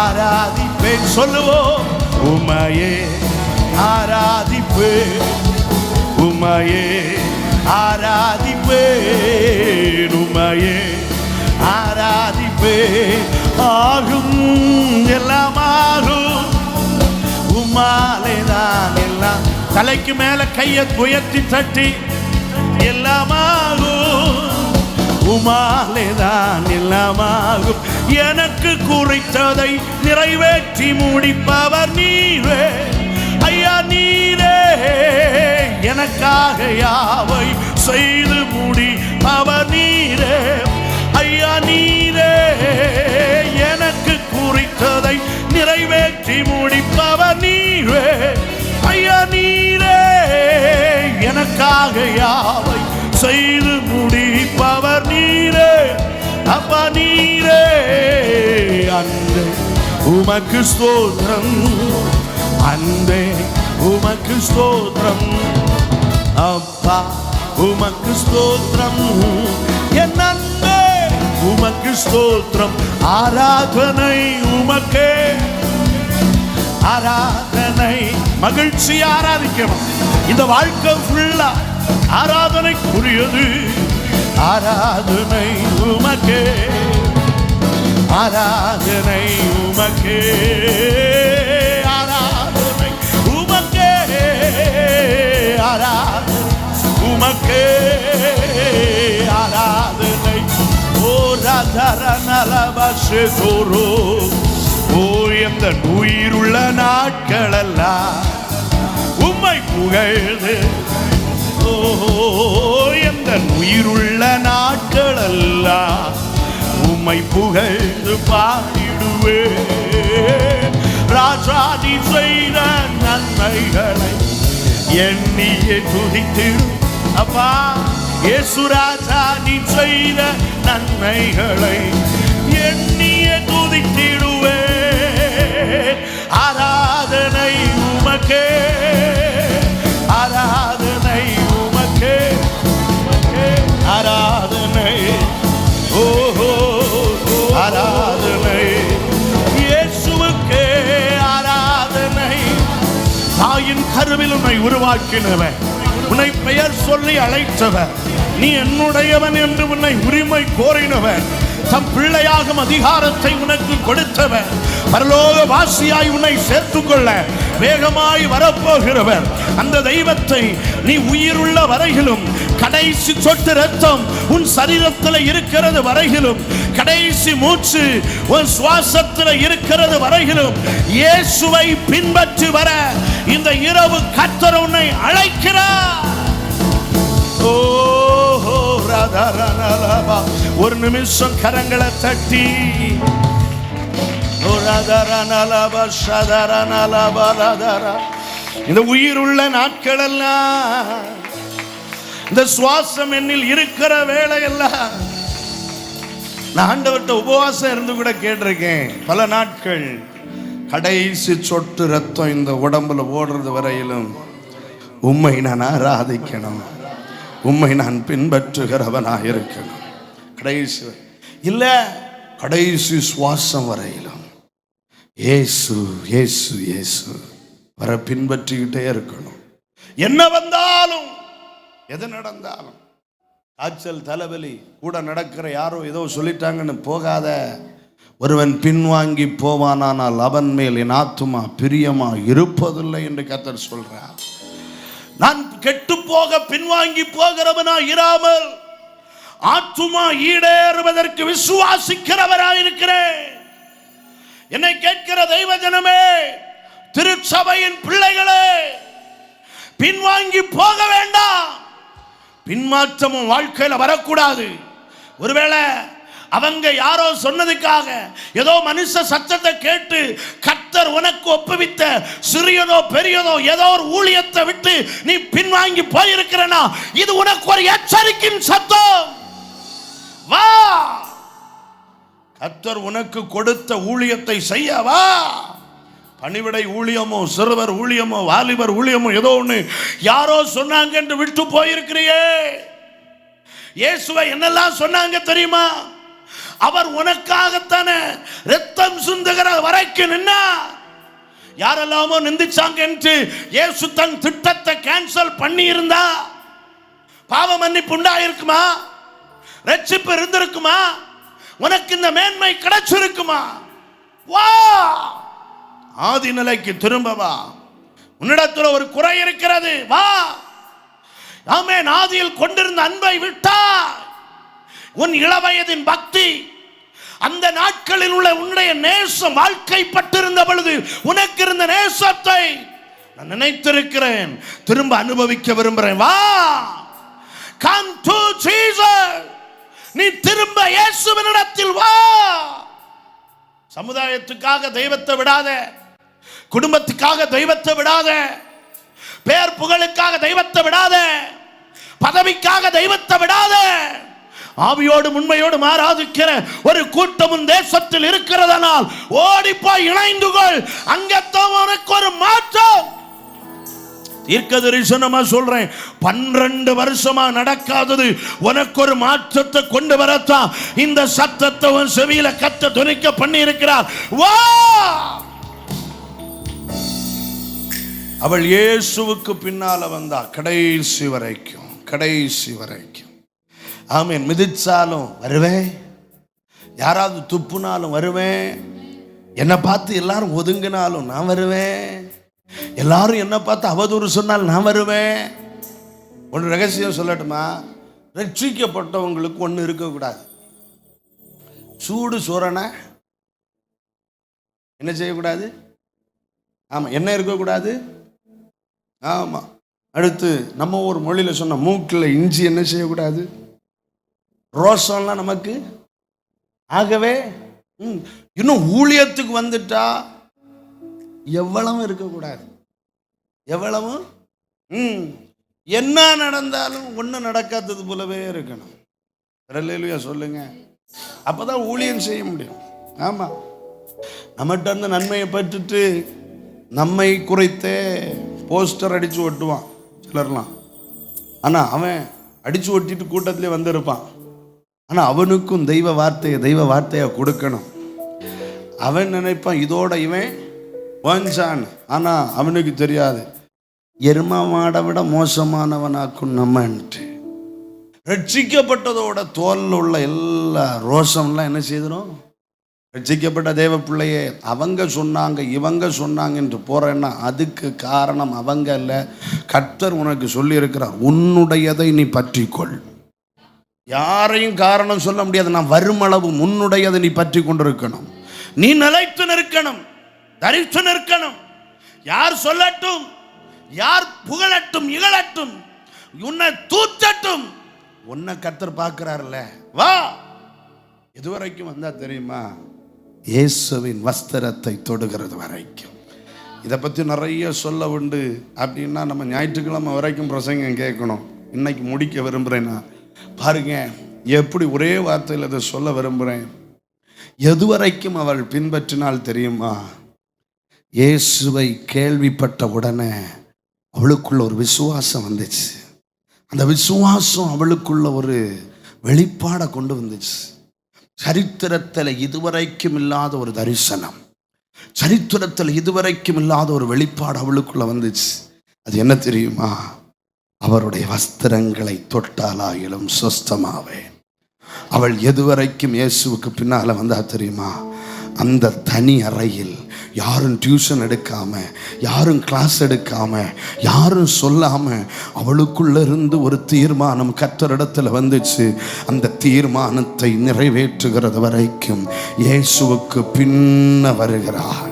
ஆராதிப்பேன். சொல்லுவோம், உம்மையே ஆராதிப்பேன், உம்மையே ஆராதிப்பேன், உம்மையே ஆராதிப்பேன். ஆகும் எல்லாம் ஆகும், உம்மாலே தான் எல்லாம். தலைக்கு மேல கையை உயர்த்தி தட்டி, எல்லாமாகும் உம்மாலே தான் எல்லாமாகும். எனக்கு குறித்ததை நிறைவேற்றி முடிப்பவர் நீரே ஐயா, நீரே. எனக்காக யாவை செய்து முடிப்பவர் நீரே ஐயா, நீரே. எனக்கு குறித்ததை நிறைவேற்றி முடிப்பவர் நீரே ஐயா, நீரே. எனக்காக யாவை செய்து முடிப்பவர் நீரே அப்பா, நீரே. அன்பே உமக்கு ஸ்தோத்திரம், அன்பே உமக்கு ஸ்தோத்திரம் அப்பா, உமக்கு ஸ்தோத்திரம். என் அன்பே உமக்கு ஸ்தோத்திரம். ஆராதனை உமக்கே, ஆராதனை. மகிழ்ச்சி ஆராதிக்கணும். இந்த வாழ்க்கை ஃபுல்லா ஆராதனைக்குரியது. ஆராதனை உமக்கே, ஆராதனை உமக்கே, ஆராதனை உமக்கே, ஆராதனை உமக்கே, ஆராதனை. ஓ ராஜாரநலவசே தோரோ, ஓ எந்த உயிருள்ள நாட்களெல்லாம் உம்மை புகழ்ந்து, ஓ எந்த உயிருள்ள நாட்களெல்லாம் உம்மை புகழ்ந்து பாடிடுவே. ராஜாதி செய்த நன்மைகளை எண்ணியே துதித்திடு அப்பா. இயேசு ராஜா நீ செய்த நன்மைகளை எண்ணியே துதித்திடுவே. ஆராதனை உமக்கே, ஆராதனை உமக்கே, ஆராதனை, ஓஹோ ஆராதனை இயேசுவுக்கே ஆராதனை. தாயின் கருவில் உன்னை உருவாக்கினவர், உன்னை பெயர் சொல்லி அழைத்தவர், நீ என்னுடையவன் என்று உன்னை உரிமை கோரினவர், தம் பிள்ளையாகும் அதிகாரத்தை உனக்கு கொடுத்தவர், பரலோக வாசியாய் உன்னை சேர்த்துக்கொள்ள வேகமாய் வரப்போகிறவர், அந்த தெய்வத்தை நீ உயிருள்ள வரையிலும், கடைசி சொட்டு ரத்தம் உன் சரீரத்தில் இருக்கிறது வரையிலும், கடைசி மூச்சு உன் சுவாசத்தில் இருக்கிறது வரையிலும் இயேசுவை பின்பற்றி வர இந்த இரவு கர்த்தர் உன்னை அழைக்கிறார். ஒரு நிமிஷம் கரங்களை தட்டி இந்த உயிருள்ள நாட்கள் எல்லாம், இந்த சுவாசம் என்னில் இருக்கிற வேளையெல்லாம், நான் ஆண்டவர்கிட்ட உபவாசம் இருந்து கூட கேட்டிருக்கேன் பல நாட்கள். கடைசி சொட்டு ரத்தம் இந்த உடம்புல ஓடுறது வரையிலும் உம்மை நான் ஆராதிக்கணும், உம்மை நான் பின்பற்றுகிறவனாக இருக்கணும். கடைசி இல்ல, கடைசி சுவாசம் வரையிலும் இயேசு இயேசு இயேசு வர பின்பற்றிக்கிட்டே இருக்கணும். என்ன வந்தாலும் எது நடந்தாலும், காய்ச்சல் தலைவலி கூட நடக்கிற யாரோ ஏதோ சொல்லிட்டாங்கன்னு போகாத. ஒருவன் பின்வாங்கி போவானால் அவன் மேல் என் ஆத்துமா பிரியமா இருப்பதில்லை என்று கர்த்தர் சொல்றார். நான் கெட்டு போக பின்வாங்கி போகிறவனா இராமல் ஆத்துமா ஈடேறுவதற்கு விசுவாசிக்கிறவராயிருக்கிறேன். என்னை கேட்கிற தெய்வ ஜனமே, திருச்சபையின் பிள்ளைகளே, பின்வாங்கி போக வேண்டாம். பின்மாற்றமும் வாழ்க்கையில வரக்கூடாது. ஒருவேளை அவங்க யாரோ சொன்னதுக்காக, ஏதோ மனுஷ சத்தத்தை கேட்டு கர்த்தர் உனக்கு ஒப்புவித்த சிறியதோ பெரியதோ ஏதோ ஒரு ஊழியத்தை விட்டு நீ பின்வாங்கி போயிருக்கிறனா, இது உனக்கு ஒரு எச்சரிக்கையின் சத்தம். வா, கர்த்தர் உனக்கு கொடுத்த ஊழியத்தை செய்ய வா. பணிவிடை ஊழியமோ, சிறுவர் ஊழியமோ, வாலிபர் ஊழியமோ ஏதோ ஒன்று யாரோ சொன்னாங்க என்று விட்டு போயிருக்கிறியே. இயேசுவை என்னெல்லாம் சொன்னாங்க தெரியுமா? அவர் உனக்காகத்தானே ரத்தம் சிந்துகிற வரைக்கும் நின்னா. யாரெல்லாமோ நிந்திச்சாங்க என்று இயேசு தன் திட்டத்தை கேன்சல் பண்ணி இருந்தா பாவ மன்னிப்பு உண்டாயிருக்குமா? ரட்சிப்பு இருந்திருக்குமா? உனக்கு இந்த மேன்மை கிடைச்சிருக்குமா? வா, ஆதி நிலைக்கு திரும்ப வா. உன்னிடத்தில் ஒரு குறை இருக்கிறது, வா. ஆமென். ஆதியில் கொண்டிருந்த அன்பை விட்டா, உன் இளவயதின் பக்தி, அந்த நாட்களில் உள்ள உன்னுடைய நேசம், வாழ்க்கைப்பட்டிருந்த பொழுது உனக்கு இருந்த நேசத்தை நான் நினைத்திருக்கிறேன், திரும்ப அனுபவிக்க விரும்புகிறேன். வா, come to Jesus. நீ திரும்ப இயேசுவினிடத்தில் வா. சமுதாயத்துக்காக தெய்வத்தை விடாத, குடும்பத்துக்காக தெய்வத்தை விடாத, பேர் புகழுக்காக தெய்வத்தை விடாத, பதவிக்காக தெய்வத்தை விடாத. ஆவியோடு உண்மையோடு ஆராதிக்கிற ஒரு கூட்டம் தேசத்தில் இருக்கிறதனால் ஓடி போய் இணைந்து கொள். அங்கத்தான் உனக்கு ஒரு மாற்றம். தீர்க்கதரிசனமா சொல்றேன், 12 வருஷமா நடக்காதது உனக்கு ஒரு மாற்றத்தை கொண்டு வரத்தான் இந்த சத்தத்தை உன் செவியில கத்த துணிக்க பண்ணி இருக்கிறார். வா, அவள் இயேசுவுக்கு பின்னால வந்தா கடைசி வரைக்கும், கடைசி வரைக்கும். ஆமென். மிதிச்சாலும் வருவேன், யாராவது துப்புனாலும் வருவேன், என்னை பார்த்து எல்லாரும் ஒதுங்கினாலும் நான் வருவேன், எல்லாரும் என்னை பார்த்து அவதூறு சொன்னால் நான் வருவேன். ஒன்று ரகசியம் சொல்லட்டுமா? ரட்சிக்கப்பட்டவங்களுக்கு ஒன்று இருக்கக்கூடாது. சூடு சோறனை என்ன செய்யக்கூடாது? ஆமாம், என்ன இருக்கக்கூடாது? ஆமாம். அடுத்து நம்ம ஒரு மொழியில் சொன்ன மூக்கில் இஞ்சி என்ன செய்யக்கூடாது? ரோசம்லாம் நமக்கு ஆகவே இன்னும் ஊழியத்துக்கு வந்துட்டா எவ்வளவும் இருக்கக்கூடாது, எவ்வளவும். என்ன நடந்தாலும் ஒன்று நடக்காதது போலவே இருக்கணும். அல்லேலூயா சொல்லுங்க. அப்பதான் ஊழியம் செய்ய முடியும். ஆமா, நம்மகிட்ட இருந்து நன்மையை பெற்றுட்டு நம்மை குறித்தே போஸ்டர் அடித்து ஒட்டுவான் சிலர்லாம். ஆனால் அவன் அடித்து ஒட்டிட்டு கூட்டத்திலே வந்திருப்பான். ஆனால் அவனுக்கும் தெய்வ வார்த்தையை கொடுக்கணும். அவன் நினைப்பான் இதோட இவன் வாஞ்சான். ஆனால் அவனுக்கு தெரியாது எரும மாடை விட மோசமானவனாக்கும் நம்மன்ட்டு. ரட்சிக்கப்பட்டதோட தோலில் உள்ள எல்லா ரோஷம்லாம் என்ன செய்தணும்? ரட்சிக்கப்பட்ட தேவ பிள்ளையே, அவங்க சொன்னாங்க இவங்க சொன்னாங்க என்று போறேன்னா அதுக்கு காரணம் அவங்க அல்ல. கர்த்தர் உனக்கு சொல்லி இருக்கிறார், உன்னுடையதை நீ பற்றிக்கொள். யாரையும் காரணம் சொல்ல முடியாது. நான் வருமளவு உன்னுடையதை நீ பற்றி கொண்டிருக்கணும். நீ நிலைத்து நிற்கணும், தரித்து நிற்கணும். யார் சொல்லட்டும், யார் புகழட்டும் இகழட்டும், உன்னை தூத்தட்டும், உன்னை கர்த்தர் பார்க்கிறார்ல. வா. எதுவரைக்கும் வந்தா தெரியுமா? இயேசுவின் வஸ்திரத்தை தொடுகிறது வரைக்கும். இதை பற்றி நிறைய சொல்ல உண்டு. அப்படின்னா நம்ம ஞாயிற்றுக்கிழமை வரைக்கும் பிரசங்கம் கேட்கணும். இன்னைக்கு முடிக்க விரும்புகிறேன்னா பாருங்க, எப்படி ஒரே வார்த்தையில் அதை சொல்ல விரும்புகிறேன். எதுவரைக்கும் அவள் பின்பற்றினால் தெரியுமா? இயேசுவை கேள்விப்பட்ட உடனே அவளுக்குள்ள ஒரு விசுவாசம் வந்துச்சு. அந்த விசுவாசம் அவளுக்குள்ள ஒரு வெளிப்பாடை கொண்டு வந்துச்சு. சரித்திரத்தில் இதுவரைக்கும் இல்லாத ஒரு தரிசனம், சரித்திரத்தில் இதுவரைக்கும் இல்லாத ஒரு வெளிப்பாடு அவளுக்குள்ள வந்துச்சு. அது என்ன தெரியுமா? அவருடைய வஸ்திரங்களை தொட்டாலாயிலும் சொஸ்தமாவேன். அவள் எதுவரைக்கும் இயேசுவுக்கு பின்னால வந்தா தெரியுமா? அந்த தனி அறையில் யாரும் டியூஷன் எடுக்காம, யாரும் கிளாஸ் எடுக்காம, யாரும் சொல்லாம அவளுக்குள்ள இருந்து ஒரு தீர்மானம் கர்த்தரிடத்தில் வந்துச்சு. அந்த தீர்மானத்தை நிறைவேற்றுகிறது வரைக்கும் இயேசுவுக்கு பின்ன வருகிறார்.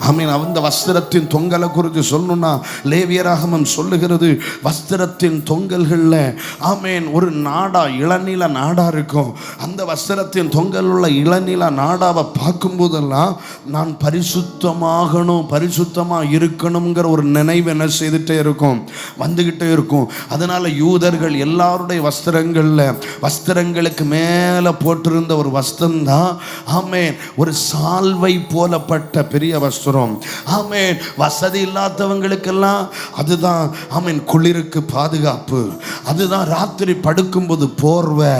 ஆமீன். அந்த வஸ்திரத்தின் தொங்கலை குறித்து சொல்லணும்னா லேவியராகமம் சொல்லுகிறது, வஸ்திரத்தின் தொங்கல்களில் ஆமீன் ஒரு நாடா, இளநீல நாடா இருக்கும். அந்த வஸ்திரத்தின் தொங்கல் உள்ள இளநீல நாடாவை பார்க்கும்போதெல்லாம் நான் பரிசுத்தமாகணும், பரிசுத்தமாக இருக்கணுங்கிற ஒரு நினைவு என்ன செய்துட்டே இருக்கும், வந்துக்கிட்டே இருக்கும். அதனால யூதர்கள் எல்லாருடைய வஸ்திரங்களுக்கு மேலே போட்டிருந்த ஒரு வஸ்திரம் தான் ஆமீன் ஒரு சால்வை போலப்பட்ட பெரிய வஸ்திரம். ஆமென். வசதி இல்லாதவங்களுக்கெல்லாம் அதுதான் ஆமென் குளிருக்கு பாதுகாப்பு, அதுதான் ராத்திரி படுக்கும்போது போர்வை.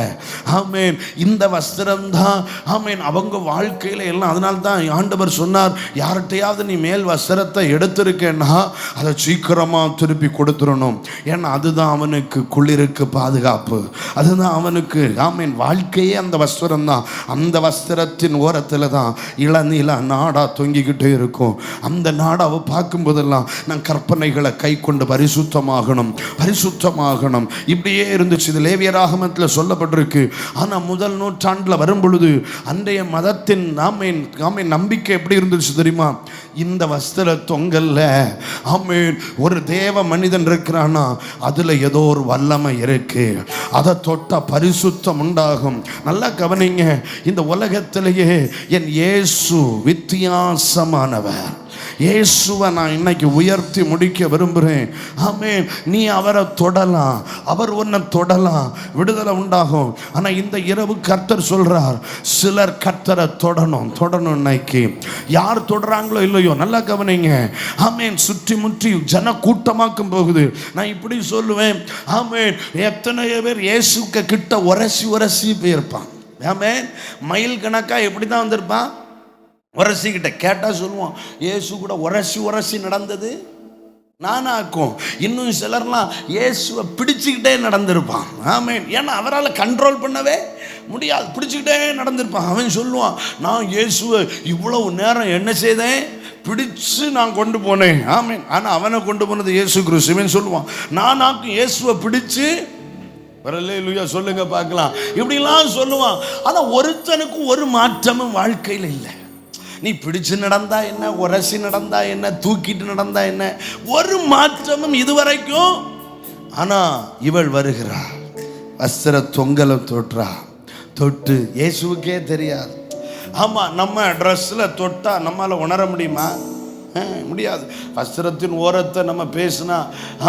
ஆமென். இந்த வஸ்திரம் தான் ஆமென் அவங்க வாழ்க்கையில எல்லாம். அதனால தான் ஆண்டவர் சொன்னார், யார்கிட்டையாவது நீ மேல் வஸ்திரத்தை எடுத்திருக்கேன்னா அதை சீக்கிரமா திருப்பி கொடுத்துடணும். ஏன்னா அதுதான் அவனுக்கு குளிருக்கு பாதுகாப்பு, அதுதான் அவனுக்கு ஆமென் வாழ்க்கையே அந்த வஸ்திரம் தான். அந்த வஸ்திரத்தின் ஓரத்தில் தான் இளநீல நாடா தொங்கிக்கிட்டே இருக்கும். அந்த நாடாவை பார்க்கும் போதெல்லாம் நான் கற்பனைகளை கை கொண்டு பரிசுத்தமாகணும், பரிசுத்தமாகணும் இப்படியே இருந்துச்சு. இது லேவியராகமத்தில் சொல்லப்பட்டிருக்கு. ஆனால் முதல் நூற்றாண்டில் வரும் பொழுது அன்றைய மதத்தின் நம்பிக்கை எப்படி இருந்துச்சு தெரியுமா? இந்த வஸ்திர தொங்கல்ல ஆமென் ஒரு தேவ மனிதன் இருக்கிறானா அதுல ஏதோ ஒரு வல்லமை இருக்கு, அதை தொட்டா பரிசுத்தம் உண்டாகும். நல்லா கவனிங்க, இந்த உலகத்திலேயே என் இயேசு வித்தியாசமானவர். இயேசுவை நான் இன்னைக்கு உயர்த்தி முடிக்க விரும்புகிறேன். ஆமென். நீ அவரை தொடலாம், அவர் உன்னை தொடலாம், விடுதலை உண்டாகும். ஆனால் இந்த இரவு கர்த்தர் சொல்றார், சிலர் கர்த்தரை தொடணும். இன்னைக்கு யார் தொடறாங்களோ இல்லையோ நல்லா கவனிங்க. ஆமென். சுற்றி முற்றி ஜன கூட்டமாக்கும் போகுது. நான் இப்படி சொல்லுவேன், ஆமென் எத்தனையோ பேர் இயேசுக்கு கிட்ட உரசி போயிருப்பான். ஆமென். மைல் கணக்கா எப்படி தான் வந்திருப்பான். உரசிக்கிட்ட கேட்டால் சொல்லுவோம், இயேசு கூட உரசி நடந்தது நானாக்கும். இன்னும் சிலர்லாம் இயேசுவை பிடிச்சிக்கிட்டே நடந்திருப்பான். ஆமென். ஏன்னா அவரால் கண்ட்ரோல் பண்ணவே முடியாது, பிடிச்சிக்கிட்டே நடந்திருப்பான். அவன் சொல்லுவான், நான் இயேசுவை இவ்வளவு நேரம் என்ன செய்தேன், பிடிச்சு நான் கொண்டு போனேன். ஆமென். ஆனால் அவனை கொண்டு போனது இயேசு கிறிஸ்து. சொல்லுவான், நானாக்கும் இயேசுவை பிடிச்சு வரலேலூயா சொல்லுங்க பார்க்கலாம். இப்படிலாம் சொல்லுவான். ஆனால் ஒருத்தனுக்கும் ஒரு மாற்றமும் வாழ்க்கையில் இல்லை. நீ பிடிச்சு நடந்தா என்ன, உரசி நடந்தா என்ன, தூக்கிட்டு நடந்தா என்ன, ஒரு மாற்றமும் இதுவரைக்கும். ஆனா இவள் வருகிறா, வஸ்திர தொங்கலை தொட்டு இயேசுவுக்கே தெரியாது. ஆமா, நம்ம ட்ரெஸ்ல தொட்டா நம்மால உணர முடியுமா? முடியாது. வஸ்திரத்தின் ஓரத்தை நம்ம பேசினா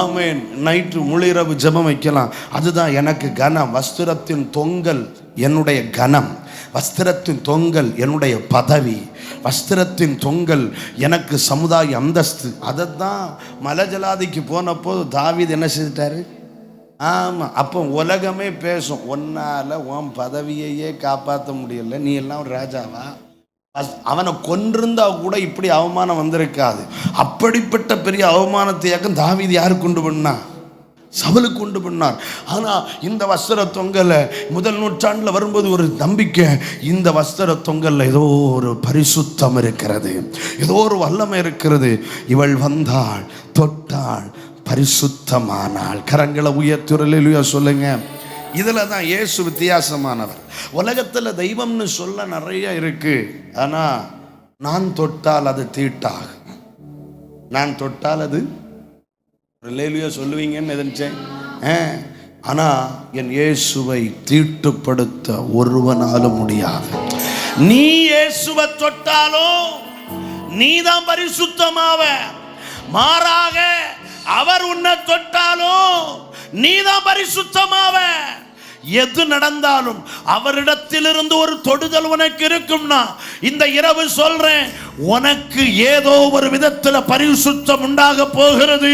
ஆமென் நைட்டு முழிரவு ஜெபம் வைக்கலாம். அதுதான் எனக்கு கனம். வஸ்திரத்தின் தொங்கல் என்னுடைய கனம். வஸ்திரத்தின் தொங்கல் என்னுடைய பதவி, வஸ்திரத்தின் தொங்கல் எனக்கு சமுதாய அந்தஸ்து. அதை தான் மலஜலாதிக்கு போனப்போ தாவீது என்ன செய்துட்டாரு? ஆமாம், அப்போ உலகமே பேசும், ஒன்னால் உன் பதவியையே காப்பாற்ற முடியல, நீ எல்லாம் ஒரு ராஜாவா? அவனை கொன்றிருந்தா கூட இப்படி அவமானம் வந்திருக்காது. அப்படிப்பட்ட பெரிய அவமானத்தையாக்கும் தாவீது யாருக்கு கொண்டு பண்ணா? சவுலுக்கு கொண்டு பண்ணார். ஆனால் இந்த வஸ்திர தொங்கலை முதல் நூற்றாண்டில் வரும்போது ஒரு நம்பிக்கை, இந்த வஸ்திர தொங்கலில் ஏதோ ஒரு பரிசுத்தம் இருக்கிறது, ஏதோ ஒரு வல்லமை இருக்கிறது. இவள் வந்தாள், தொட்டாள், பரிசுத்தமானாள். கரங்களை உயர்த்துறலையா சொல்லுங்க. இதில் தான் இயேசு வித்தியாசமானவர். உலகத்தில் தெய்வம்னு சொல்ல நிறைய இருக்கு, ஆனால் நான் தொட்டால் அது தீட்டாகும். நான் தொட்டால் அது லேலுயா சொல்லுவீங்கன்னு நினைச்சேன். ஆனால் என் இயேசுவை தீட்டுப்படுத்த ஒருவனாலும் முடியாது. நீ இயேசுவை தொட்டாலும் நீதான் பரிசுத்தமாவ. மாறாக அவர் உன்னை தொட்டாலும் நீதான் பரிசுத்தமாவ. எது நடந்தாலும் அவரிடத்திலிருந்து ஒரு தொடுதல் உனக்கு இருக்கும்னா இந்த இரவு சொல்றேன், உனக்கு ஏதோ ஒரு விதத்தில் பரிசுத்தம் உண்டாக போகிறது.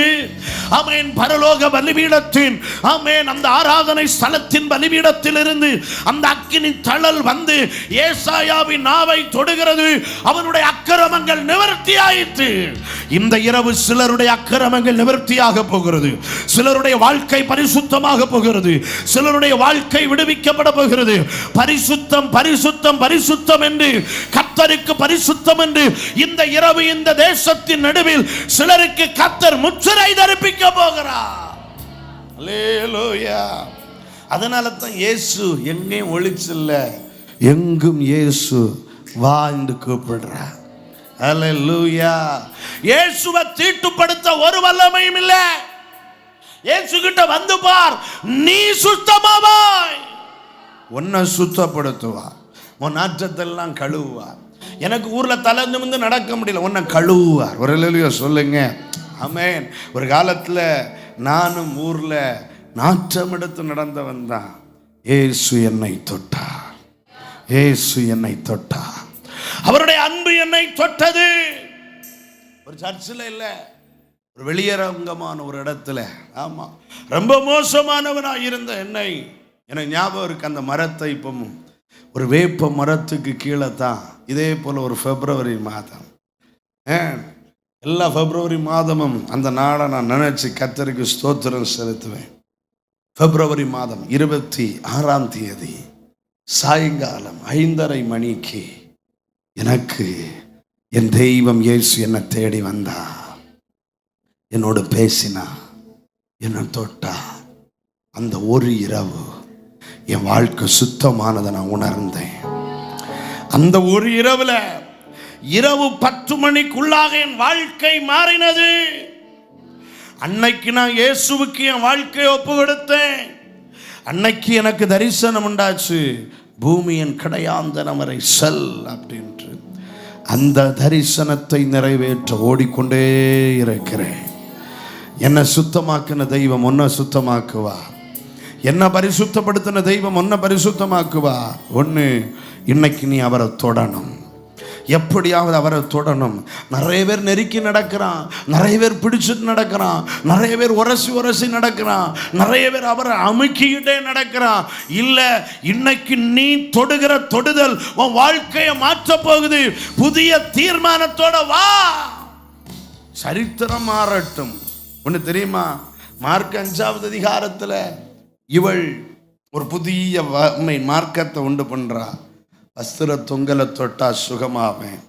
ஆமென். பரலோக பலிபீடத்தின் ஆமென் அந்த ஆராதனை ஸ்தலத்தின் பலிபீடத்தில் இருந்து அந்த அக்கினி தழல் வந்து ஏசாயாவின் நாவை தொடுகிறது. அவனுடைய அக்கிரமங்கள் நிவர்த்தி ஆயிற்று. இந்த இரவு சிலருடைய அக்கிரமங்கள் நிவர்த்தியாக போகிறது, சிலருடைய வாழ்க்கை பரிசுத்தமாக போகிறது, சிலருடைய வாழ்க்கை விடுவிக்கப்பட போகிறது. பரிசுத்தம் பரிசுத்தம் பரிசுத்தம் என்று, கர்த்தருக்கு பரிசுத்தம் என்று இந்த இரவு இந்த தேசத்தின் நடுவில் சிலருக்கு கர்த்தர் முத்திரை தரிப்பிக்க போகிறார். அல்லேலூயா. அதனால தான் இயேசு எங்கேயும் ஒளிச்சில்ல, எங்கும் இயேசு வா என்று கூப்பிடுறார். அல்லேலூயா. இயேசுவை தீட்டுப்படுத்த ஒரு வல்லமையும் இல்லை. இயேசு கிட்ட வந்து பார், நீ சுத்தமாவாய். உன்னை சுத்தப்படுத்துவார், உன் நாற்றத்தெல்லாம் கழுவுவார். எனக்கு ஊர்ல தலை நிமிர்ந்து நடக்க முடியல, உன்னை கழுவுவார். ஒரு அல்லேலூயா சொல்லுங்க. ஆமென். ஒரு காலத்துல நானும் ஊர்ல நாற்றம் எடுத்து நடந்தவன் தான். இயேசு என்னை தொட்டார், இயேசு என்னை தொட்டார். அவருடைய அன்பு என்னை தொட்டது. ஒரு சர்ச்சில் இல்ல, ஒரு வெளியரங்கமான ஒரு இடத்துல. ஆமா, ரொம்ப மோசமானவனாக இருந்த என்னை, எனக்கு ஞாபகம் இருக்கு, அந்த மரத்தை இப்பவும் ஒரு வேப்ப மரத்துக்கு கீழே தான் இதே போல ஒரு பிப்ரவரி மாதம், எல்லா பிப்ரவரி மாதமும் அந்த நாளை நான் நினைச்சு கர்த்தருக்கு ஸ்தோத்திரம் செலுத்துவேன். பிப்ரவரி மாதம் 26ஆம் தேதி சாயங்காலம் 5:30 மணிக்கு எனக்கு என் தெய்வம் இயேசு என்னை தேடி வந்தா, என்னோடு பேசினா, என்னை தொட்டா. அந்த ஒரு இரவு என் வாழ்க்கை சுத்தமானதை நான் உணர்ந்தேன். அந்த ஒரு இரவுல இரவு 10 மணிக்குள்ளாக என் வாழ்க்கை மாறினது. அன்னைக்கு நான் இயேசுவுக்கு என் வாழ்க்கையை ஒப்பு கொடுத்தேன். அன்னைக்கு எனக்கு தரிசனம் உண்டாச்சு, பூமியின் கடையாந்தரம் வரை செல் அப்படின்ட்டு. அந்த தரிசனத்தை நிறைவேற்ற ஓடிக்கொண்டே இருக்கிறேன். என்னை சுத்தமாக்கின தெய்வம் உன்னை சுத்தமாக்குவா. என்ன பரிசுத்தப்படுத்தின தெய்வம் உன்னை பரிசுத்தமாக்குவா. ஒன்று, இன்னைக்கு நீ அவரை தொடணும், எப்படியாவது அவரை தொடணும். நிறைய பேர் நெருக்கி நடக்கிறான், நிறைய பேர் பிடிச்சிட்டு நடக்கிறான், நிறைய பேர் உரசி உரசி நடக்கிறான், நிறைய பேர் அவரை அமுக்கிக்கிட்டே நடக்கிறான். இல்லை, இன்னைக்கு நீ தொடுகிற தொடுதல் உன் வாழ்க்கையை மாற்ற போகுது. புதிய தீர்மானத்தோட வா, சரித்திரம் மாறட்டும். ஒன்று தெரியுமா, மார்க் 5ஆவது அதிகாரத்தில் இவள் ஒரு புதிய மார்க்கத்தை உண்டு பண்றா. வஸ்திர தொங்கலை தொட்டா சுகமாவேன்.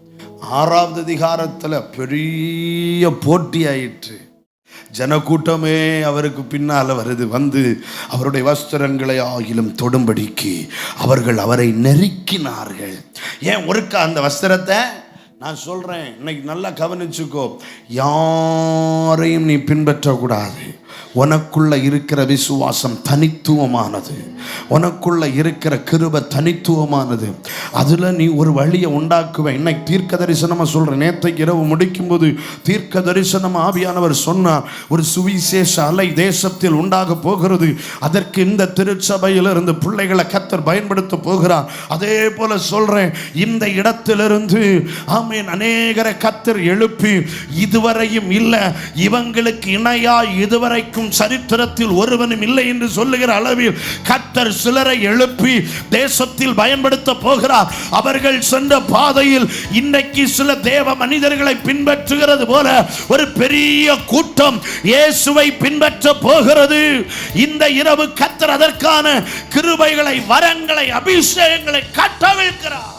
6ஆவது அதிகாரத்தில் பெரிய போட்டி ஆயிற்று. ஜனக்கூட்டமே அவருக்கு பின்னால் வருது, வந்து அவருடைய வஸ்திரங்களை ஆகிலும் தொடும்படிக்கு அவர்கள் அவரை நெருக்கினார்கள். ஏன் ஒருக்கா அந்த வஸ்திரத்தை நான் சொல்றேன், இன்னைக்கு நல்லா கவனிச்சுக்கோ. யாரையும் நீ பின்பற்றக்கூடாது, உனக்குள்ள இருக்கிற விசுவாசம் தனித்துவமானது. உனக்குள்ள இருக்கிற கிருபை தனித்துவமானது. அதுல நீ ஒரு வழியை உண்டாக்குவ. இன்னைக்கு தீர்க்க தரிசனமா சொல்றேன். நேற்றைக்கு இரவு முடிக்கும் போது தீர்க்க தரிசனம் ஆவியானவர் சொன்னார், ஒரு சுவிசேஷ அலை தேசத்தில் உண்டாக போகிறது. அதற்கு இந்த திருச்சபையிலிருந்து பிள்ளைகளை கர்த்தர் பயன்படுத்த போகிறார். அதே போல சொல்றேன், இந்த இடத்திலிருந்து ஆமென் அநேகரை கர்த்தர் எழுப்பி, இதுவரையும் இல்லை, இவங்களுக்கு இணையா இதுவரைக்கும் சரித்திரத்தில் ஒருவனும் இல்லை என்று சொல்லுகிற அளவில் கர்த்தர் சிலரை எழுப்பி தேசத்தில் பயன்படுத்த போகிறார். அவர்கள் சென்ற பாதையில் இன்றைக்கு சில தேவ மனிதர்களை பின்பற்றுகிறது போல ஒரு பெரிய கூட்டம் இயேசுவை பின்பற்ற போகிறது. இந்த இரவு கர்த்தர் அதற்கான கிருபைகளை, வரங்களை, அபிஷேகங்களை கட்டவிழ்க்கிறார்.